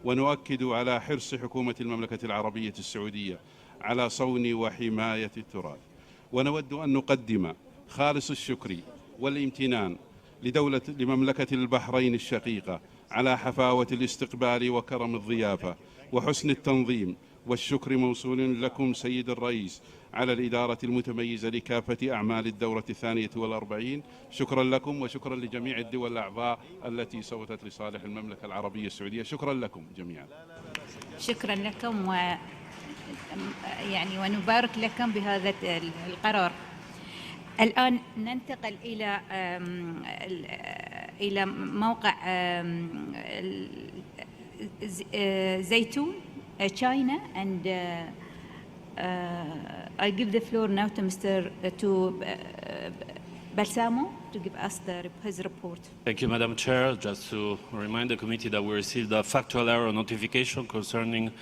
ونؤكد على حرص حكومة المملكة العربية السعودية على صون وحماية التراث. ونود أن نقدم خالص الشكر والامتنان لمملكة البحرين الشقيقة على حفاوة الاستقبال وكرم الضيافة وحسن التنظيم، والشكر موصول لكم سيد الرئيس على الإدارة المتميزة لكافة أعمال الدورة 42. شكرا لكم وشكرا لجميع الدول الأعضاء التي صوتت لصالح المملكة العربية السعودية. شكرا لكم جميعا. شكرا لكم ونبارك لكم بهذا القرار. الآن ننتقل إلى موقع زيتون China, and I give the floor now to Balsamo to give us his report. Thank you, Madam Chair. Just to remind the committee that we received a factual error notification concerning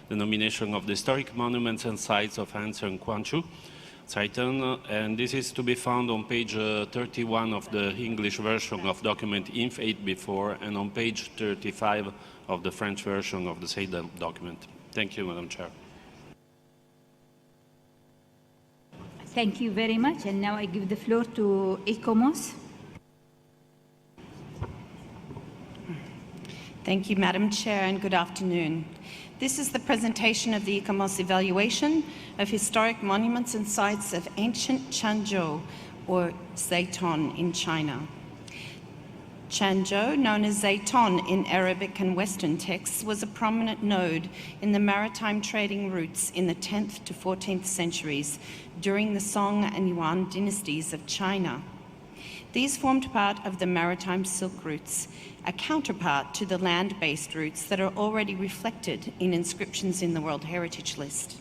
the nomination of the historic monuments and sites of ancient Quanzhou, and this is to be found on page 31 of the English version of document INF 8B4 and on page 35 of the French version of the same document. Thank you, Madam Chair. Thank you very much. And now I give the floor to ECOMOS. Thank you, Madam Chair, and good afternoon. This is the presentation of the ICOMOS evaluation of historic monuments and sites of ancient Quanzhou, or Zayton, in China. Quanzhou, known as Zayton in Arabic and Western texts, was a prominent node in the maritime trading routes in the 10th to 14th centuries during the Song and Yuan dynasties of China. These formed part of the maritime silk routes, a counterpart to the land-based routes that are already reflected in inscriptions in the World Heritage List.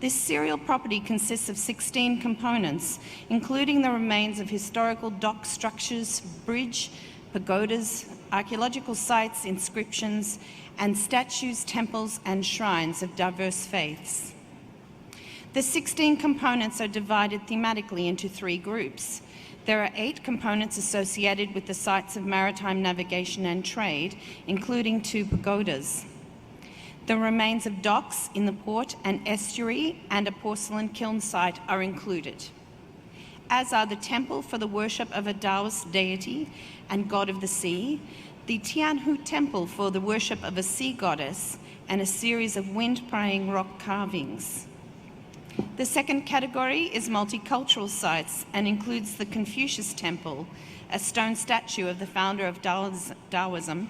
This serial property consists of 16 components, including the remains of historical dock structures, bridge, pagodas, archaeological sites, inscriptions, and statues, temples, and shrines of diverse faiths. The 16 components are divided thematically into 3 groups. There are 8 components associated with the sites of maritime navigation and trade, including 2 pagodas. The remains of docks in the port and estuary and a porcelain kiln site are included, as are the temple for the worship of a Taoist deity and god of the sea, the Tianhu temple for the worship of a sea goddess, and a series of wind-praying rock carvings. The second category is multicultural sites and includes the Confucius Temple, a stone statue of the founder of Taoism,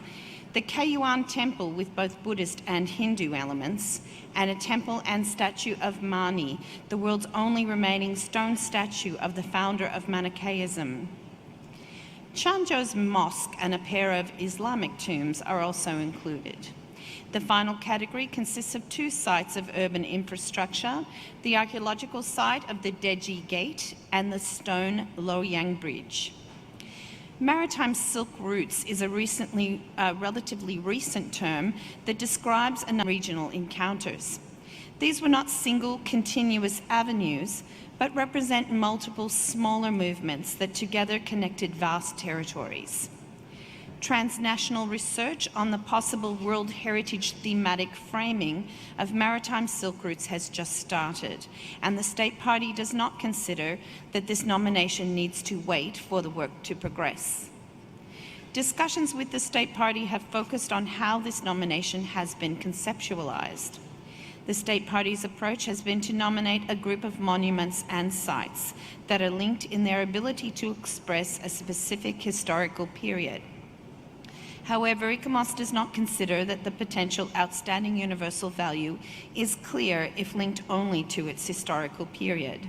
the Kayuan Temple with both Buddhist and Hindu elements, and a temple and statue of Mani, the world's only remaining stone statue of the founder of Manichaeism. Quanzhou's mosque and a pair of Islamic tombs are also included. The final category consists of 2 sites of urban infrastructure, the archaeological site of the Deji Gate and the stone Luoyang Bridge. Maritime silk routes is a relatively recent term that describes regional encounters. These were not single continuous avenues, but represent multiple smaller movements that together connected vast territories. Transnational research on the possible World Heritage thematic framing of maritime silk routes has just started, and the State Party does not consider that this nomination needs to wait for the work to progress. Discussions with the State Party have focused on how this nomination has been conceptualized. The State Party's approach has been to nominate a group of monuments and sites that are linked in their ability to express a specific historical period. However, ICOMOS does not consider that the potential outstanding universal value is clear if linked only to its historical period.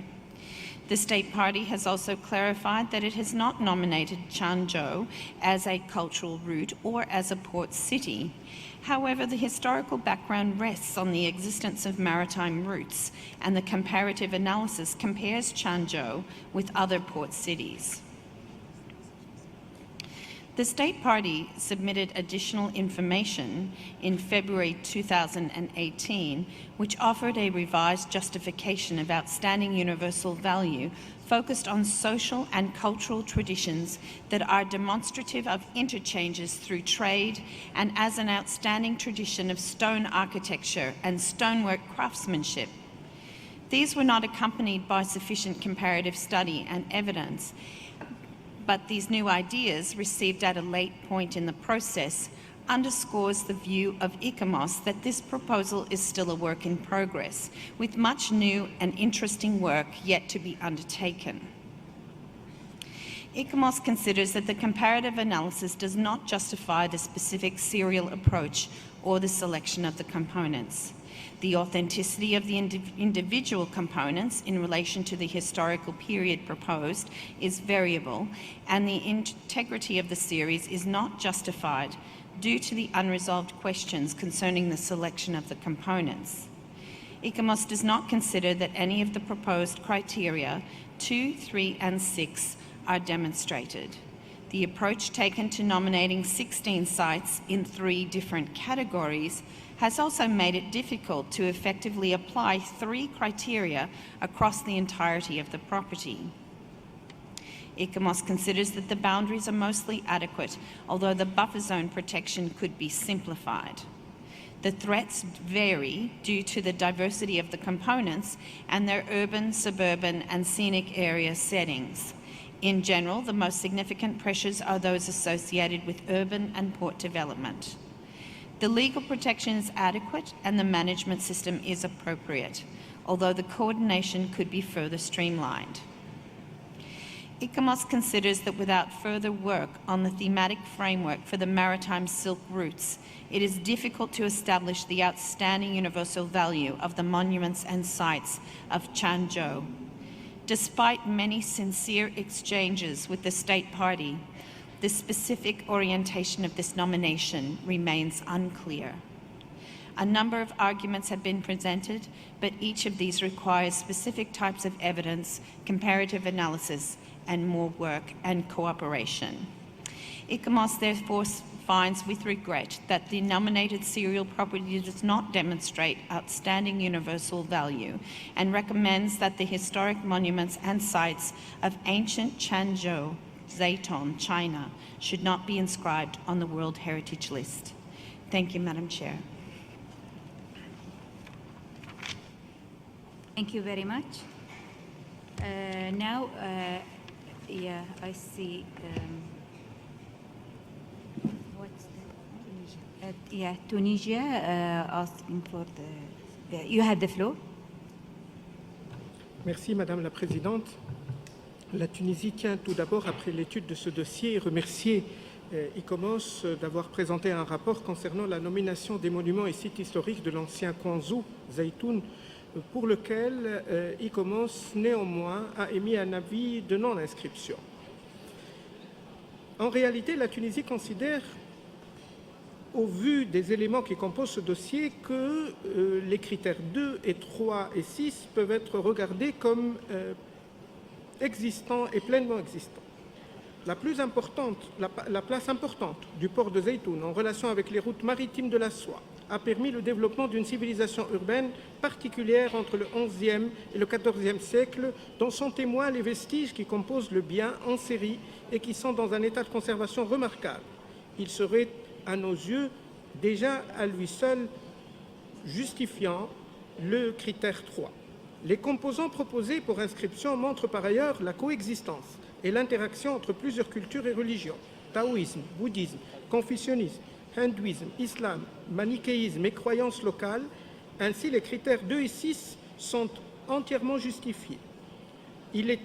The State Party has also clarified that it has not nominated Quanzhou as a cultural route or as a port city. However, the historical background rests on the existence of maritime routes, and the comparative analysis compares Quanzhou with other port cities. The State Party submitted additional information in February 2018, which offered a revised justification of outstanding universal value focused on social and cultural traditions that are demonstrative of interchanges through trade and as an outstanding tradition of stone architecture and stonework craftsmanship. These were not accompanied by sufficient comparative study and evidence, but these new ideas, received at a late point in the process, underscores the view of ICOMOS that this proposal is still a work in progress, with much new and interesting work yet to be undertaken. ICOMOS considers that the comparative analysis does not justify the specific serial approach or the selection of the components. The authenticity of the individual components in relation to the historical period proposed is variable, and the integrity of the series is not justified due to the unresolved questions concerning the selection of the components. ICOMOS does not consider that any of the proposed criteria 2, 3, and 6 are demonstrated. The approach taken to nominating 16 sites in 3 different categories has also made it difficult to effectively apply 3 criteria across the entirety of the property. ICOMOS considers that the boundaries are mostly adequate, although the buffer zone protection could be simplified. The threats vary due to the diversity of the components and their urban, suburban, and scenic area settings. In general, the most significant pressures are those associated with urban and port development. The legal protection is adequate and the management system is appropriate, although the coordination could be further streamlined. ICOMOS considers that without further work on the thematic framework for the maritime silk routes, it is difficult to establish the outstanding universal value of the monuments and sites of Quanzhou. Despite many sincere exchanges with the state party, the specific orientation of this nomination remains unclear. A number of arguments have been presented, but each of these requires specific types of evidence, comparative analysis, and more work and cooperation. ICOMOS therefore finds with regret that the nominated serial property does not demonstrate outstanding universal value and recommends that the historic monuments and sites of ancient Quanzhou, Zhejiang, China, should not be inscribed on the World Heritage List. Thank you, Madam Chair. Thank you very much. Now, yeah, I see. What's the Tunisia asking for the. You have the floor. Merci, Madame la Présidente. La Tunisie tient tout d'abord, après l'étude de ce dossier, remercier ICOMOS d'avoir présenté un rapport concernant la nomination des monuments et sites historiques de l'ancien Quanzhou, Zaytoun, pour lequel ICOMOS néanmoins a émis un avis de non-inscription. En réalité, la Tunisie considère, au vu des éléments qui composent ce dossier, que les critères 2 et 3 et 6 peuvent être regardés comme existants et pleinement existants. La place importante du port de Zaytoun en relation avec les routes maritimes de la soie a permis le développement d'une civilisation urbaine particulière entre le XIe et le XIVe siècle, dont sont témoins les vestiges qui composent le bien en série et qui sont dans un état de conservation remarquable. Il serait, à nos yeux, déjà à lui seul justifiant le critère 3. Les composants proposés pour inscription montrent par ailleurs la coexistence et l'interaction entre plusieurs cultures et religions, taoïsme, bouddhisme, confucianisme, hindouisme, islam, manichéisme et croyances locales. Ainsi, les critères 2 et 6 sont entièrement justifiés. Il est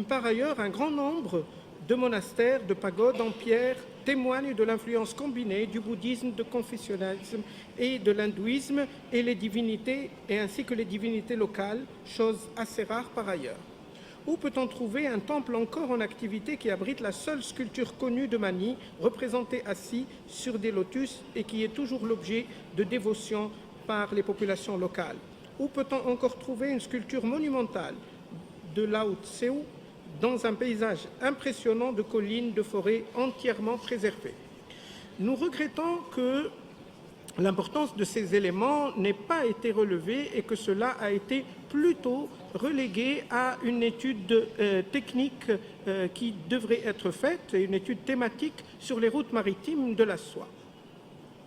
par ailleurs un grand nombre de monastères, de pagodes en pierre témoignent de l'influence combinée du bouddhisme, du confucianisme et de l'hindouisme et les divinités, et ainsi que les divinités locales, chose assez rare par ailleurs. Où peut-on trouver un temple encore en activité qui abrite la seule sculpture connue de Mani, représentée assis sur des lotus et qui est toujours l'objet de dévotion par les populations locales? Où peut-on encore trouver une sculpture monumentale de Lao Tseu dans un paysage impressionnant de collines, de forêts entièrement préservées? Nous regrettons que l'importance de ces éléments n'ait pas été relevée et que cela a été plutôt relégué à une étude technique qui devrait être faite, une étude thématique sur les routes maritimes de la soie.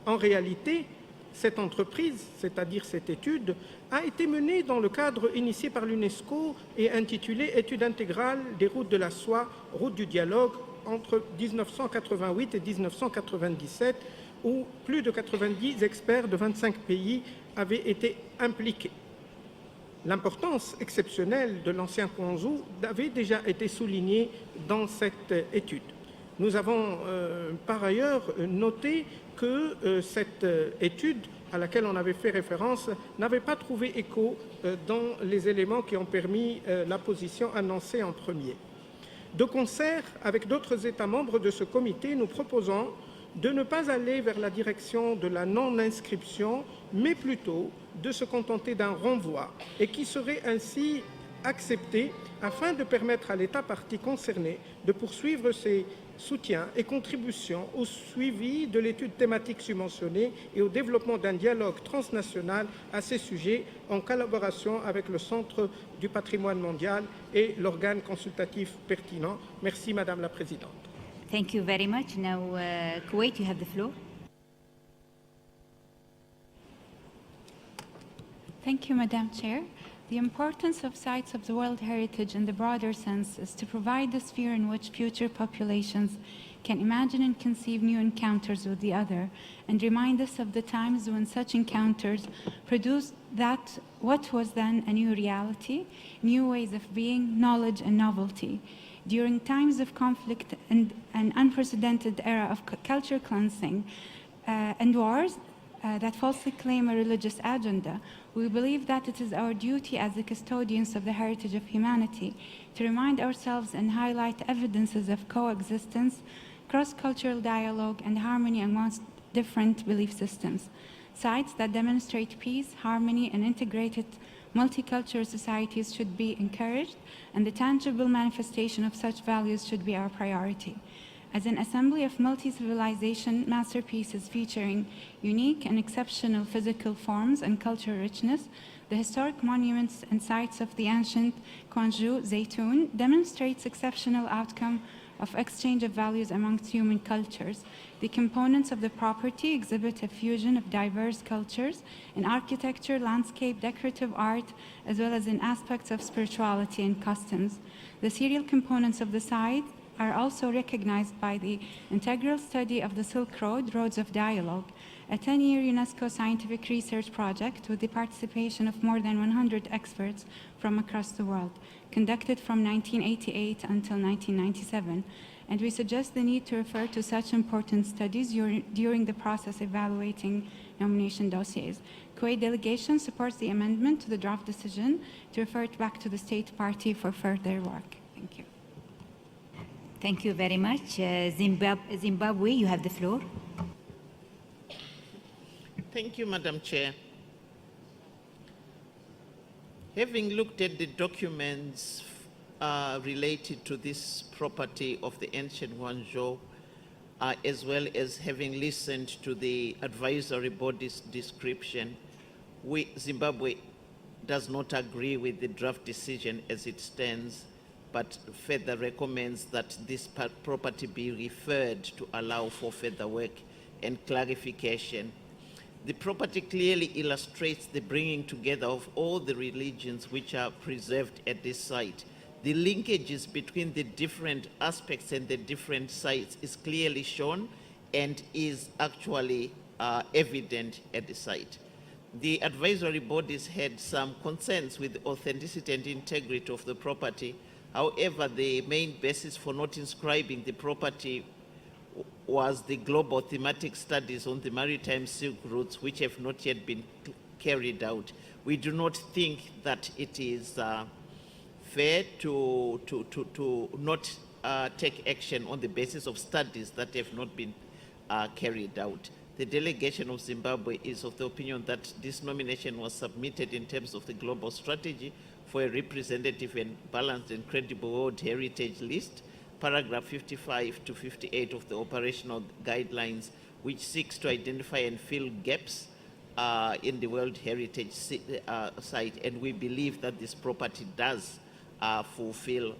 En réalité, cette entreprise, c'est-à-dire cette étude, a été menée dans le cadre initié par l'UNESCO et intitulé « Étude intégrale des routes de la soie, route du dialogue » entre 1988 et 1997, où plus de 90 experts de 25 pays avaient été impliqués. L'importance exceptionnelle de l'ancien Quanzhou avait déjà été soulignée dans cette étude. Nous avons par ailleurs noté que cette étude à laquelle on avait fait référence n'avait pas trouvé écho dans les éléments qui ont permis la position annoncée en premier. De concert avec d'autres États membres de ce comité, nous proposons de ne pas aller vers la direction de la non-inscription, mais plutôt de se contenter d'un renvoi et qui serait ainsi accepté afin de permettre à l'État partie concerné de poursuivre ses soutiens et contributions au suivi de l'étude thématique subventionnée et au développement d'un dialogue transnational à ces sujets en collaboration avec le Centre du patrimoine mondial et l'organe consultatif pertinent. Merci Madame la Présidente. Thank you very much. Now, Kuwait, you have the floor. Thank you, Madam Chair. The importance of sites of the World Heritage in the broader sense is to provide the sphere in which future populations can imagine and conceive new encounters with the other, and remind us of the times when such encounters produced that what was then a new reality, new ways of being, knowledge, and novelty. During times of conflict and an unprecedented era of culture cleansing and wars that falsely claim a religious agenda, we believe that it is our duty as the custodians of the heritage of humanity to remind ourselves and highlight evidences of coexistence, cross-cultural dialogue, and harmony amongst different belief systems. Sites that demonstrate peace, harmony, and integrated multicultural societies should be encouraged, and the tangible manifestation of such values should be our priority. As an assembly of multi-civilization masterpieces featuring unique and exceptional physical forms and cultural richness, the historic monuments and sites of the ancient Quanzhou Zaytun demonstrates exceptional outcome of exchange of values amongst human cultures. The components of the property exhibit a fusion of diverse cultures in architecture, landscape, decorative art, as well as in aspects of spirituality and customs. The serial components of the site are also recognized by the integral study of the Silk Road, Roads of Dialogue, a 10-year UNESCO scientific research project with the participation of more than 100 experts from across the world, conducted from 1988 until 1997. And we suggest the need to refer to such important studies during the process evaluating nomination dossiers. Kuwait delegation supports the amendment to the draft decision to refer it back to the state party for further work. Thank you. Thank you very much. Zimbabwe, you have the floor. Thank you, Madam Chair. Having looked at the documents related to this property of the ancient Quanzhou, as well as having listened to the advisory body's description, Zimbabwe does not agree with the draft decision as it stands, but further recommends that this property be referred to allow for further work and clarification. The property clearly illustrates the bringing together of all the religions which are preserved at this site. The linkages between the different aspects and the different sites is clearly shown and is actually evident at the site. The advisory bodies had some concerns with the authenticity and integrity of the property. However, the main basis for not inscribing the property was the global thematic studies on the maritime silk routes, which have not yet been carried out. We do not think that it is fair to not take action on the basis of studies that have not been carried out. The delegation of Zimbabwe is of the opinion that this nomination was submitted in terms of the global strategy for a representative and balanced and credible World Heritage List, paragraph 55 to 58 of the operational guidelines, which seeks to identify and fill gaps in the World Heritage site. And we believe that this property does fulfill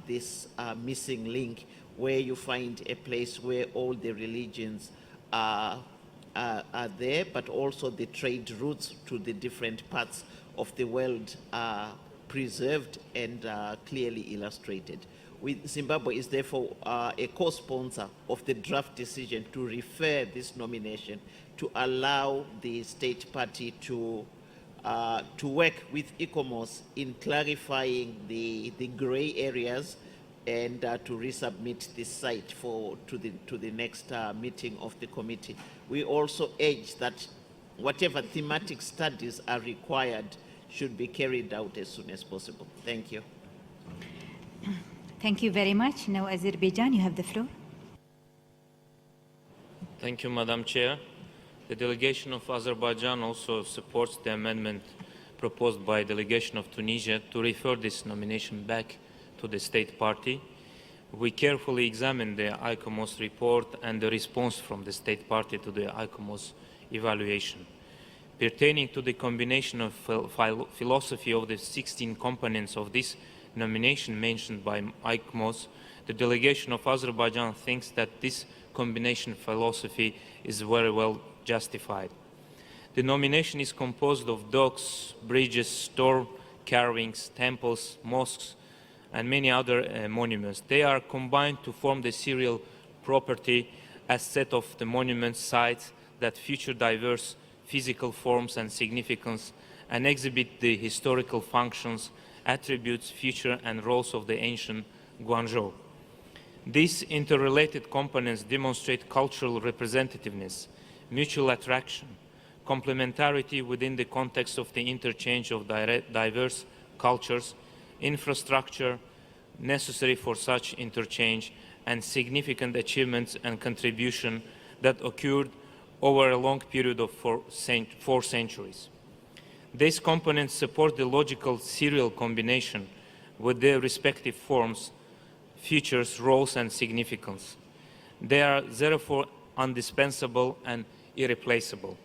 this missing link, where you find a place where all the religions are there, but also the trade routes to the different parts of the world are preserved and clearly illustrated. Zimbabwe is therefore a co-sponsor of the draft decision to refer this nomination to allow the state party to work with ICOMOS in clarifying the gray areas and to resubmit this site to the next meeting of the committee. We also urge that whatever thematic studies are required should be carried out as soon as possible. Thank you. Thank you very much. Now, Azerbaijan, you have the floor. Thank you, Madam Chair. The delegation of Azerbaijan also supports the amendment proposed by the delegation of Tunisia to refer this nomination back to the state party. We carefully examined the ICOMOS report and the response from the state party to the ICOMOS evaluation. Pertaining to the combination of philosophy of the 16 components of this nomination mentioned by ICOMOS, the delegation of Azerbaijan thinks that this combination philosophy is very well justified. The nomination is composed of docks, bridges, storm carvings, temples, mosques, and many other monuments. They are combined to form the serial property as set of the monument sites that feature diverse physical forms and significance and exhibit the historical functions, attributes, features, and roles of the ancient Quanzhou. These interrelated components demonstrate cultural representativeness, mutual attraction, complementarity within the context of the interchange of diverse cultures, infrastructure necessary for such interchange, and significant achievements and contribution that occurred over a long period of 4 centuries. These components support the logical serial combination with their respective forms, features, roles, and significance. They are therefore indispensable and irreplaceable.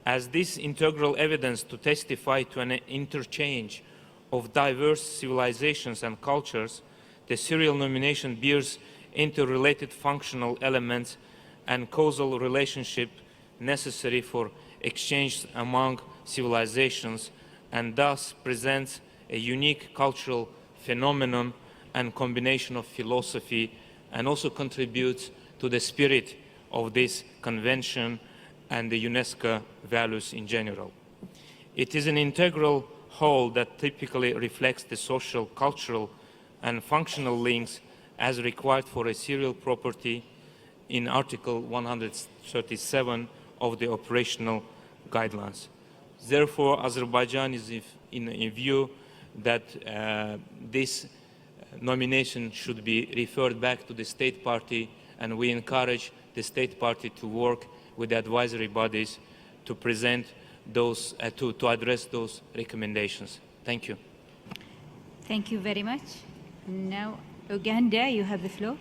As this integral evidence to testify to an interchange of diverse civilizations and cultures, the serial nomination bears interrelated functional elements and causal relationship necessary for exchange among civilizations, and thus presents a unique cultural phenomenon and combination of philosophy, and also contributes to the spirit of this convention and the UNESCO values in general. It is an integral whole that typically reflects the social, cultural, and functional links as required for a serial property in Article 137 of the operational guidelines. Therefore, Azerbaijan is in view that this nomination should be referred back to the state party, and we encourage the state party to work with the advisory bodies to present those, to address those recommendations. Thank you. Thank you very much. Now, Uganda, you have the floor.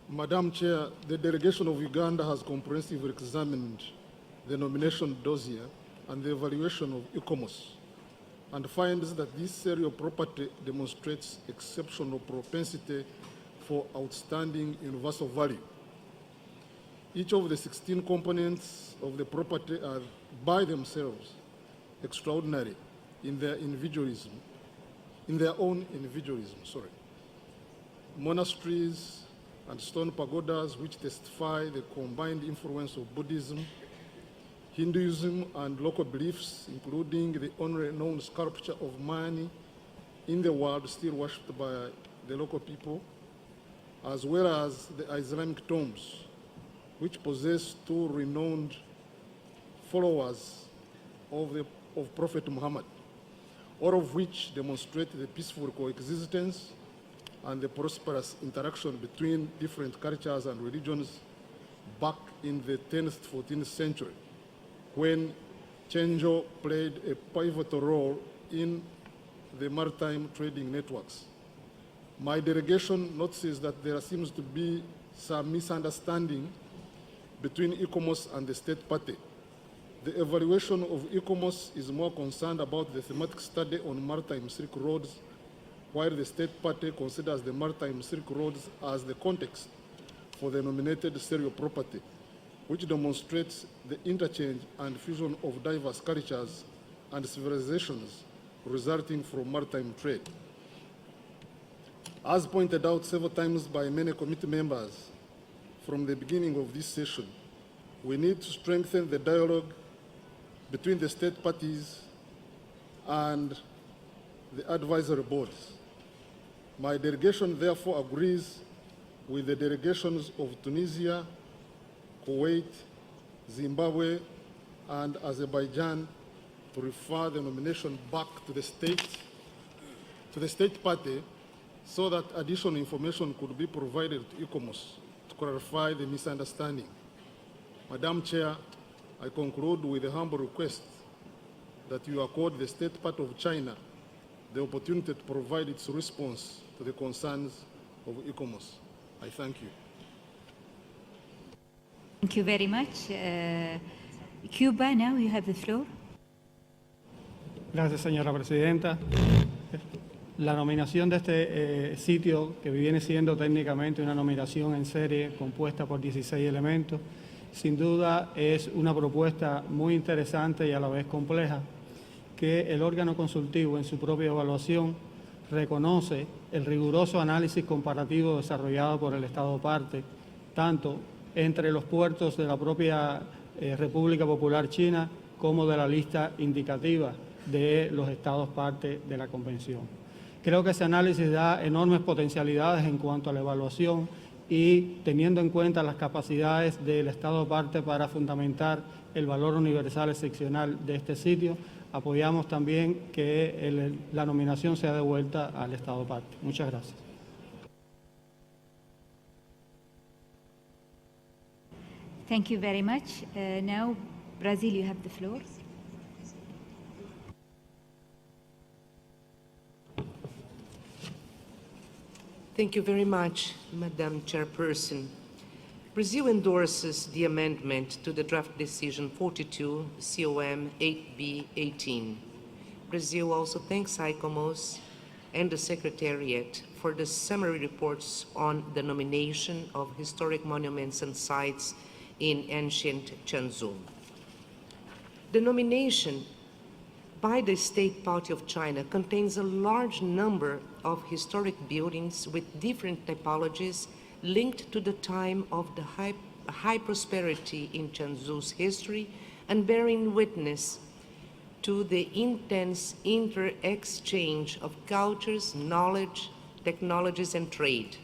Madam Chair, the delegation of Uganda has comprehensively examined the nomination dossier and the evaluation of ICOMOS, and finds that this serial property demonstrates exceptional propensity for outstanding universal value. Each of the 16 components of the property are by themselves extraordinary in their individualism, in their own individualism, Monasteries and stone pagodas which testify the combined influence of Buddhism, Hinduism, and local beliefs, including the only known sculpture of Mani in the world still worshipped by the local people, as well as the Islamic tombs, which possess two renowned followers of Prophet Muhammad, all of which demonstrate the peaceful coexistence and the prosperous interaction between different cultures and religions back in the 10th, 14th century, when Quanzhou played a pivotal role in the maritime trading networks. My delegation notices that there seems to be some misunderstanding between ICOMOS and the state party. The evaluation of ICOMOS is more concerned about the thematic study on maritime Silk Roads, while the state party considers the maritime Silk Roads as the context for the nominated serial property, which demonstrates the interchange and fusion of diverse cultures and civilizations resulting from maritime trade. As pointed out several times by many committee members from the beginning of this session, we need to strengthen the dialogue between the state parties and the advisory boards. My delegation therefore agrees with the delegations of Tunisia, Kuwait, Zimbabwe, and Azerbaijan to refer the nomination back to the state party, so that additional information could be provided to ICOMOS to clarify the misunderstanding. Madam Chair, I conclude with a humble request that you accord the state party of China the opportunity to provide its response to the concerns of ICOMOS. I thank you. Thank you very much. Cuba, now you have the floor. Gracias, señora presidenta. La nominación de este sitio, que viene siendo técnicamente una nominación en serie compuesta por 16 elementos, sin duda es una propuesta muy interesante y a la vez compleja. que el órgano consultivo en su propia evaluación reconoce el riguroso análisis comparativo desarrollado por el Estado parte, tanto entre los puertos de la propia República Popular China como de la lista indicativa de los Estados parte de la Convención. Creo que ese análisis da enormes potencialidades en cuanto a la evaluación y teniendo en cuenta las capacidades del Estado parte para fundamentar el valor universal excepcional de este sitio, apoyamos también que la nominación sea devuelta al Estado parte. Muchas gracias. Thank you very much. Now, Brazil, you have the floor. Thank you very much, Madam Chairperson. Brazil endorses the amendment to the draft decision 42 COM 8B18. Brazil also thanks ICOMOS and the Secretariat for the summary reports on the nomination of historic monuments and sites in ancient Quanzhou. The nomination by the State Party of China contains a large number of historic buildings with different typologies linked to the time of the high prosperity in Quanzhou's history and bearing witness to the intense inter-exchange of cultures, knowledge, technologies, and trade.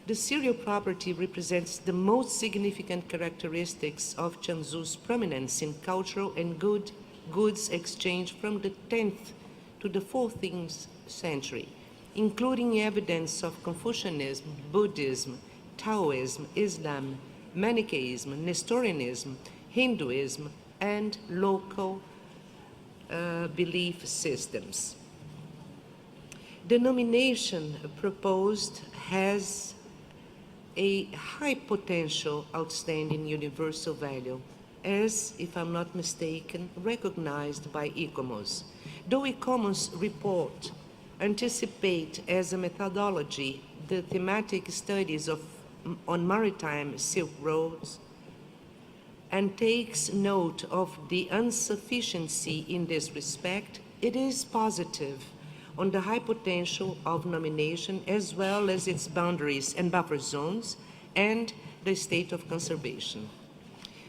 The serial property represents the most significant characteristics of Quanzhou's prominence in cultural and goods exchange from the 10th to the 14th century, including evidence of Confucianism, Buddhism, Taoism, Islam, Manichaeism, Nestorianism, Hinduism, and local belief systems. The nomination proposed has a high potential outstanding universal value, as, if I'm not mistaken, recognized by ICOMOS. Though ICOMOS report anticipate as a methodology the thematic studies on maritime Silk Roads and takes note of the insufficiency in this respect, it is positive on the high potential of nomination as well as its boundaries and buffer zones and the state of conservation.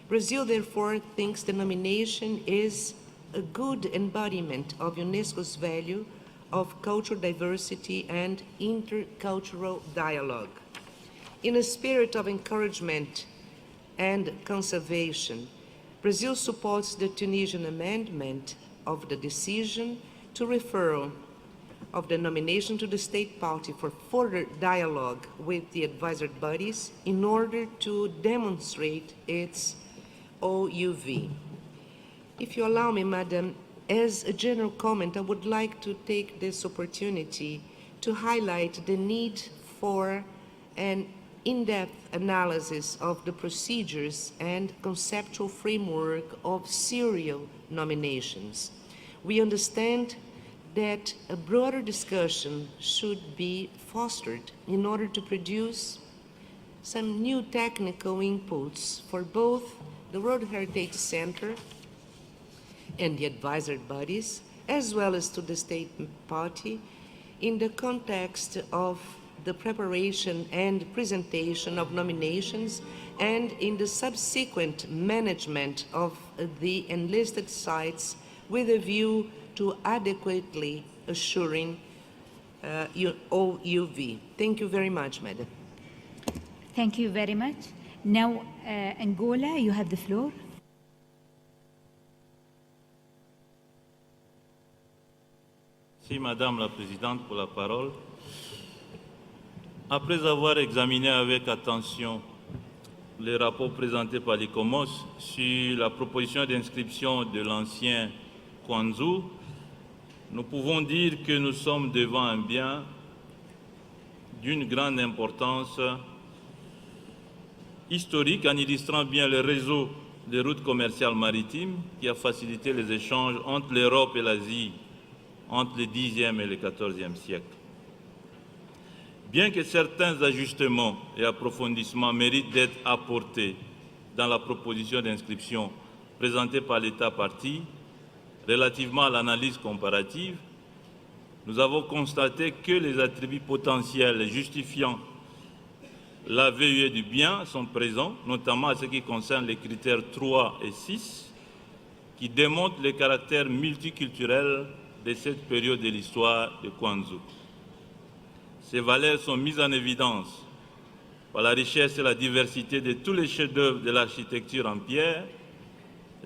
Brazil, therefore, thinks the nomination is a good embodiment of UNESCO's value of cultural diversity and intercultural dialogue. In a spirit of encouragement and conservation, Brazil supports the Tunisian amendment of the decision to referral of the nomination to the State Party for further dialogue with the advisory bodies in order to demonstrate its OUV. If you allow me, Madam, as a general comment, I would like to take this opportunity to highlight the need for an in-depth analysis of the procedures and conceptual framework of serial nominations. We understand that a broader discussion should be fostered in order to produce some new technical inputs for both the World Heritage Center and the advisory bodies, as well as to the State Party, in the context of the preparation and presentation of nominations and in the subsequent management of the enlisted sites with a view to adequately assuring OUV. Thank you very much, Madam. Thank you very much. Now, Angola, you have the floor. Merci, Madame la Présidente, pour la parole. Après avoir examiné avec attention les rapports présentés par l'ICOMOS sur la proposition d'inscription de l'ancien Quanzhou, nous pouvons dire que nous sommes devant un bien d'une grande importance historique en illustrant bien le réseau des routes commerciales maritimes qui a facilité les échanges entre l'Europe et l'Asie entre le Xe et le XIVe siècle. Bien que certains ajustements et approfondissements méritent d'être apportés dans la proposition d'inscription présentée par l'État partie, relativement à l'analyse comparative, nous avons constaté que les attributs potentiels justifiant la VUE du bien sont présents, notamment en ce qui concerne les critères 3 et 6, qui démontrent le caractère multiculturel de cette période de l'histoire de Quanzhou. Ces valeurs sont mises en évidence par la richesse et la diversité de tous les chefs-d'œuvre de l'architecture en pierre,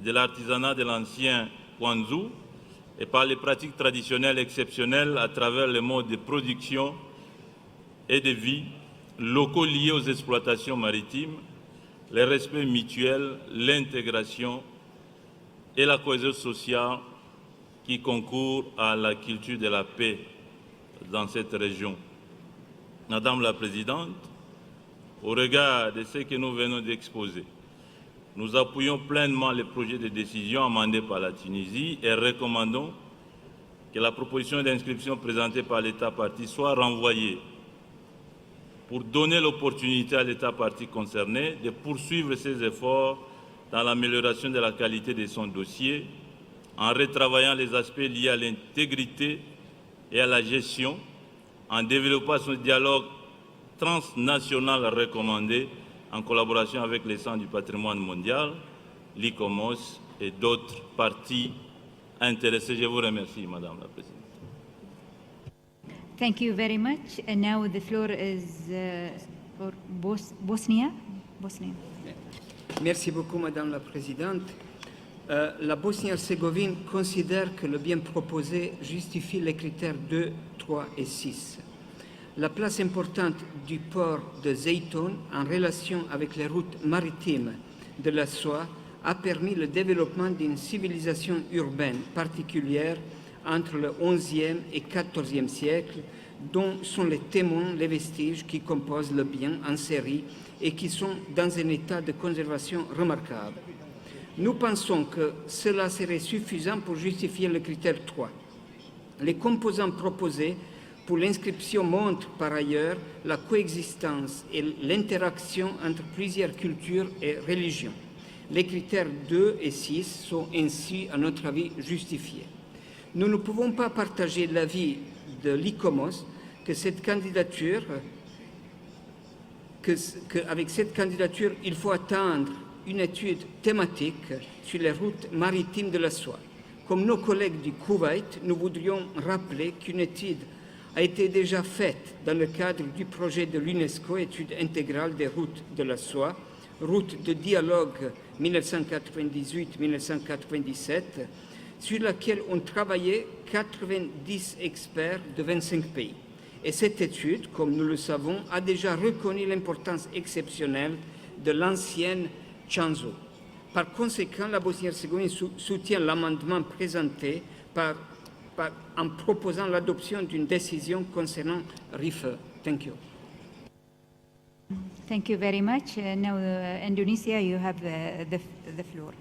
de l'artisanat de l'ancien Quanzhou et par les pratiques traditionnelles exceptionnelles à travers les modes de production et de vie locaux liés aux exploitations maritimes, le respect mutuel, l'intégration et la cohésion sociale qui concourent à la culture de la paix dans cette région. Madame la Présidente, au regard de ce que nous venons d'exposer, nous appuyons pleinement les projets de décision amendés par la Tunisie et recommandons que la proposition d'inscription présentée par l'État partie soit renvoyée pour donner l'opportunité à l'État partie concerné de poursuivre ses efforts dans l'amélioration de la qualité de son dossier en retravaillant les aspects liés à l'intégrité et à la gestion, en développant son dialogue transnational recommandé en collaboration avec les Centres du patrimoine mondial, l'ICOMOS et d'autres parties intéressées. Je vous remercie, Madame la Présidente. Thank you very much. And now the floor is for Bosnia. Merci beaucoup, Madame la Présidente. La Bosnie-Herzégovine considère que le bien proposé justifie les critères 2, 3 et 6. La place importante du port de Zeytoun en relation avec les routes maritimes de la soie a permis le développement d'une civilisation urbaine particulière entre le XIe et XIVe siècle, dont sont les témoins les vestiges qui composent le bien en série et qui sont dans un état de conservation remarquable. Nous pensons que cela serait suffisant pour justifier le critère 3. Les composants proposés pour l'inscription montrent par ailleurs la coexistence et l'interaction entre plusieurs cultures et religions. Les critères 2 et 6 sont ainsi, à notre avis, justifiés. Nous ne pouvons pas partager l'avis de l'ICOMOS qu'avec cette candidature, il faut attendre une étude thématique sur les routes maritimes de la soie. Comme nos collègues du Koweït, nous voudrions rappeler qu'une étude a été déjà faite dans le cadre du projet de l'UNESCO, étude intégrale des routes de la soie, route de dialogue 1998-1997, sur laquelle ont travaillé 90 experts de 25 pays. Et cette étude, comme nous le savons, a déjà reconnu l'importance exceptionnelle de l'ancienne Quanzhou. Par conséquent, la Bosnie-Herzégovine soutient l'amendement présenté en proposant l'adoption d'une décision concernant RIFE. Thank you. Thank you very much. Now, Indonesia, you have the floor.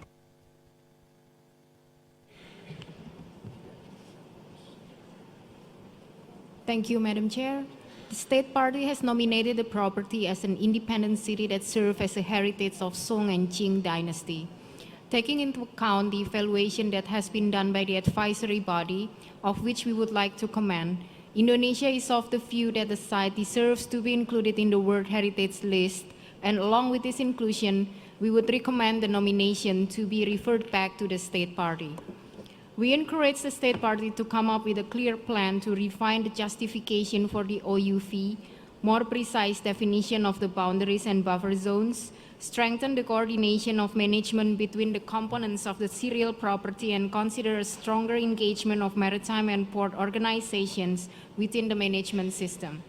Thank you, Madam Chair. The State Party has nominated the property as an independent city that serves as a heritage of Song and Qing dynasty. Taking into account the evaluation that has been done by the advisory body, of which we would like to commend, Indonesia is of the view that the site deserves to be included in the World Heritage List, and along with this inclusion, we would recommend the nomination to be referred back to the State Party. We encourage the State Party to come up with a clear plan to refine the justification for the OUV, more precise definition of the boundaries and buffer zones, strengthen the coordination of management between the components of the serial property, and consider a stronger engagement of maritime and port organizations within the management system.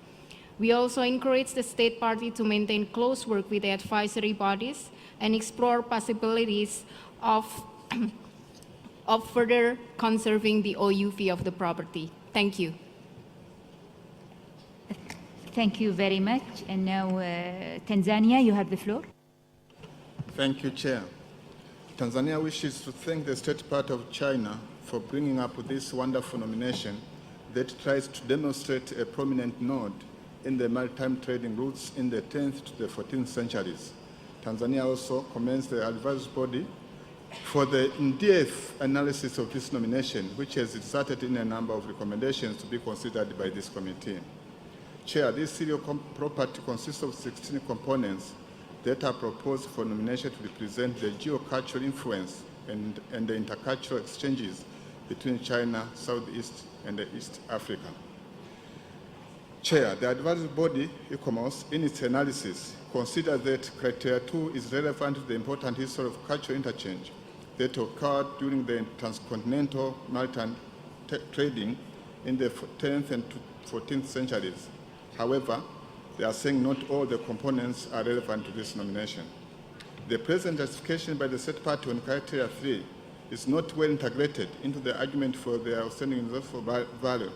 We also encourage the State Party to maintain close work with the advisory bodies and explore possibilities of further conserving the OUV of the property. Thank you. Thank you very much. And now, Tanzania, you have the floor. Thank you, Chair. Tanzania wishes to thank the State Party of China for bringing up this wonderful nomination that tries to demonstrate a prominent node in the maritime trading routes in the 10th to the 14th centuries. Tanzania also commends the advisory body for the in-depth analysis of this nomination, which has resulted in a number of recommendations to be considered by this committee. Chair, this serial property consists of 16 components that are proposed for nomination to represent the geocultural influence and the intercultural exchanges between China, Southeast, and East Africa. Chair, the advisory body, ICOMOS, in its analysis, considers that Criteria 2 is relevant to the important history of cultural interchange that occurred during the transcontinental maritime trading in the 10th and 14th centuries. However, they are saying not all the components are relevant to this nomination. The present justification by the said party on Criteria 3 is not well integrated into the argument for the outstanding universal value,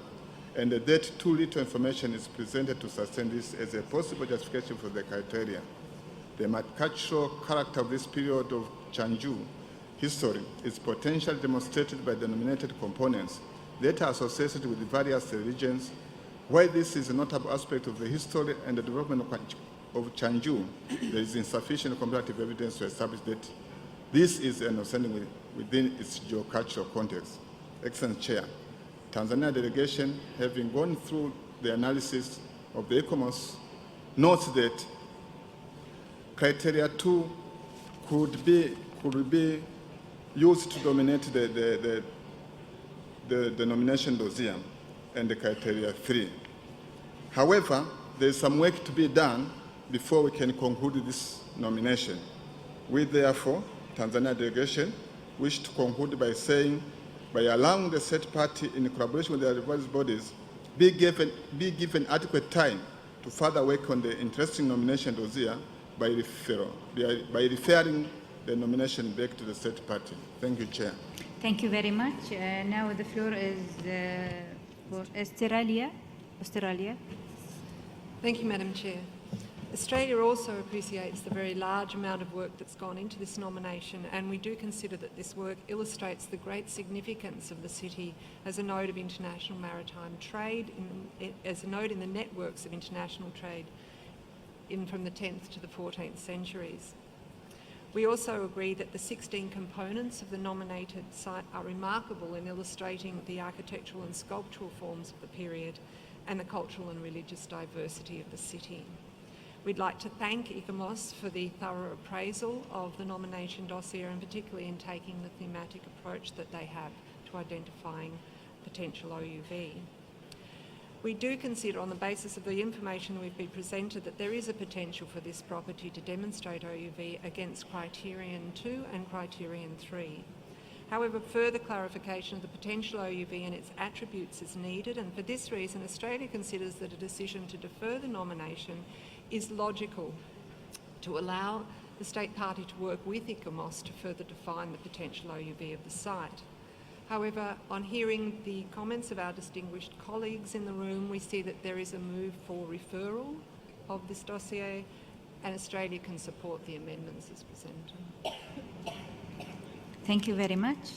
and that too little information is presented to sustain this as a possible justification for the criteria. The multicultural character of this period of Quanzhou history is potentially demonstrated by the nominated components that are associated with various religions. While this is a notable aspect of the history and the development of Quanzhou, there is insufficient comparative evidence to establish that this is an outstanding within its geocultural context. Excellent Chair, Tanzania delegation, having gone through the analysis of the ICOMOS, notes that Criteria 2 could be used to dominate the nomination dossier and the Criteria 3. However, there is some work to be done before we can conclude this nomination. We therefore, Tanzania delegation, wish to conclude by saying, by allowing the said party in collaboration with the advisory bodies, be given adequate time to further work on the interesting nomination dossier by referring the nomination back to the said party. Thank you, Chair. Thank you very much. Now the floor is for Australia. Thank you, Madam Chair. Australia also appreciates the very large amount of work that's gone into this nomination, and we do consider that this work illustrates the great significance of the city as a node of international maritime trade, as a node in the networks of international trade from the 10th to the 14th centuries. We also agree that the 16 components of the nominated site are remarkable in illustrating the architectural and sculptural forms of the period and the cultural and religious diversity of the city. We'd like to thank ICOMOS for the thorough appraisal of the nomination dossier, and particularly in taking the thematic approach that they have to identifying potential OUV. We do consider, on the basis of the information we've been presented, that there is a potential for this property to demonstrate OUV against Criterion 2 and Criterion 3. However, further clarification of the potential OUV and its attributes is needed, and for this reason, Australia considers that a decision to defer the nomination is logical to allow the state party to work with ICOMOS to further define the potential OUV of the site. However, on hearing the comments of our distinguished colleagues in the room, we see that there is a move for referral of this dossier, and Australia can support the amendments as presented. Thank you very much.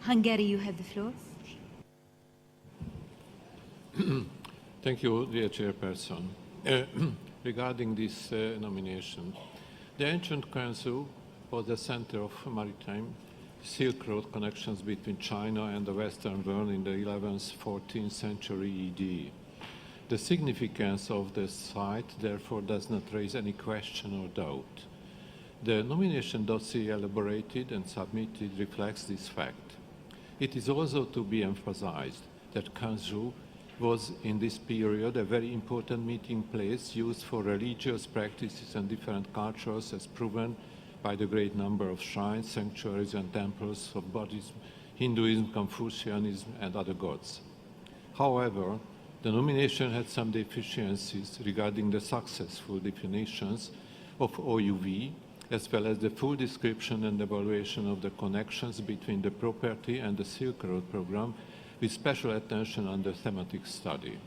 Hungary, you have the floor. Thank you, dear Chairperson. Regarding this nomination, the ancient Quanzhou was the center of maritime Silk Road connections between China and the Western world in the 11th, 14th century ED. The significance of the site, therefore, does not raise any question or doubt. The nomination dossier elaborated and submitted reflects this fact. It is also to be emphasized that Quanzhou was in this period a very important meeting place used for religious practices and different cultures, as proven by the great number of shrines, sanctuaries, and temples of Buddhism, Hinduism, Confucianism, and other gods. However, the nomination had some deficiencies regarding the successful definitions of OUV, as well as the full description and evaluation of the connections between the property and the Silk Road program, with special attention on the thematic study.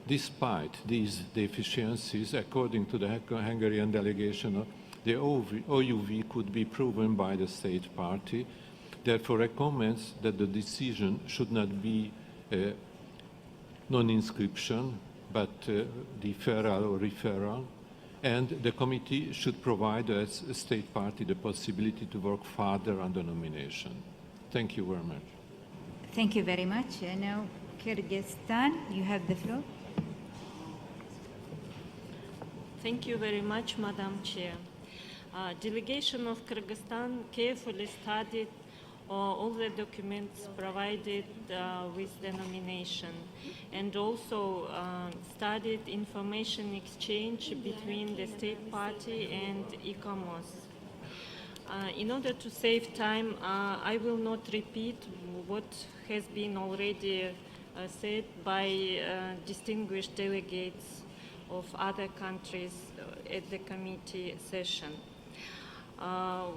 Despite these deficiencies, according to the Hungarian delegation, the OUV could be proven by the state party, therefore recommends that the decision should not be non-inscription, but deferral or referral, and the committee should provide as a state party the possibility to work further on the nomination. Thank you very much. Thank you very much. Now, Kyrgyzstan, you have the floor. Thank you very much, Madam Chair. Delegation of Kyrgyzstan carefully studied all the documents provided with the nomination, and also studied information exchange between the state party and ICOMOS. In order to save time, I will not repeat what has been already said by distinguished delegates of other countries at the committee session.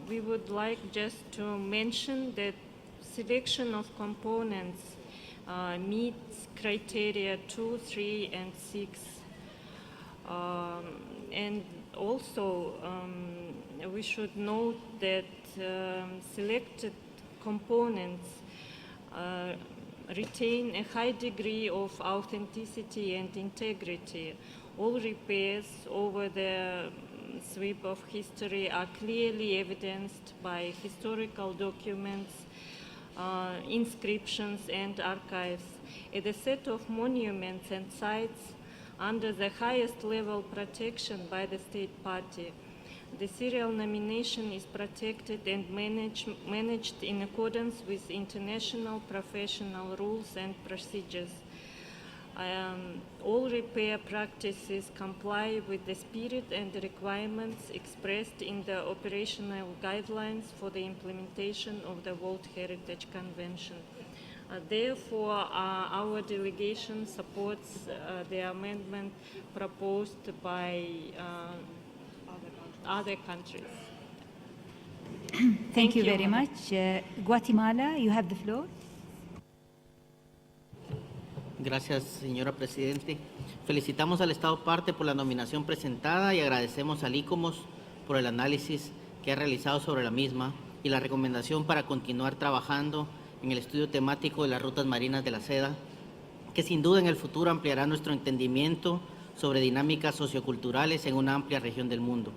We would like just to mention that selection of components meets criteria 2, 3, and 6. And also, we should note that selected components retain a high degree of authenticity and integrity. All repairs over the sweep of history are clearly evidenced by historical documents, inscriptions, and archives. At a set of monuments and sites under the highest level protection by the state party. The serial nomination is protected and managed in accordance with international professional rules and procedures. All repair practices comply with the spirit and the requirements expressed in the operational guidelines for the implementation of the World Heritage Convention. Therefore, our delegation supports the amendment proposed by other countries. Thank you very much. Guatemala, you have the floor. Gracias, señora Presidente. Felicitamos al Estado parte por la nominación presentada y agradecemos al ICOMOS por el análisis que ha realizado sobre la misma y la recomendación para continuar trabajando en el estudio temático de las rutas marinas de la seda, que sin duda en el futuro ampliará nuestro entendimiento sobre dinámicas socioculturales en una amplia región del mundo.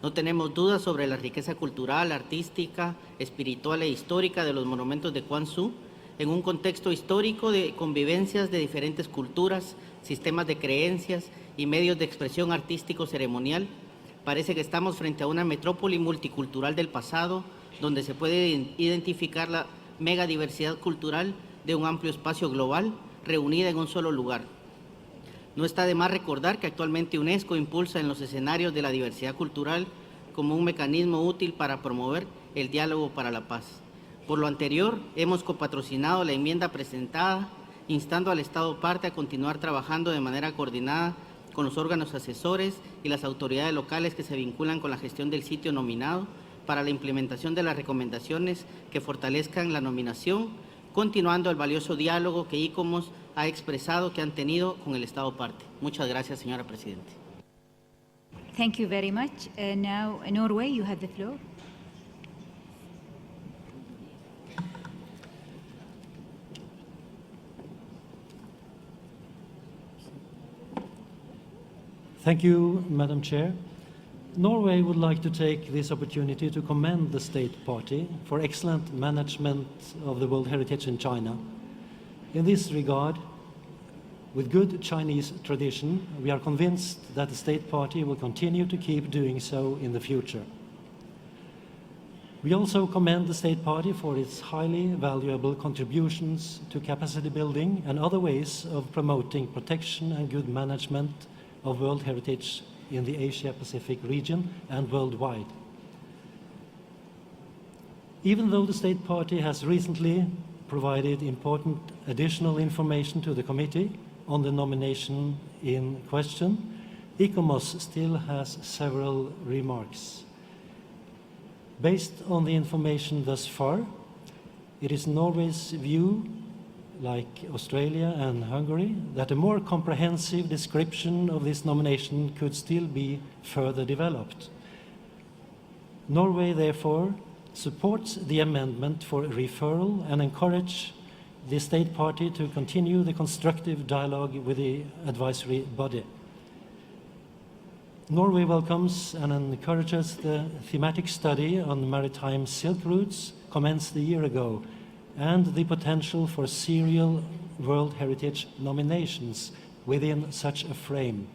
No tenemos dudas sobre la riqueza cultural, artística, espiritual e histórica de los monumentos de Quanzhou, en un contexto histórico de convivencias de diferentes culturas, sistemas de creencias y medios de expresión artístico-ceremonial. Parece que estamos frente a una metrópoli multicultural del pasado, donde se puede identificar la megadiversidad cultural de un amplio espacio global, reunida en un solo lugar. No está de más recordar que actualmente UNESCO impulsa en los escenarios de la diversidad cultural como un mecanismo útil para promover el diálogo para la paz. Por lo anterior, hemos copatrocinado la enmienda presentada, instando al Estado parte a continuar trabajando de manera coordinada con los órganos asesores y las autoridades locales que se vinculan con la gestión del sitio nominado para la implementación de las recomendaciones que fortalezcan la nominación, continuando el valioso diálogo que ICOMOS ha expresado que han tenido con el Estado parte. Muchas gracias, señora Presidenta. Thank you very much. Now, Norway, you have the floor. Thank you, Madam Chair. Norway would like to take this opportunity to commend the State Party for excellent management of the World Heritage in China. In this regard, with good Chinese tradition, we are convinced that the State Party will continue to keep doing so in the future. We also commend the State Party for its highly valuable contributions to capacity building and other ways of promoting protection and good management of World Heritage in the Asia-Pacific region and worldwide. Even though the State Party has recently provided important additional information to the committee on the nomination in question, ICOMOS still has several remarks. Based on the information thus far, it is Norway's view, like Australia and Hungary, that a more comprehensive description of this nomination could still be further developed. Norway, therefore, supports the amendment for referral and encourage the State Party to continue the constructive dialogue with the advisory body. Norway welcomes and encourages the thematic study on maritime silk routes commenced a year ago and the potential for serial World Heritage nominations within such a frame.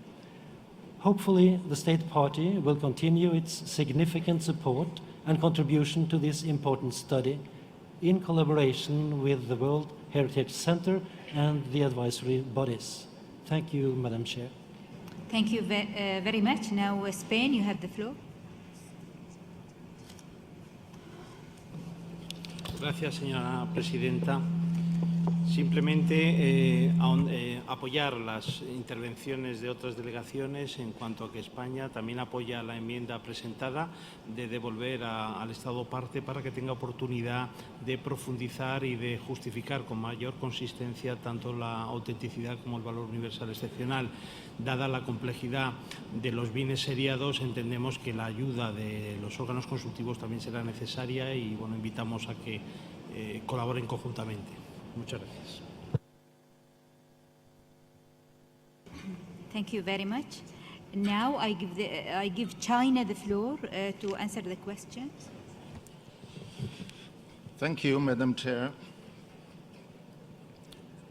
Hopefully, the State Party will continue its significant support and contribution to this important study in collaboration with the World Heritage Center and the advisory bodies. Thank you, Madam Chair. Thank you very much. Now, Spain, you have the floor. Gracias, señora presidenta. Simplemente apoyar las intervenciones de otras delegaciones en cuanto a que España también apoya la enmienda presentada de devolver al Estado parte para que tenga oportunidad de profundizar y de justificar con mayor consistencia tanto la autenticidad como el valor universal excepcional. Dada la complejidad de los bienes seriados, entendemos que la ayuda de los órganos consultivos también será necesaria y bueno, invitamos a que colaboren conjuntamente. Muchas gracias. Thank you very much. Now I give China the floor to answer the questions. Thank you, Madam Chair.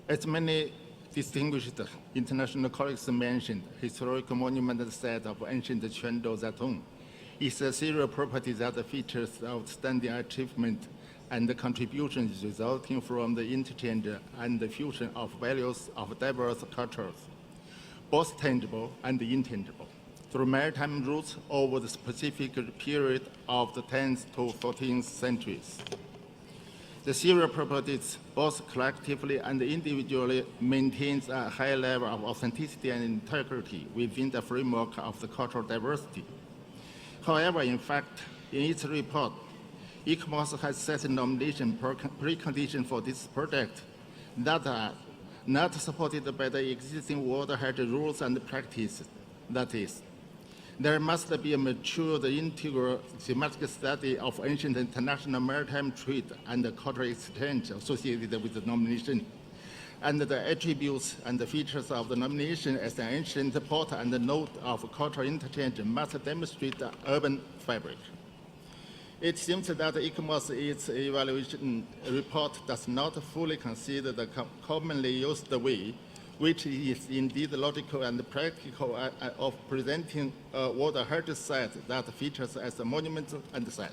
As many distinguished international colleagues mentioned, historic monument site of ancient Quanzhou Zatong is a serial property that features outstanding achievement and the contributions resulting from the interchange and the fusion of values of diverse cultures, both tangible and intangible, through maritime routes over the specific period of the 10th to 14th centuries. The serial properties, both collectively and individually, maintains a high level of authenticity and integrity within the framework of the cultural diversity. However, in fact, in its report, ICMOS has set a nomination precondition for this project that are not supported by the existing World Heritage rules and practices. That is, there must be a mature, integral thematic study of ancient international maritime trade and the cultural exchange associated with the nomination, and the attributes and the features of the nomination as an ancient port and the node of cultural interchange must demonstrate the urban fabric. It seems that ICMOS, its evaluation report, does not fully consider the commonly used way, which is indeed logical and practical of presenting a World Heritage site that features as a monument and site.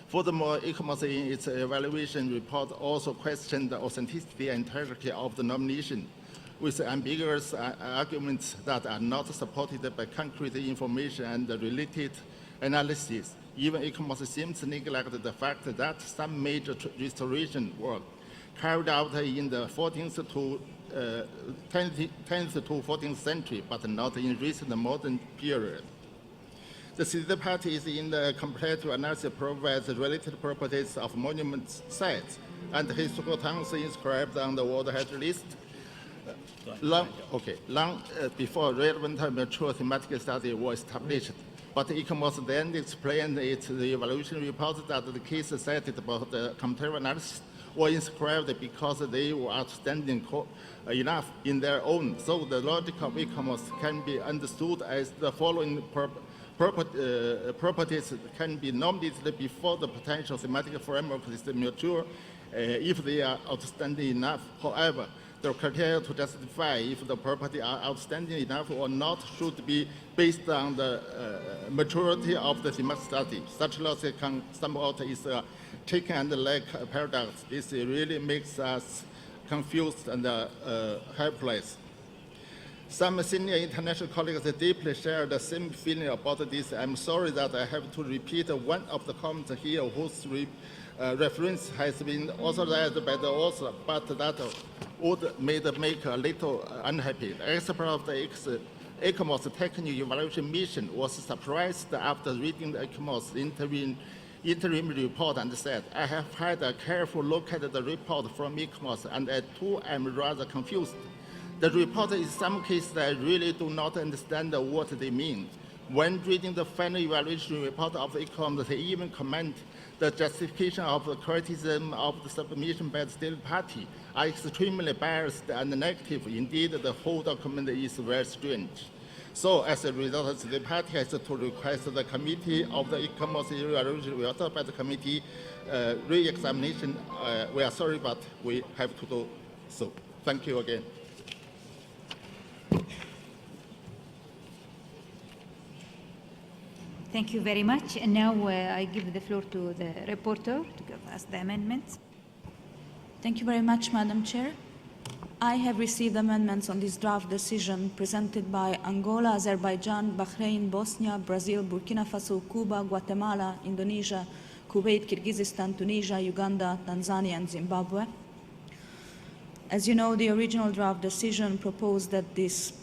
Furthermore, ICMOS in its evaluation report also questioned the authenticity and integrity of the nomination, with ambiguous arguments that are not supported by concrete information and related analysis. Even ICMOS seems to neglect the fact that some major restoration work carried out in the 10th to 14th century, but not in recent modern period. The City Party is in the comparative analysis provides related properties of monument sites and historical towns inscribed on the World Heritage list. Long before relevant and mature thematic study was established. But ICMOS then explained its evaluation report that the cases cited about the comparative analysis were inscribed because they were outstanding enough in their own. So the logic of ICMOS can be understood as the following properties can be nominated before the potential thematic framework is mature if they are outstanding enough. However, the criteria to justify if the property are outstanding enough or not should be based on the maturity of the thematic study. Such logic can somewhat is a chicken and leg paradox. This really makes us confused and helpless. Some senior international colleagues deeply share the same feeling about this. I'm sorry that I have to repeat one of the comments here whose reference has been authorized by the author, but that would make a little unhappy. The expert of the ICMOS technical evaluation mission was surprised after reading the ICMOS interim report and said, I have had a careful look at the report from ICMOS and I too am rather confused. The report in some cases I really do not understand what they mean. When reading the final evaluation report of ICMOS, they even comment the justification of the criticism of the submission by the State Party are extremely biased and negative. Indeed, the whole document is very strange. So as a result, the party has to request the committee of the e-commerce evaluation will start by the committee re-examination. We are sorry, but we have to do so. Thank you again. Thank you very much. And now I give the floor to the reporter to give us the amendments. Thank you very much, Madam Chair. I have received amendments on this draft decision presented by Angola, Azerbaijan, Bahrain, Bosnia, Brazil, Burkina Faso, Cuba, Guatemala, Indonesia, Kuwait, Kyrgyzstan, Tunisia, Uganda, Tanzania, and Zimbabwe. As you know, the original draft decision proposed that this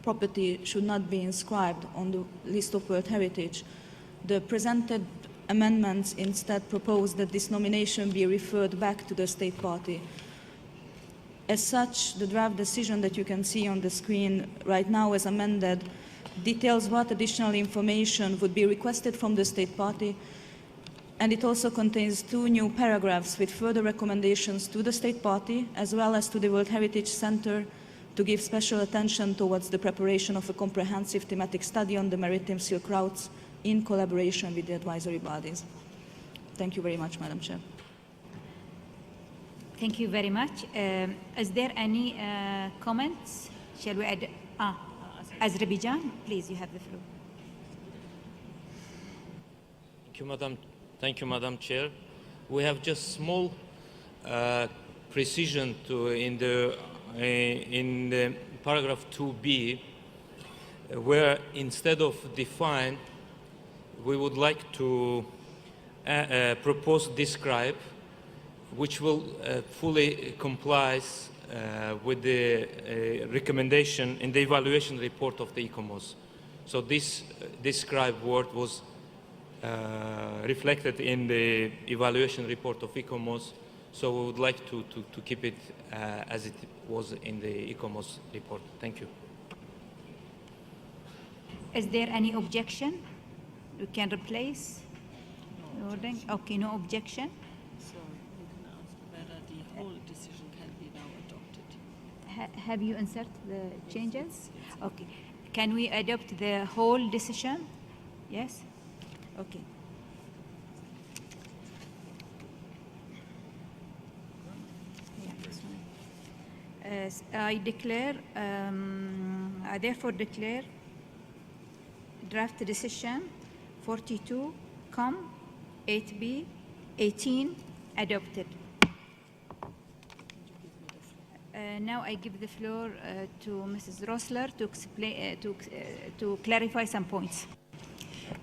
property should not be inscribed on the list of World Heritage. The presented amendments instead propose that this nomination be referred back to the state party. As such, the draft decision that you can see on the screen right now as amended details what additional information would be requested from the state party, and it also contains 2 new paragraphs with further recommendations to the state party as well as to the World Heritage Center to give special attention towards the preparation of a comprehensive thematic study on the maritime silk routes in collaboration with the advisory bodies. Thank you very much, Madam Chair. Thank you very much. Is there any comments? Shall we add? Azerbaijan, please, you have the floor. Thank you, Madam Chair. We have just small precision in the paragraph 2b, where instead of define, we would like to propose describe, which will fully comply with the recommendation in the evaluation report of the ECOMOS. So this describe word was reflected in the evaluation report of ECOMOS, so we would like to keep it as it was in the ECOMOS report. Thank you. Is there any objection? We can replace the wording? Okay, no objection. So you can ask whether the whole decision can be now adopted. Have you inserted the changes? Okay. Can we adopt the whole decision? Yes? Okay. I therefore declare draft decision 42, 8B, 18 adopted. Now I give the floor to Mrs. Rossler to explain, to clarify some points.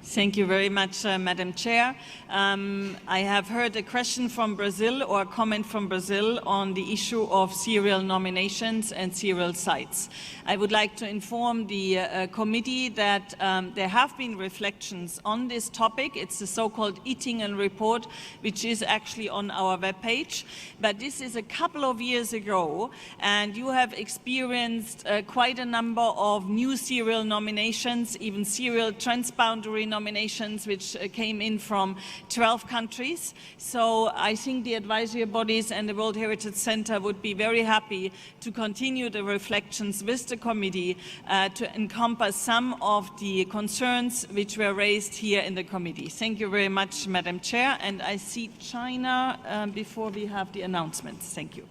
Thank you very much, Madam Chair. I have heard a question from Brazil or a comment from Brazil on the issue of serial nominations and serial sites. I would like to inform the committee that there have been reflections on this topic. It's the so-called Ettingen report, which is actually on our webpage. But this is a couple of years ago, and you have experienced quite a number of new serial nominations, even serial transboundary nominations, which came in from 12 countries. So I think the advisory bodies and the World Heritage Center would be very happy to continue the reflections with the committee to encompass some of the concerns which were raised here in the committee. Thank you very much, Madam Chair. And I see China before we have the announcements. Thank you.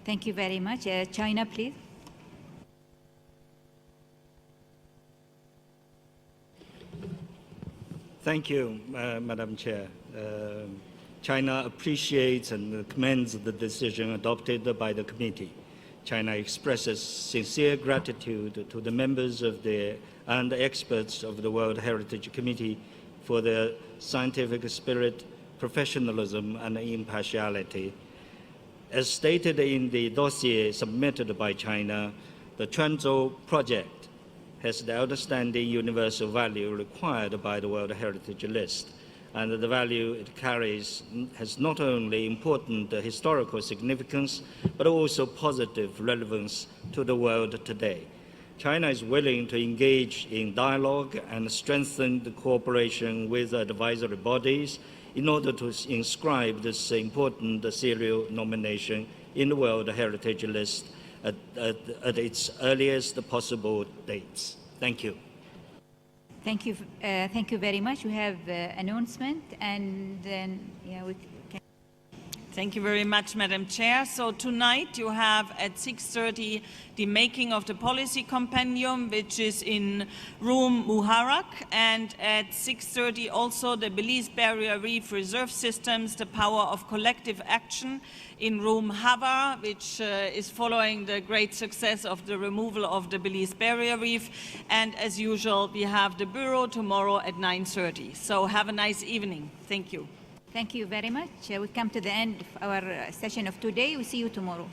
Thank you very much. China, please. Thank you, Madam Chair. China appreciates and commends the decision adopted by the committee. China expresses sincere gratitude to the members of and experts of the World Heritage Committee for their scientific spirit, professionalism, and impartiality. As stated in the dossier submitted by China, the Quanzhou project has the outstanding universal value required by the World Heritage List, and the value it carries has not only important historical significance, but also positive relevance to the world today. China is willing to engage in dialogue and strengthen the cooperation with advisory bodies in order to inscribe this important serial nomination in the World Heritage List at its earliest possible dates. Thank you. Thank you very much. We have announcement, and then we can. Thank you very much, Madam Chair. So tonight you have at 6:30 the making of the policy compendium, which is in room Muharak, and at 6:30 also the Belize Barrier Reef Reserve Systems, the power of collective action, in room Hava, which is following the great success of the removal of the Belize Barrier Reef. And as usual, we have the Bureau tomorrow at 9:30. So have a nice evening. Thank you. Thank you very much. We come to the end of our session of today. We see you tomorrow.